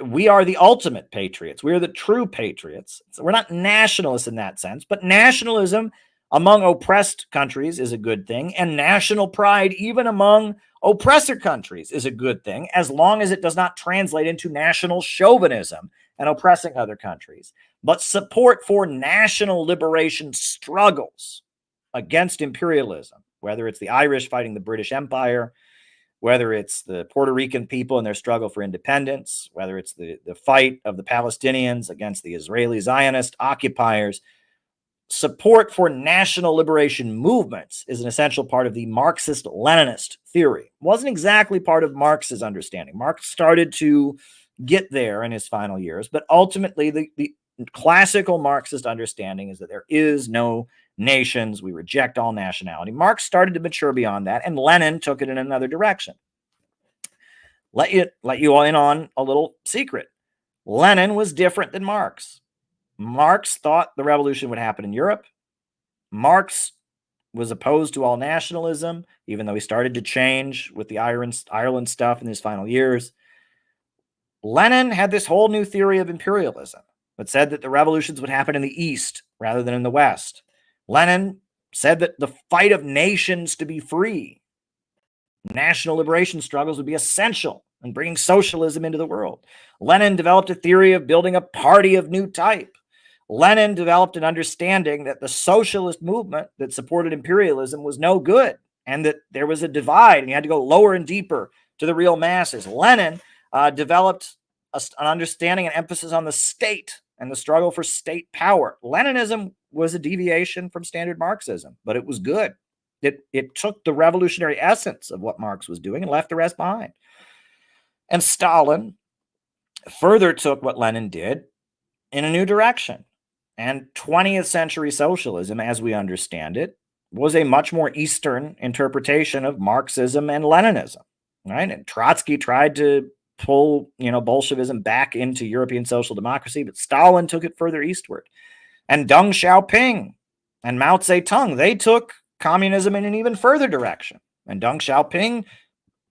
We are the ultimate patriots. We are the true patriots. So we're not nationalists in that sense, but nationalism among oppressed countries is a good thing, and national pride even among oppressor countries is a good thing, as long as it does not translate into national chauvinism and oppressing other countries. But support for national liberation struggles against imperialism, whether it's the Irish fighting the British Empire, whether it's the Puerto Rican people and their struggle for independence, whether it's the fight of the Palestinians against the Israeli Zionist occupiers, support for national liberation movements is an essential part of the Marxist-Leninist theory. It wasn't exactly part of Marx's understanding. Marx started to get there in his final years, but ultimately the classical Marxist understanding is that there is no nations. We reject all nationality. Marx started to mature beyond that, and Lenin took it in another direction. Let you all in on a little secret. Lenin was different than Marx. Marx thought the revolution would happen in Europe. Marx was opposed to all nationalism, even though he started to change with the Ireland stuff in his final years. Lenin had this whole new theory of imperialism that said that the revolutions would happen in the East rather than in the West. Lenin said that the fight of nations to be free, national liberation struggles would be essential in bringing socialism into the world. Lenin developed a theory of building a party of new type. Lenin developed an understanding that the socialist movement that supported imperialism was no good, and that there was a divide and you had to go lower and deeper to the real masses. Lenin developed an understanding and emphasis on the state and the struggle for state power. Leninism was a deviation from standard Marxism, but it was good. It took the revolutionary essence of what Marx was doing and left the rest behind. And Stalin further took what Lenin did in a new direction. And 20th century socialism, as we understand it, was a much more Eastern interpretation of Marxism and Leninism, right? And Trotsky tried to pull, Bolshevism back into European social democracy, but Stalin took it further eastward. And Deng Xiaoping and Mao Zedong, they took communism in an even further direction. And Deng Xiaoping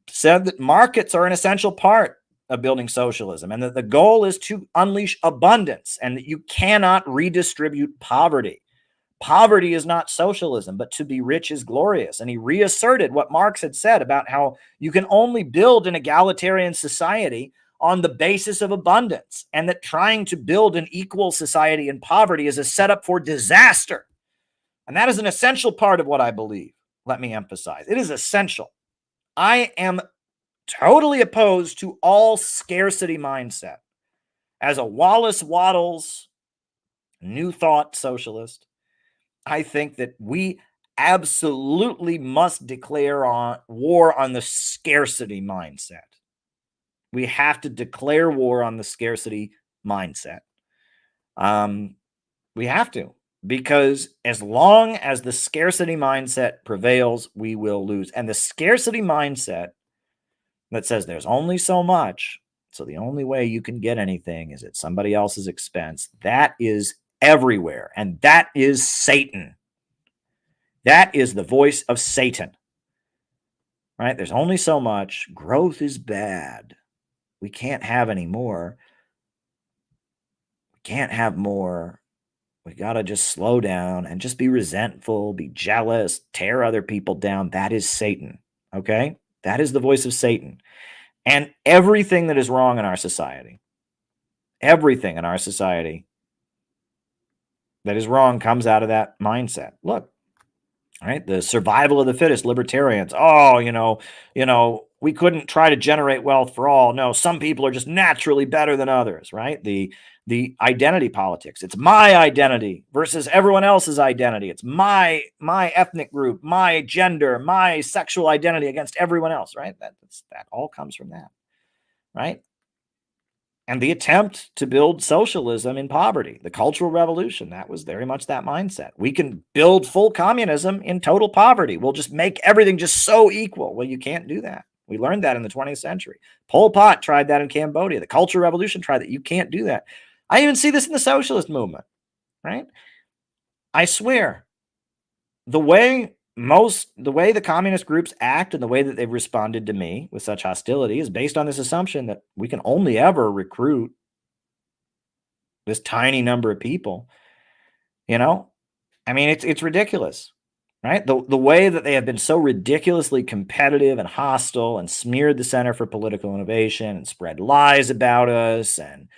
said that markets are an essential part of building socialism and that the goal is to unleash abundance and that you cannot redistribute poverty. Poverty is not socialism, but to be rich is glorious. And he reasserted what Marx had said about how you can only build an egalitarian society on the basis of abundance, and that trying to build an equal society in poverty is a setup for disaster. And that is an essential part of what I believe. Let me emphasize, it is essential. I am totally opposed to all scarcity mindset. As a Wallace Wattles New Thought socialist, I think that we absolutely must declare war on the scarcity mindset. We have to declare war on the scarcity mindset. We have to, because as long as the scarcity mindset prevails, we will lose. And the scarcity mindset that says there's only so much, so the only way you can get anything is at somebody else's expense, that is everywhere. And that is Satan. That is the voice of Satan. Right? There's only so much. Growth is bad. We can't have any more. We can't have more. We got to just slow down and just be resentful, be jealous, tear other people down. That is Satan. Okay? That is the voice of Satan. And everything that is wrong in our society, everything in our society that is wrong comes out of that mindset. Look, right? The survival of the fittest, libertarians. Oh, we couldn't try to generate wealth for all. No, some people are just naturally better than others, right? The identity politics. It's my identity versus everyone else's identity. It's my ethnic group, my gender, my sexual identity against everyone else, right? That all comes from that, right? And the attempt to build socialism in poverty, the Cultural Revolution, that was very much that mindset. We can build full communism in total poverty. We'll just make everything just so equal. Well, you can't do that. We learned that in the 20th century. Pol Pot tried that in Cambodia. The Cultural Revolution tried that. You can't do that. I even see this in the socialist movement, right? I swear, the way the communist groups act and the way that they've responded to me with such hostility is based on this assumption that we can only ever recruit this tiny number of people. I mean, it's ridiculous, right? The way that they have been so ridiculously competitive and hostile and smeared the Center for Political Innovation and spread lies about us and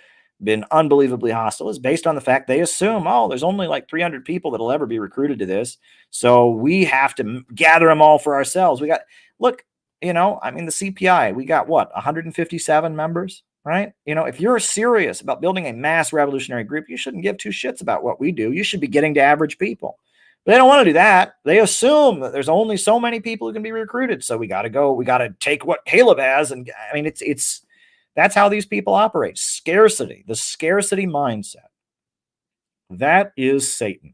been unbelievably hostile is based on the fact they assume, there's only like 300 people that'll ever be recruited to this. So we have to gather them all for ourselves. The CPI, we got 157 members, right? If you're serious about building a mass revolutionary group, you shouldn't give two shits about what we do. You should be getting to average people. But they don't want to do that. They assume that there's only so many people who can be recruited. So we got to take what Caleb has. And I mean, that's how these people operate. Scarcity, the scarcity mindset. That is Satan.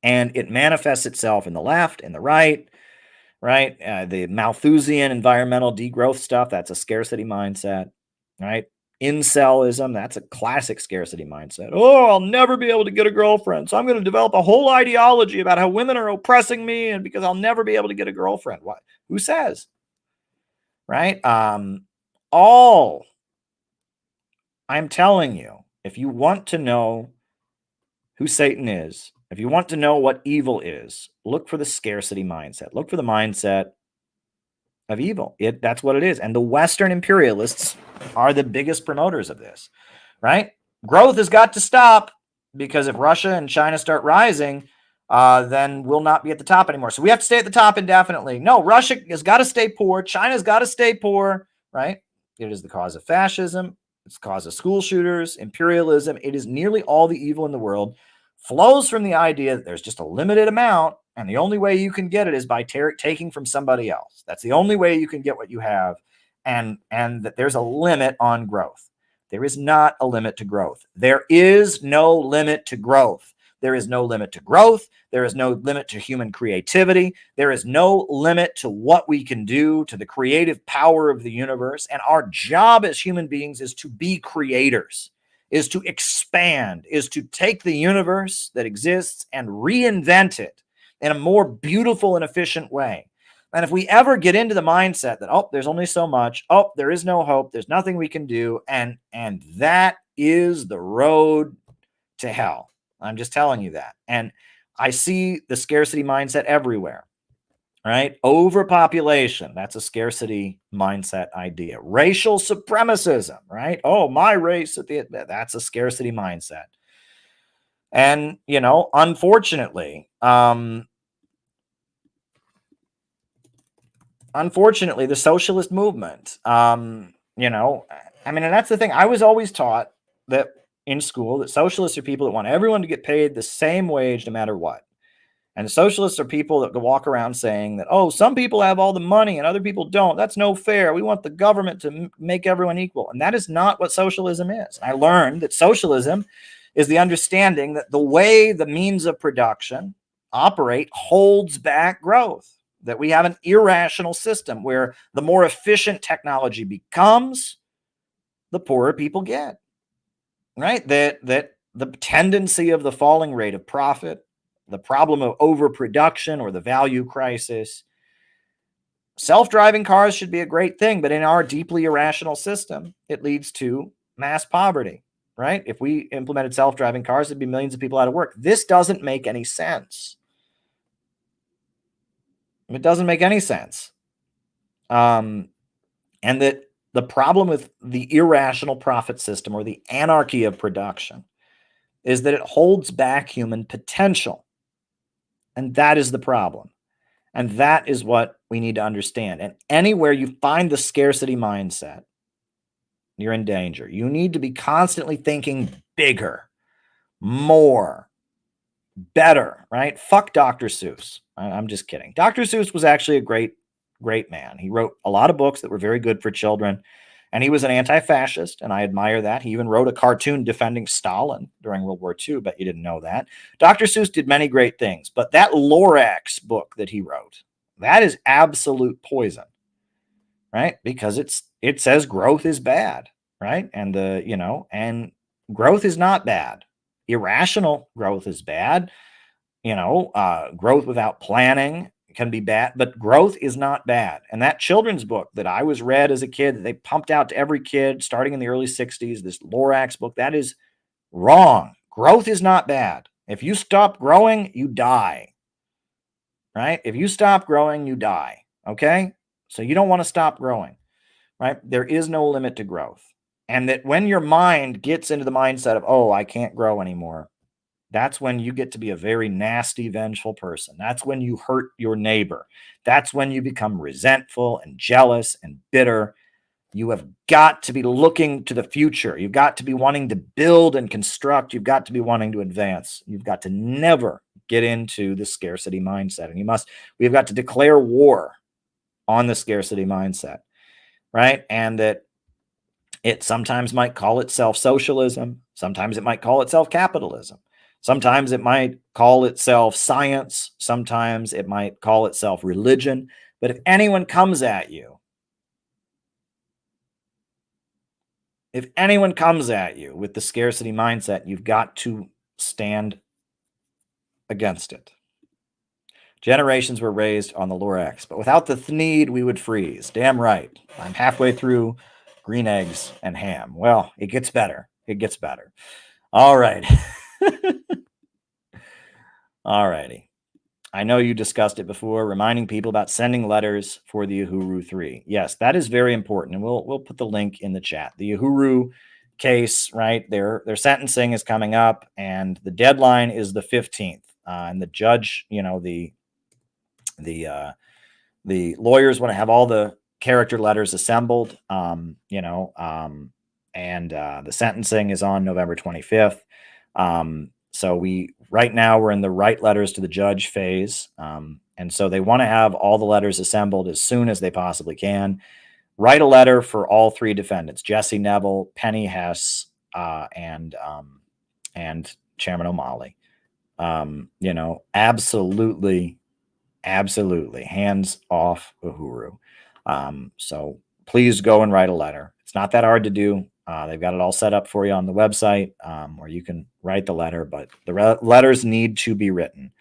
And it manifests itself in the left, in the right? The Malthusian environmental degrowth stuff, that's a scarcity mindset, right? Incelism, that's a classic scarcity mindset. I'll never be able to get a girlfriend, so I'm going to develop a whole ideology about how women are oppressing me and because I'll never be able to get a girlfriend. What? Who says? Right? I'm telling you, if you want to know who Satan is, if you want to know what evil is, look for the scarcity mindset. Look for the mindset of evil. That's what it is. And the Western imperialists are the biggest promoters of this, right? Growth has got to stop because if Russia and China start rising, then we'll not be at the top anymore. So we have to stay at the top indefinitely. No, Russia has got to stay poor. China's got to stay poor, right? It is the cause of fascism. It's the cause of school shooters, imperialism. It is nearly all the evil in the world flows from the idea that there's just a limited amount, and the only way you can get it is by taking from somebody else. That's the only way you can get what you have, and that there's a limit on growth. There is not a limit to growth. There is no limit to growth. There is no limit to growth. There is no limit to human creativity. There is no limit to what we can do, to the creative power of the universe. And our job as human beings is to be creators, is to expand, is to take the universe that exists and reinvent it in a more beautiful and efficient way. And if we ever get into the mindset that, oh, there's only so much, oh, there is no hope, there's nothing we can do, and that is the road to hell. I'm just telling you that. And I see the scarcity mindset everywhere, right? Overpopulation, that's a scarcity mindset idea. Racial supremacism, right? Oh, my race, that's a scarcity mindset. And, you know, unfortunately, the socialist movement, you know, I mean, and that's the thing. I was always taught that in school that socialists are people that want everyone to get paid the same wage no matter what. And socialists are people that walk around saying that, oh, some people have all the money and other people don't. That's no fair. We want the government to make everyone equal. And that is not what socialism is. I learned that socialism is the understanding that the way the means of production operate holds back growth, that we have an irrational system where the more efficient technology becomes, the poorer people get. Right? That the tendency of the falling rate of profit, the problem of overproduction or the value crisis. Self-driving cars should be a great thing, but in our deeply irrational system, it leads to mass poverty, right? If we implemented self-driving cars, there'd be millions of people out of work. This doesn't make any sense. It doesn't make any sense. And that the problem with the irrational profit system or the anarchy of production is that it holds back human potential. And that is the problem. And that is what we need to understand. And anywhere you find the scarcity mindset, you're in danger. You need to be constantly thinking bigger, more, better, right? Fuck Dr. Seuss. I'm just kidding. Dr. Seuss was actually a great man. He wrote a lot of books that were very good for children, and he was an anti-fascist, and I admire that. He even wrote a cartoon defending Stalin during World War II, but you didn't know that. Dr. Seuss did many great things, but that Lorax book that he wrote, that is absolute poison, right? Because it says growth is bad, right? And and growth is not bad. Irrational growth is bad. Growth without planning can be bad, but growth is not bad. And that children's book that I was read as a kid, that they pumped out to every kid starting in the early 60s, this Lorax book, that is wrong. Growth is not bad. If you stop growing, you die, right? If you stop growing, you die, okay? So you don't want to stop growing, right? There is no limit to growth. And that when your mind gets into the mindset of, oh, I can't grow anymore, that's when you get to be a very nasty, vengeful person. That's when you hurt your neighbor. That's when you become resentful and jealous and bitter. You have got to be looking to the future. You've got to be wanting to build and construct. You've got to be wanting to advance. You've got to never get into the scarcity mindset. And we've got to declare war on the scarcity mindset, right? And that it sometimes might call itself socialism. Sometimes it might call itself capitalism. Sometimes it might call itself science. Sometimes it might call itself religion. But if anyone comes at you, with the scarcity mindset, you've got to stand against it. Generations were raised on the Lorax, but without the Thneed, we would freeze. Damn right. I'm halfway through Green Eggs and Ham. Well, it gets better. It gets better. All right. All righty. I know you discussed it before, reminding people about sending letters for the Uhuru 3. Yes, that is very important, and we'll put the link in the chat. The Uhuru case, right? Their sentencing is coming up, and the deadline is the 15th. And the judge, the lawyers want to have all the character letters assembled. the sentencing is on November 25th. So right now we're in the write letters to the judge phase. And so they want to have all the letters assembled as soon as they possibly can. Write a letter for all three defendants, Jesse Neville, Penny Hess, and Chairman O'Malley. Absolutely hands off Uhuru. So please go and write a letter. It's not that hard to do. They've got it all set up for you on the website where you can write the letter, but the letters need to be written.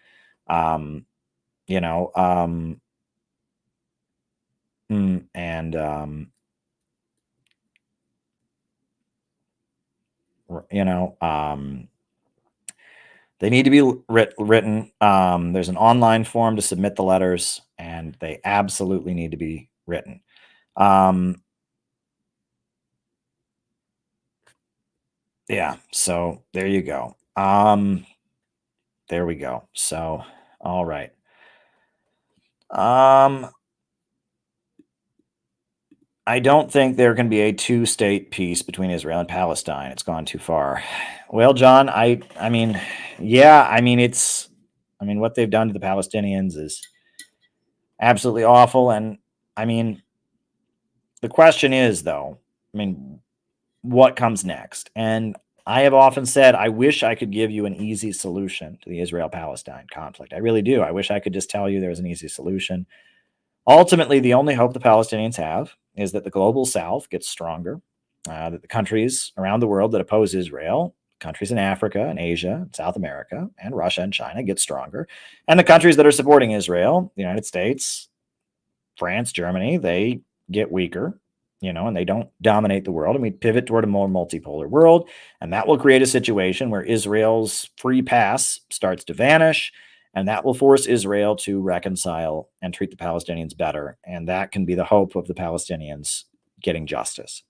They need to be written. There's an online form to submit the letters, and they absolutely need to be written. Yeah, so there you go. There we go. So, all right. I don't think there can be a two-state peace between Israel and Palestine. It's gone too far. Well, John, what they've done to the Palestinians is absolutely awful. And the question is, though, what comes next? And I have often said, I wish I could give you an easy solution to the Israel-Palestine conflict. I really do. I wish I could just tell you there's an easy solution. Ultimately, the only hope the Palestinians have is that the global South gets stronger, that the countries around the world that oppose Israel, countries in Africa and Asia, and South America, and Russia and China get stronger, and the countries that are supporting Israel, the United States, France, Germany, they get weaker, and they don't dominate the world, and we pivot toward a more multipolar world, and that will create a situation where Israel's free pass starts to vanish, and that will force Israel to reconcile and treat the Palestinians better. And that can be the hope of the Palestinians getting justice.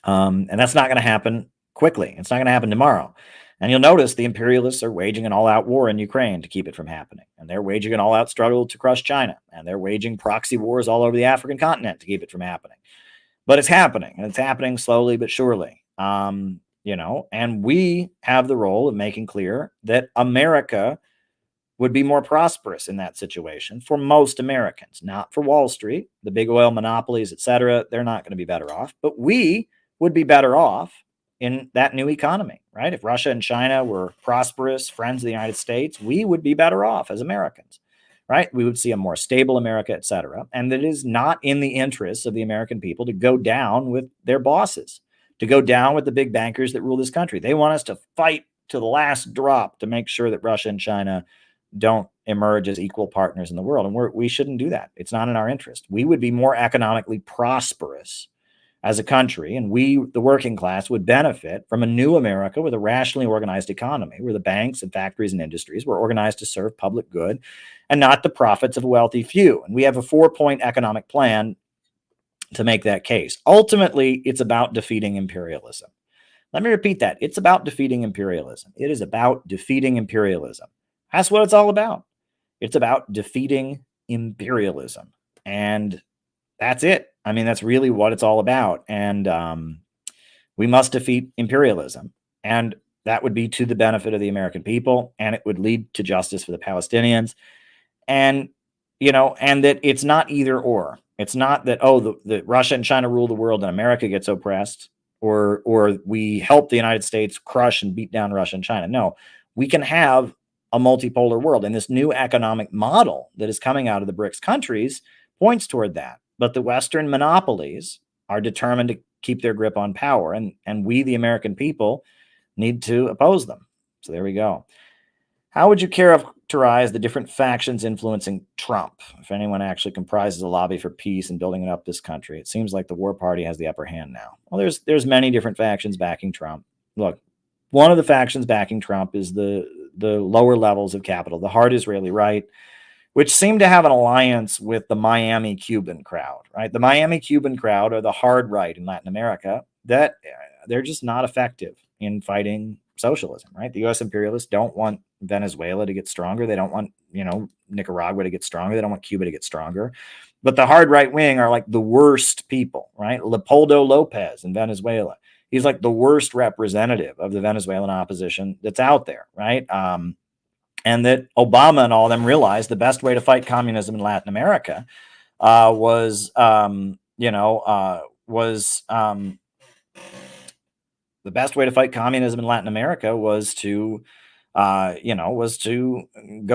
And that's not going to happen quickly. It's not going to happen tomorrow. And you'll notice the imperialists are waging an all-out war in Ukraine to keep it from happening. And they're waging an all-out struggle to crush China. And they're waging proxy wars all over the African continent to keep it from happening. But it's happening. And it's happening slowly but surely. And we have the role of making clear that America would be more prosperous in that situation for most Americans, not for Wall Street, the big oil monopolies, etc. They're not going to be better off, but we would be better off in that new economy, right? If Russia and China were prosperous friends of the United States, we would be better off as Americans, right? We would see a more stable America, etc. And it is not in the interests of the American people to go down with their bosses, to go down with the big bankers that rule this country. They want us to fight to the last drop to make sure that Russia and China don't emerge as equal partners in the world. And we shouldn't do that. It's not in our interest. We would be more economically prosperous as a country, and we, the working class, would benefit from a new America with a rationally organized economy where the banks and factories and industries were organized to serve public good and not the profits of a wealthy few. And we have a 4-point economic plan to make that case. Ultimately, it's about defeating imperialism. Let me repeat that. It's about defeating imperialism. It is about defeating imperialism. That's what it's all about. It's about defeating imperialism. And that's it. That's really what it's all about. And we must defeat imperialism. And that would be to the benefit of the American people. And it would lead to justice for the Palestinians. And, and that it's not either or. It's not that, the Russia and China rule the world and America gets oppressed, or we help the United States crush and beat down Russia and China. No, we can have a multipolar world. And this new economic model that is coming out of the BRICS countries points toward that. But the Western monopolies are determined to keep their grip on power. And we, the American people, need to oppose them. So there we go. How would you characterize the different factions influencing Trump? If anyone actually comprises a lobby for peace and building up this country, it seems like the war party has the upper hand now. Well, there's many different factions backing Trump. Look, one of the factions backing Trump is the lower levels of capital, the hard Israeli right, which seem to have an alliance with the Miami Cuban crowd, right? The Miami Cuban crowd are the hard right in Latin America, that they're just not effective in fighting socialism, right? The U.S. imperialists don't want Venezuela to get stronger. They don't want, Nicaragua to get stronger. They don't want Cuba to get stronger. But the hard right wing are like the worst people, right? Leopoldo Lopez in Venezuela. he's like the worst representative of the Venezuelan opposition that's out there, right? And that Obama and all of them realized the best way to fight communism in Latin America was the best way to fight communism in Latin America was to go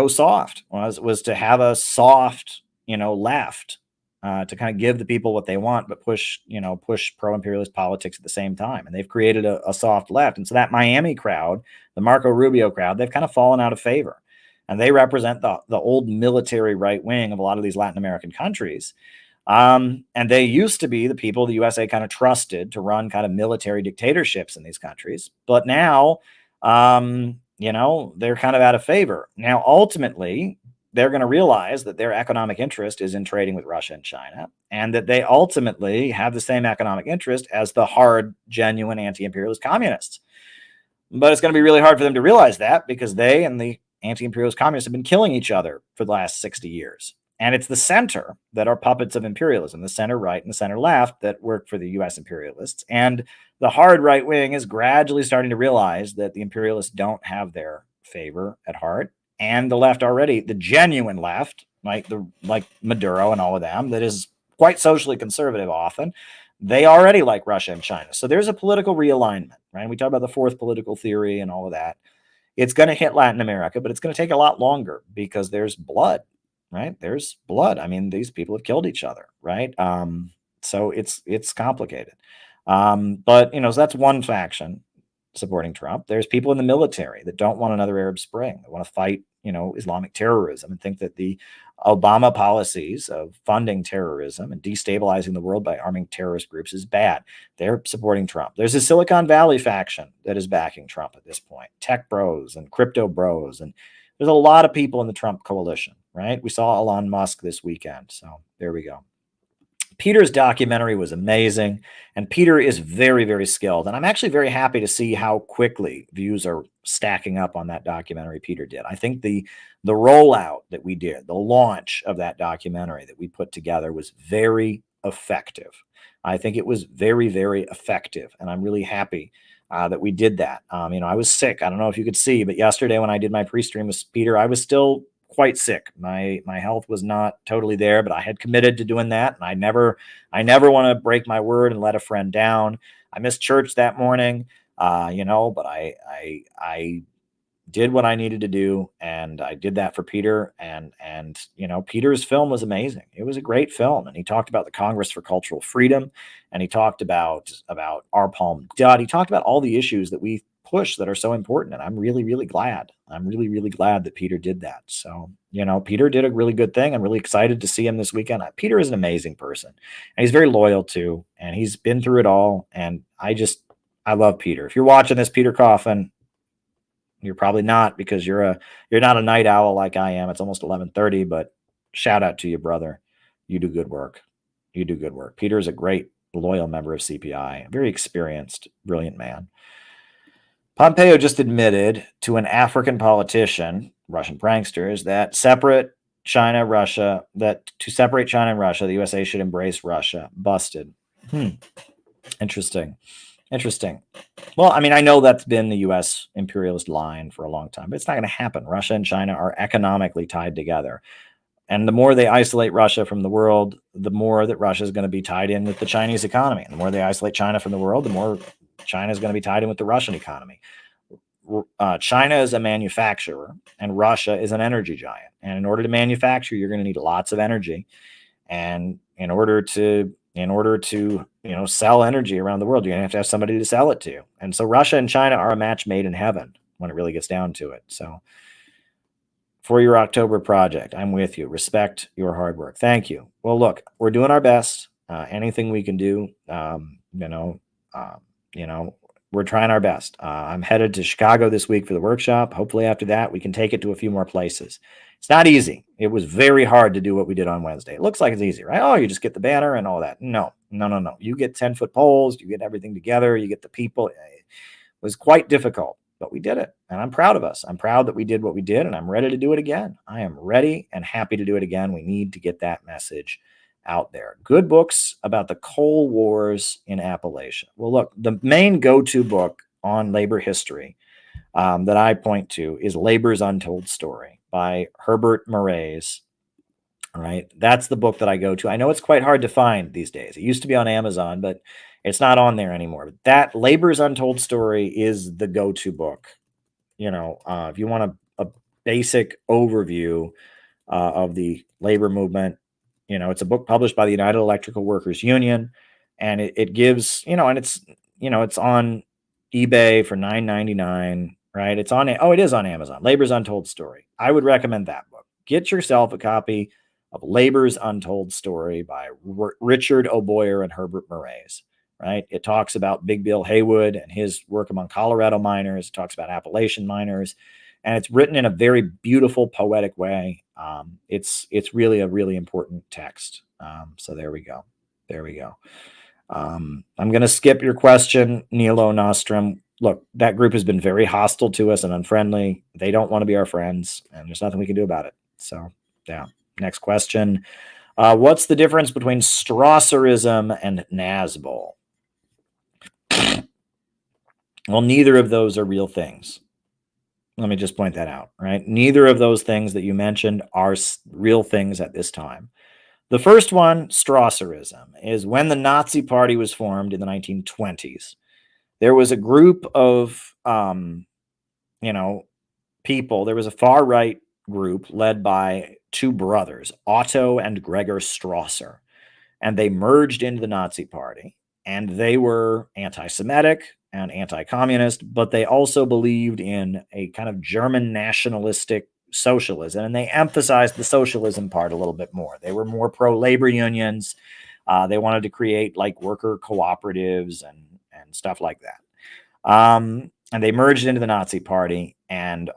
soft, was to have a soft, left, to kind of give the people what they want, but push pro-imperialist politics at the same time. And they've created a soft left. And so that Miami crowd, the Marco Rubio crowd, they've kind of fallen out of favor. And they represent the old military right wing of a lot of these Latin American countries. And they used to be the people the USA kind of trusted to run kind of military dictatorships in these countries. But now, they're kind of out of favor. Now, ultimately, they're going to realize that their economic interest is in trading with Russia and China, and that they ultimately have the same economic interest as the hard, genuine anti-imperialist communists. But it's going to be really hard for them to realize that, because they and the anti-imperialist communists have been killing each other for the last 60 years. And it's the center that are puppets of imperialism, the center right and the center left that work for the US imperialists. And the hard right wing is gradually starting to realize that the imperialists don't have their favor at heart. And the left already, the genuine left, like Maduro and all of them, that is quite socially conservative often, they already like Russia and China. So there's a political realignment, right? We talk about the fourth political theory and all of that. It's going to hit Latin America, but it's going to take a lot longer because there's blood, right? There's blood. I mean, these people have killed each other, right? So it's complicated. But, so that's one faction supporting Trump. There's people in the military that don't want another Arab Spring. They want to fight, Islamic terrorism, and think that the Obama policies of funding terrorism and destabilizing the world by arming terrorist groups is bad. They're supporting Trump. There's a Silicon Valley faction that is backing Trump at this point, tech bros and crypto bros. And there's a lot of people in the Trump coalition, right? We saw Elon Musk this weekend. So there we go. Peter's documentary was amazing, and Peter is very, very skilled. And I'm actually very happy to see how quickly views are stacking up on that documentary Peter did. I think the rollout that we did, the launch of that documentary that we put together was very effective. I think it was very, very effective, and I'm really happy that we did that. I was sick. I don't know if you could see, but yesterday when I did my pre-stream with Peter, I was still quite sick. My health was not totally there, but I had committed to doing that. And I never want to break my word and let a friend down. I missed church that morning, but I did what I needed to do. And I did that for Peter. And Peter's film was amazing. It was a great film. And he talked about the Congress for Cultural Freedom. And he talked about our Palm Dud. He talked about all the issues that we push that are so important. And I'm really, really glad. I'm really, really glad that Peter did that. So, Peter did a really good thing. I'm really excited to see him this weekend. Peter is an amazing person, and he's very loyal too, and he's been through it all. And I love Peter. If you're watching this, Peter Coffin, you're probably not, because you're not a night owl like I am. It's almost 11:30, but shout out to you, brother. You do good work. Peter is a great, loyal member of CPI, a very experienced, brilliant man. Pompeo just admitted to an African politician, Russian pranksters, that to separate China and Russia, the USA should embrace Russia. Busted. Interesting. Well, I know that's been the U.S. imperialist line for a long time, but it's not going to happen. Russia and China are economically tied together. And the more they isolate Russia from the world, the more that Russia is going to be tied in with the Chinese economy. And the more they isolate China from the world, the more China is going to be tied in with the Russian economy. China is a manufacturer, and Russia is an energy giant. And in order to manufacture, you're going to need lots of energy. And in order to sell energy around the world, you're going to have somebody to sell it to. And so Russia and China are a match made in heaven when it really gets down to it. So for your October project, I'm with you. Respect your hard work. Thank you. Well, look, we're doing our best. Anything we can do, we're trying our best. I'm headed to Chicago this week for the workshop. Hopefully after that, we can take it to a few more places. It's not easy. It was very hard to do what we did on Wednesday. It looks like it's easy, right? Oh, you just get the banner and all that. No. You get 10-foot poles. You get everything together. You get the people. It was quite difficult, but we did it. And I'm proud of us. I'm proud that we did what we did, and I'm ready to do it again. I am ready and happy to do it again. We need to get that message out there. Good books about the coal wars in Appalachia. Well, look, the main go-to book on labor history that I point to is Labor's Untold Story by Herbert Moraes. All right. That's the book that I go to. I know it's quite hard to find these days. It used to be on Amazon, but it's not on there anymore. That Labor's Untold Story is the go-to book. If you want a basic overview of the labor movement, it's a book published by the United Electrical Workers Union, and it gives, and it's on eBay for $9.99, right? It is on Amazon. Labor's Untold Story. I would recommend that book. Get yourself a copy of Labor's Untold Story by Richard O'Boyer and Herbert Moraes, right? It talks about Big Bill Haywood and his work among Colorado miners. It talks about Appalachian miners, and it's written in a very beautiful, poetic way. It's really a really important text. So there we go. I'm going to skip your question, Nilo Nostrum. Look, that group has been very hostile to us and unfriendly. They don't want to be our friends, and there's nothing we can do about it. So, yeah. Next question. What's the difference between Strasserism and Nazbol? Well, neither of those are real things. Let me just point that out, right? Neither of those things that you mentioned are real things at this time. The first one, Strasserism, is when the Nazi Party was formed in the 1920s. There was a group of, people. There was a far-right group led by two brothers, Otto and Gregor Strasser, and they merged into the Nazi Party, and they were anti-Semitic and anti-communist, but they also believed in a kind of German nationalistic socialism, and they emphasized the socialism part a little bit more. They were more pro-labor unions. They wanted to create like worker cooperatives and stuff like that. And they merged into the Nazi Party, and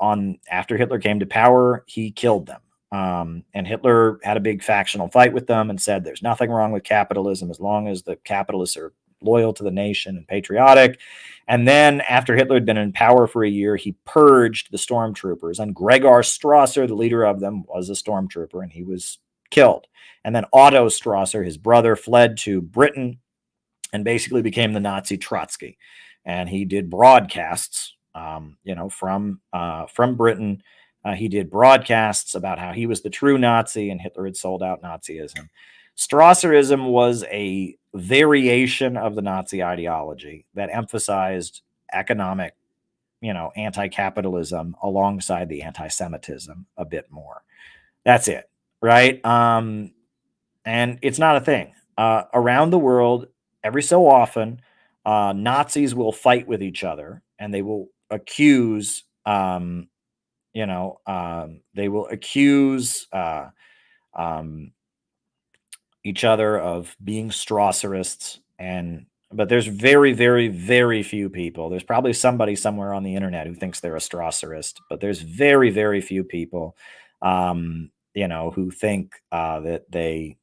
after Hitler came to power, he killed them. And Hitler had a big factional fight with them and said there's nothing wrong with capitalism as long as the capitalists are loyal to the nation and patriotic. And then after Hitler had been in power for a year, he purged the stormtroopers, and Gregor Strasser, the leader of them, was a stormtrooper, and he was killed. And then Otto Strasser, his brother, fled to Britain and basically became the Nazi Trotsky. And he did broadcasts, from Britain. He did broadcasts about how he was the true Nazi and Hitler had sold out Nazism. Strasserism was a variation of the Nazi ideology that emphasized economic, anti-capitalism alongside the anti-Semitism a bit more. That's it, right? And it's not a thing. Around the world, every so often, Nazis will fight with each other, and they will accuse, each other of being Strasserists, but there's very, very, very few people. There's probably somebody somewhere on the internet who thinks they're a Strasserist, but there's very, very few people, who think that they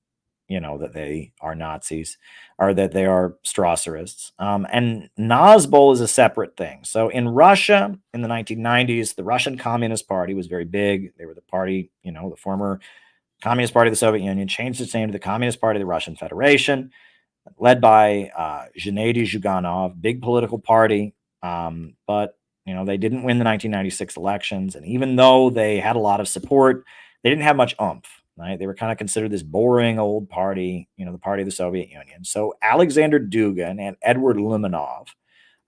are Nazis or that they are Strasserists. And Nazbol is a separate thing. So in Russia in the 1990s, the Russian Communist Party was very big. They were the party, the former Communist Party of the Soviet Union, changed its name to the Communist Party of the Russian Federation, led by Gennady Zyuganov, big political party. But, they didn't win the 1996 elections. And even though they had a lot of support, they didn't have much oomph. Right? They were kind of considered this boring old party, the party of the Soviet Union. So Alexander Dugin and Edward Lumanov,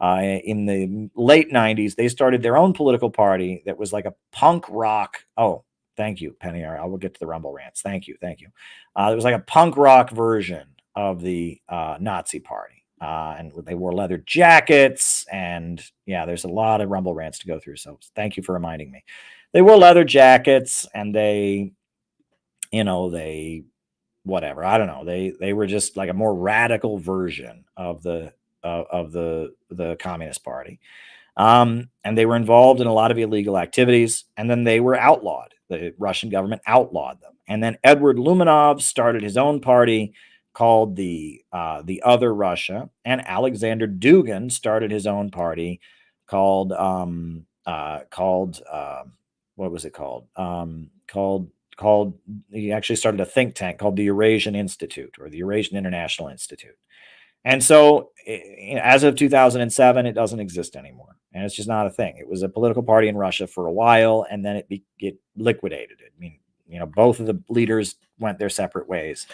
in the late 90s, they started their own political party that was like a punk rock. Oh, thank you, Penny. I will get to the Rumble rants. Thank you. It was like a punk rock version of the Nazi party. And they wore leather jackets. And yeah, there's a lot of Rumble rants to go through. So thank you for reminding me. They wore leather jackets, and they whatever. I don't know. They were just like a more radical version of the Communist Party. And they were involved in a lot of illegal activities, and then they were outlawed. The Russian government outlawed them. And then Edward Lumanov started his own party called the Other Russia, and Alexander Dugin started his own party called what was it called? Called he actually started a think tank called the Eurasian Institute or the Eurasian International Institute. And so as of 2007, it doesn't exist anymore. And it's just not a thing. It was a political party in Russia for a while, and then it liquidated it. I mean, both of the leaders went their separate ways.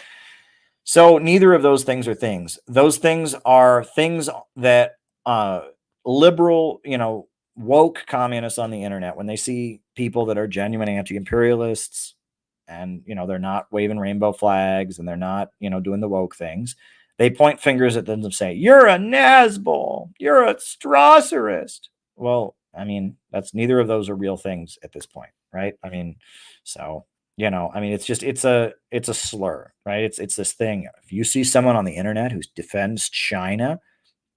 So neither of those things are things. Those things are things that liberal, woke communists on the internet, when they see people that are genuine anti-imperialists and, they're not waving rainbow flags and they're not, doing the woke things, they point fingers at them and say, "You're a Nazbol, you're a Strasserist." Well, I mean, neither of those are real things at this point, right? I mean, so, it's a slur, right? It's this thing. If you see someone on the internet who defends China,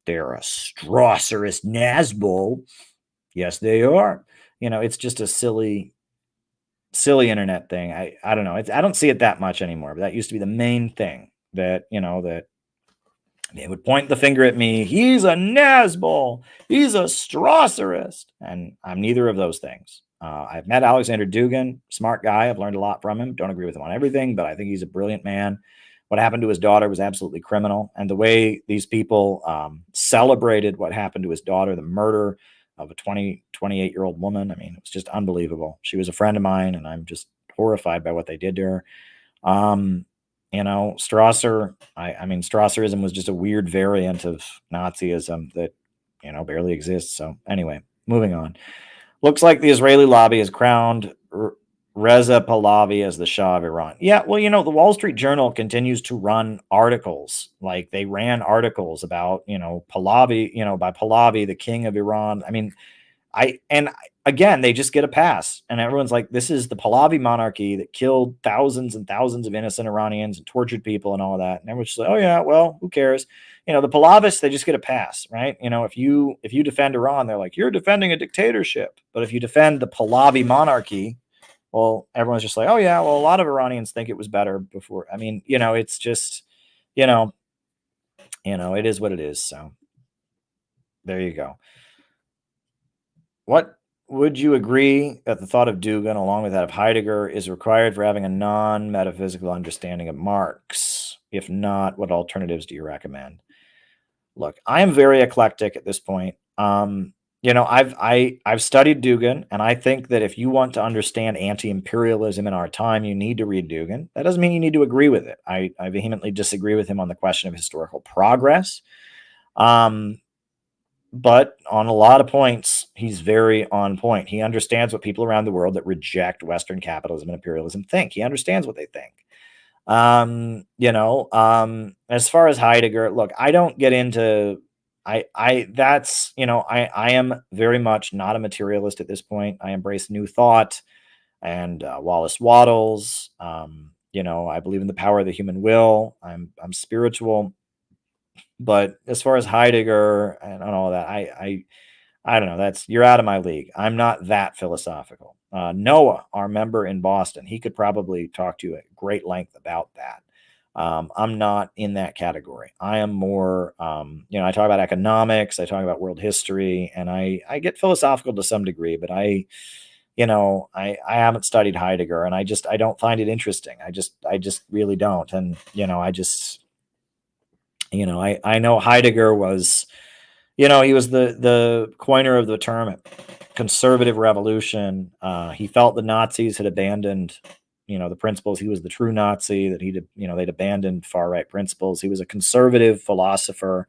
they're a Strasserist Nazbol. Yes, they are. It's just a silly internet thing. I don't know. I don't see it that much anymore, but that used to be the main thing that, that they would point the finger at me. He's a Nazbol. He's a Strasserist. And I'm neither of those things. I've met Alexander Dugin, smart guy. I've learned a lot from him. Don't agree with him on everything, but I think he's a brilliant man. What happened to his daughter was absolutely criminal. And the way these people celebrated what happened to his daughter, the murder of a 28-year-old woman, I mean, it was just unbelievable. She was a friend of mine, and I'm just horrified by what they did to her. Strasser, Strasserism was just a weird variant of Nazism that, barely exists. So anyway, moving on. Looks like the Israeli lobby has crowned Reza Pahlavi as the Shah of Iran. Yeah, well, the Wall Street Journal continues to run articles. Like they ran articles about, Pahlavi, by Pahlavi, the king of Iran. I mean, again, they just get a pass. And everyone's like, this is the Pahlavi monarchy that killed thousands and thousands of innocent Iranians and tortured people and all of that. And everyone's just like, oh yeah, well, who cares? The Pahlavists, they just get a pass, right? If you defend Iran, they're like, you're defending a dictatorship. But if you defend the Pahlavi monarchy, well, everyone's just like, oh yeah, well, a lot of Iranians think it was better before. I mean, it's just, it is what it is. So there you go. What would you agree that the thought of Dugin, along with that of Heidegger, is required for having a non-metaphysical understanding of Marx? If not, what alternatives do you recommend? Look, I am very eclectic at this point. I've studied Dugin, and I think that if you want to understand anti-imperialism in our time, you need to read Dugin. That doesn't mean you need to agree with it. I vehemently disagree with him on the question of historical progress. But on a lot of points, he's very on point. He understands what people around the world that reject Western capitalism and imperialism think. He understands what they think. As far as Heidegger, look, I don't get into, I am very much not a materialist at this point. I embrace New Thought and Wallace Wattles. I believe in the power of the human will. I'm spiritual. But as far as Heidegger and all that, I don't know. You're out of my league. I'm not that philosophical. Noah, our member in Boston, he could probably talk to you at great length about that. I'm not in that category. I am more, I talk about economics, I talk about world history, and I get philosophical to some degree, but I haven't studied Heidegger, and I don't find it interesting. I just really don't. And, I know Heidegger was, he was the coiner of the term conservative revolution. He felt the Nazis had abandoned, the principles. He was the true Nazi, that they'd abandoned far right principles. He was a conservative philosopher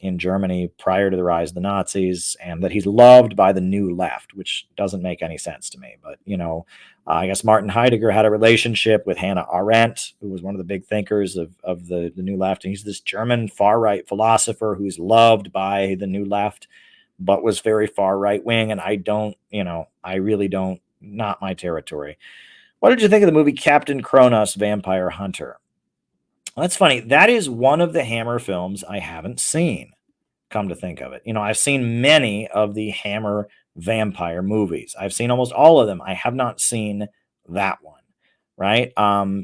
in Germany prior to the rise of the Nazis, and that he's loved by the new left, which doesn't make any sense to me. But, I guess Martin Heidegger had a relationship with Hannah Arendt, who was one of the big thinkers of the new left. And he's this German far right philosopher who's loved by the new left, but was very far right wing. And I really don't, not my territory. What did you think of the movie Captain Kronos, Vampire Hunter? Well, that's funny. That is one of the Hammer films I haven't seen, come to think of it. I've seen many of the Hammer vampire movies. I've seen almost all of them. I have not seen that one, right?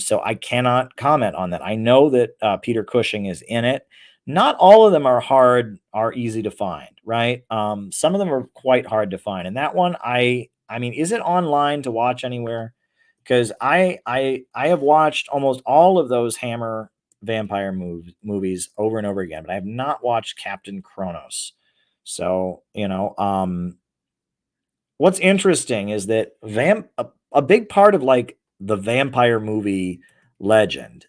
So I cannot comment on that. I know that Peter Cushing is in it. Not all of them are easy to find, right? Some of them are quite hard to find. And that one, I mean, is it online to watch anywhere? because I have watched almost all of those Hammer vampire movies over and over again, but I have not watched Captain Kronos. So, what's interesting is that a big part of like the vampire movie legend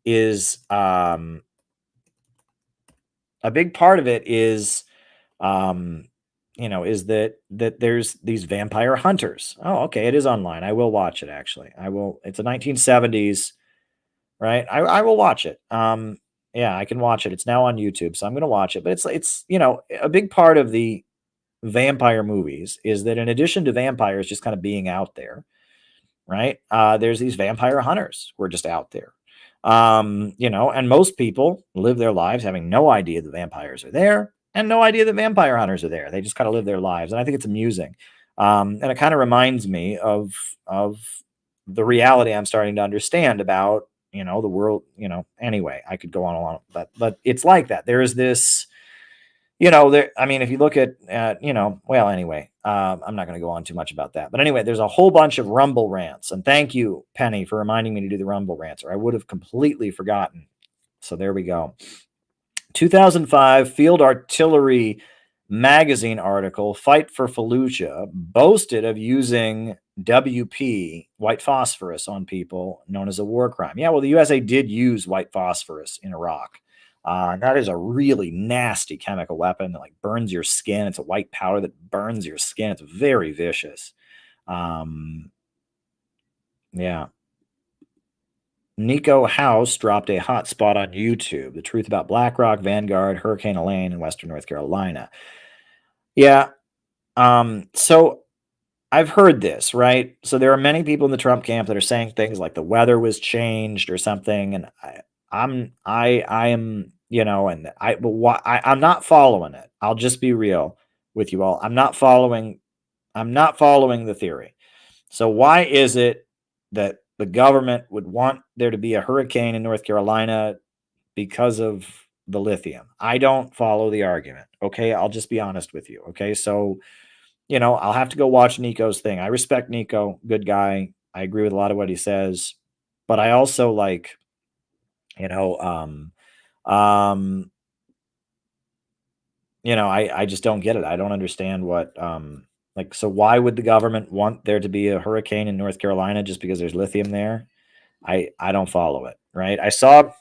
is a big part of it is is that there's these vampire hunters. Oh, okay, it is online. I will watch it actually. I will. It's a 1970s, right? I will watch it. Yeah, I can watch it. It's now on YouTube, so I'm going to watch it. But it's a big part of the vampire movies is that in addition to vampires just kind of being out there, right? There's these vampire hunters who are just out there. And most people live their lives having no idea the vampires are there and no idea that vampire hunters are there. They just kind of live their lives. And I think it's amusing. And it kind of reminds me of the reality I'm starting to understand about, the world, anyway, I could go on, but it's like that. There is this, if you look at, anyway, I'm not going to go on too much about that. But anyway, there's a whole bunch of Rumble rants. And thank you, Penny, for reminding me to do the Rumble rants, or I would have completely forgotten. So there we go. 2005 Field Artillery magazine article, Fight for Fallujah, boasted of using WP, white phosphorus, on people, known as a war crime. Yeah, well, the USA did use white phosphorus in Iraq. That is a really nasty chemical weapon that like burns your skin. It's a white powder that burns your skin. It's very vicious. Yeah. Nico House dropped a hot spot on YouTube. The truth about BlackRock, Vanguard, Hurricane Elaine, and Western North Carolina. Yeah. So I've heard this, right? So there are many people in the Trump camp that are saying things like the weather was changed or something. And I'm not following it. I'll just be real with you all. I'm not following the theory. So why is it that the government would want there to be a hurricane in North Carolina because of the lithium? I don't follow the argument. Okay. I'll just be honest with you. Okay. So, I'll have to go watch Nico's thing. I respect Nico, good guy. I agree with a lot of what he says, but I also I just don't get it. I don't understand what, so why would the government want there to be a hurricane in North Carolina just because there's lithium there? I don't follow it, right? I saw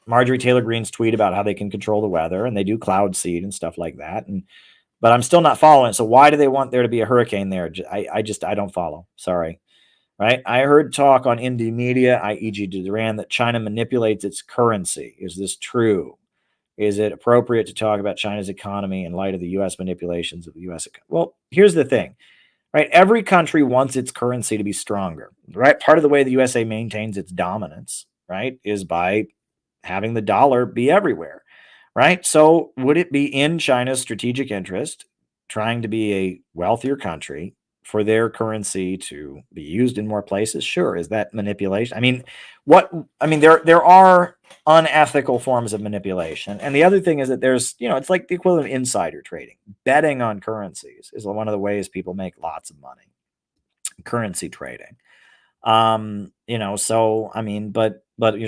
Marjorie Taylor Greene's tweet about how they can control the weather and they do cloud seed and stuff like that. But I'm still not following. So why do they want there to be a hurricane there? I don't follow. Sorry. Right. I heard talk on Indie Media, i.e.g. Duran, that China manipulates its currency. Is this true? Is it appropriate to talk about China's economy in light of the U.S. manipulations of the U.S. Well, here's the thing, right? Every country wants its currency to be stronger, right? Part of the way the USA maintains its dominance, right, is by having the dollar be everywhere, right? So would it be in China's strategic interest, trying to be a wealthier country, for their currency to be used in more places? Sure. Is that manipulation? There are unethical forms of manipulation. And the other thing is that there's, it's like the equivalent of insider trading. Betting on currencies is one of the ways people make lots of money. Currency trading. But you're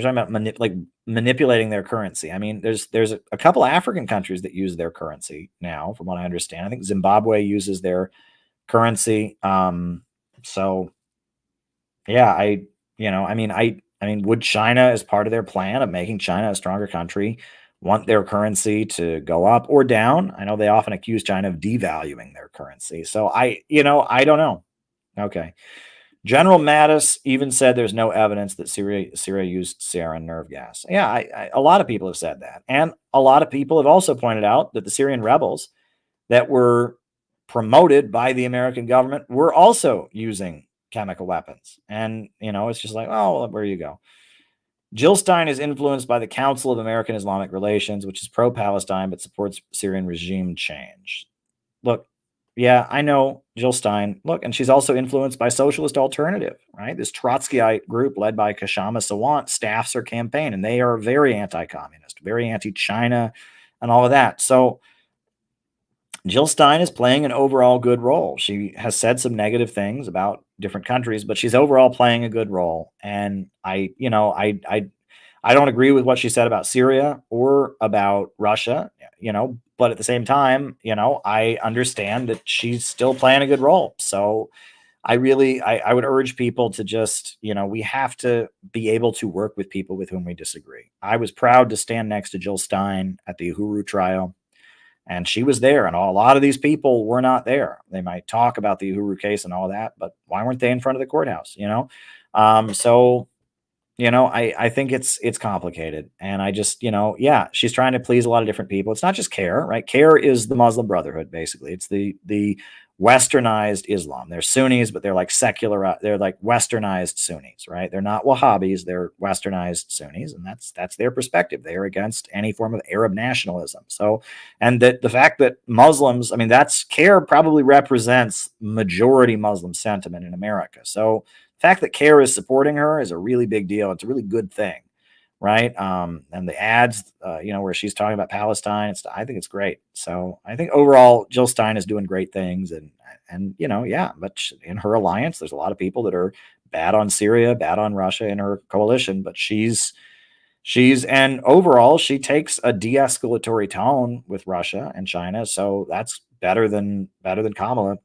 talking about manipulating their currency. There's a couple African countries that use their currency now, from what I understand. I think Zimbabwe uses their currency. Would China, as part of their plan of making China a stronger country, want their currency to go up or down? I know they often accuse China of devaluing their currency. So I don't know. Okay. General Mattis even said there's no evidence that Syria used sarin nerve gas. Yeah, a lot of people have said that. And a lot of people have also pointed out that the Syrian rebels that were promoted by the American government were also using chemical weapons. And, it's just like, oh, where you go. Jill Stein is influenced by the Council of American Islamic Relations, which is pro-Palestine, but supports Syrian regime change. Look, yeah, I know Jill Stein. Look, and she's also influenced by Socialist Alternative, right? This Trotskyite group led by Kashama Sawant staffs her campaign, and they are very anti-communist, very anti-China, and all of that. So, Jill Stein is playing an overall good role. She has said some negative things about different countries, but she's overall playing a good role. And I don't agree with what she said about Syria or about Russia, but at the same time, I understand that she's still playing a good role. So I would urge people to just, we have to be able to work with people with whom we disagree. I was proud to stand next to Jill Stein at the Uhuru trial, and she was there, and a lot of these people were not there. They might talk about the Uhuru case and all that, but why weren't they in front of the courthouse? I think it's complicated. And I just, she's trying to please a lot of different people. It's not just CAIR, right? CAIR is the Muslim Brotherhood, basically. It's the westernized Islam. They're Sunnis, but they're like secular, they're like westernized Sunnis, right? They're not Wahhabis, they're westernized Sunnis, and that's their perspective. They are against any form of Arab nationalism. So, and that the fact that Muslims, that's CAIR probably represents majority Muslim sentiment in America. So the fact that CAIR is supporting her is a really big deal. It's a really good thing, right? And the ads, where she's talking about Palestine, I think it's great. So I think overall, Jill Stein is doing great things, but in her alliance, there's a lot of people that are bad on Syria, bad on Russia in her coalition, but and overall, she takes a de-escalatory tone with Russia and China. So that's better than Kamala.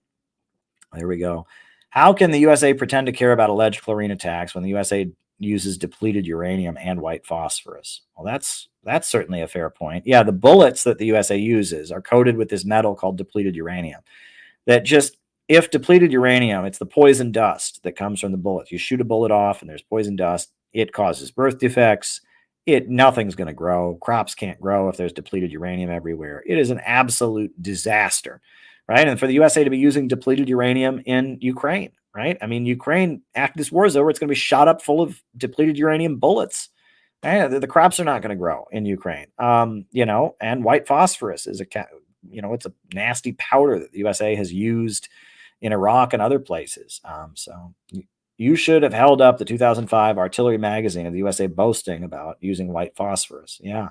There we go. How can the USA pretend to care about alleged chlorine attacks when the USA uses depleted uranium and white phosphorus? Well, that's certainly a fair point. Yeah, the bullets that the USA uses are coated with this metal called depleted uranium. If depleted uranium, it's the poison dust that comes from the bullets. You shoot a bullet off and there's poison dust. It causes birth defects. Nothing's going to grow. Crops can't grow if there's depleted uranium everywhere. It is an absolute disaster, right? And for the USA to be using depleted uranium in Ukraine, right? Ukraine, after this war is over, it's going to be shot up full of depleted uranium bullets. The crops are not going to grow in Ukraine. And white phosphorus is it's a nasty powder that the USA has used in Iraq and other places. So you should have held up the 2005 Artillery magazine of the USA boasting about using white phosphorus. Yeah.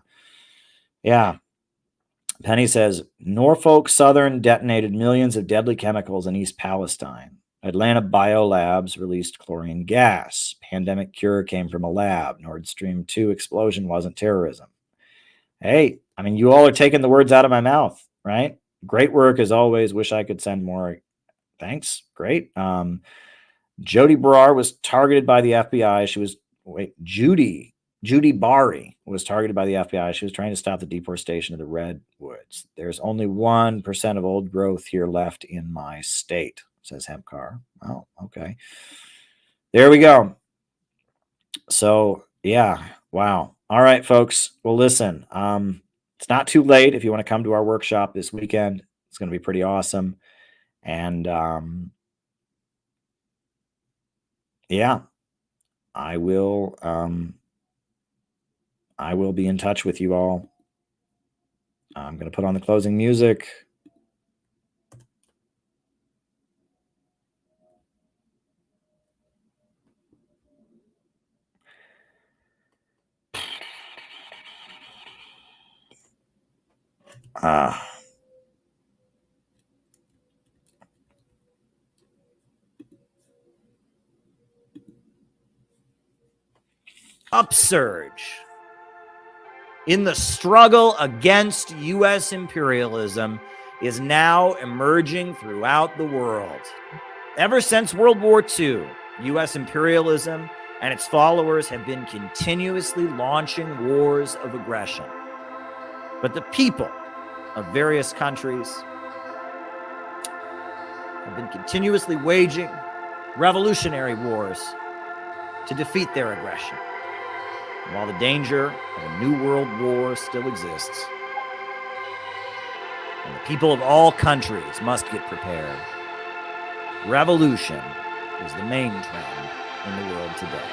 Penny says, Norfolk Southern detonated millions of deadly chemicals in East Palestine. Atlanta Biolabs released chlorine gas. Pandemic cure came from a lab. Nord Stream 2 explosion wasn't terrorism. Hey, you all are taking the words out of my mouth, right? Great work as always. Wish I could send more. Thanks. Great. Jody Barr was targeted by the FBI. Judy Bari was targeted by the FBI. She was trying to stop the deforestation of the redwoods. There's only 1% of old growth here left in my state, says Hempcar. Oh, okay. There we go. So, yeah. Wow. All right, folks. Well, listen, it's not too late if you want to come to our workshop this weekend. It's going to be pretty awesome. And, I will be in touch with you all. I'm going to put on the closing music. Upsurge in the struggle against U.S. imperialism is now emerging throughout the world. Ever since World War II, U.S. imperialism and its followers have been continuously launching wars of aggression. But the people of various countries have been continuously waging revolutionary wars to defeat their aggression. And while the danger of a new world war still exists, and the people of all countries must get prepared, revolution is the main trend in the world today.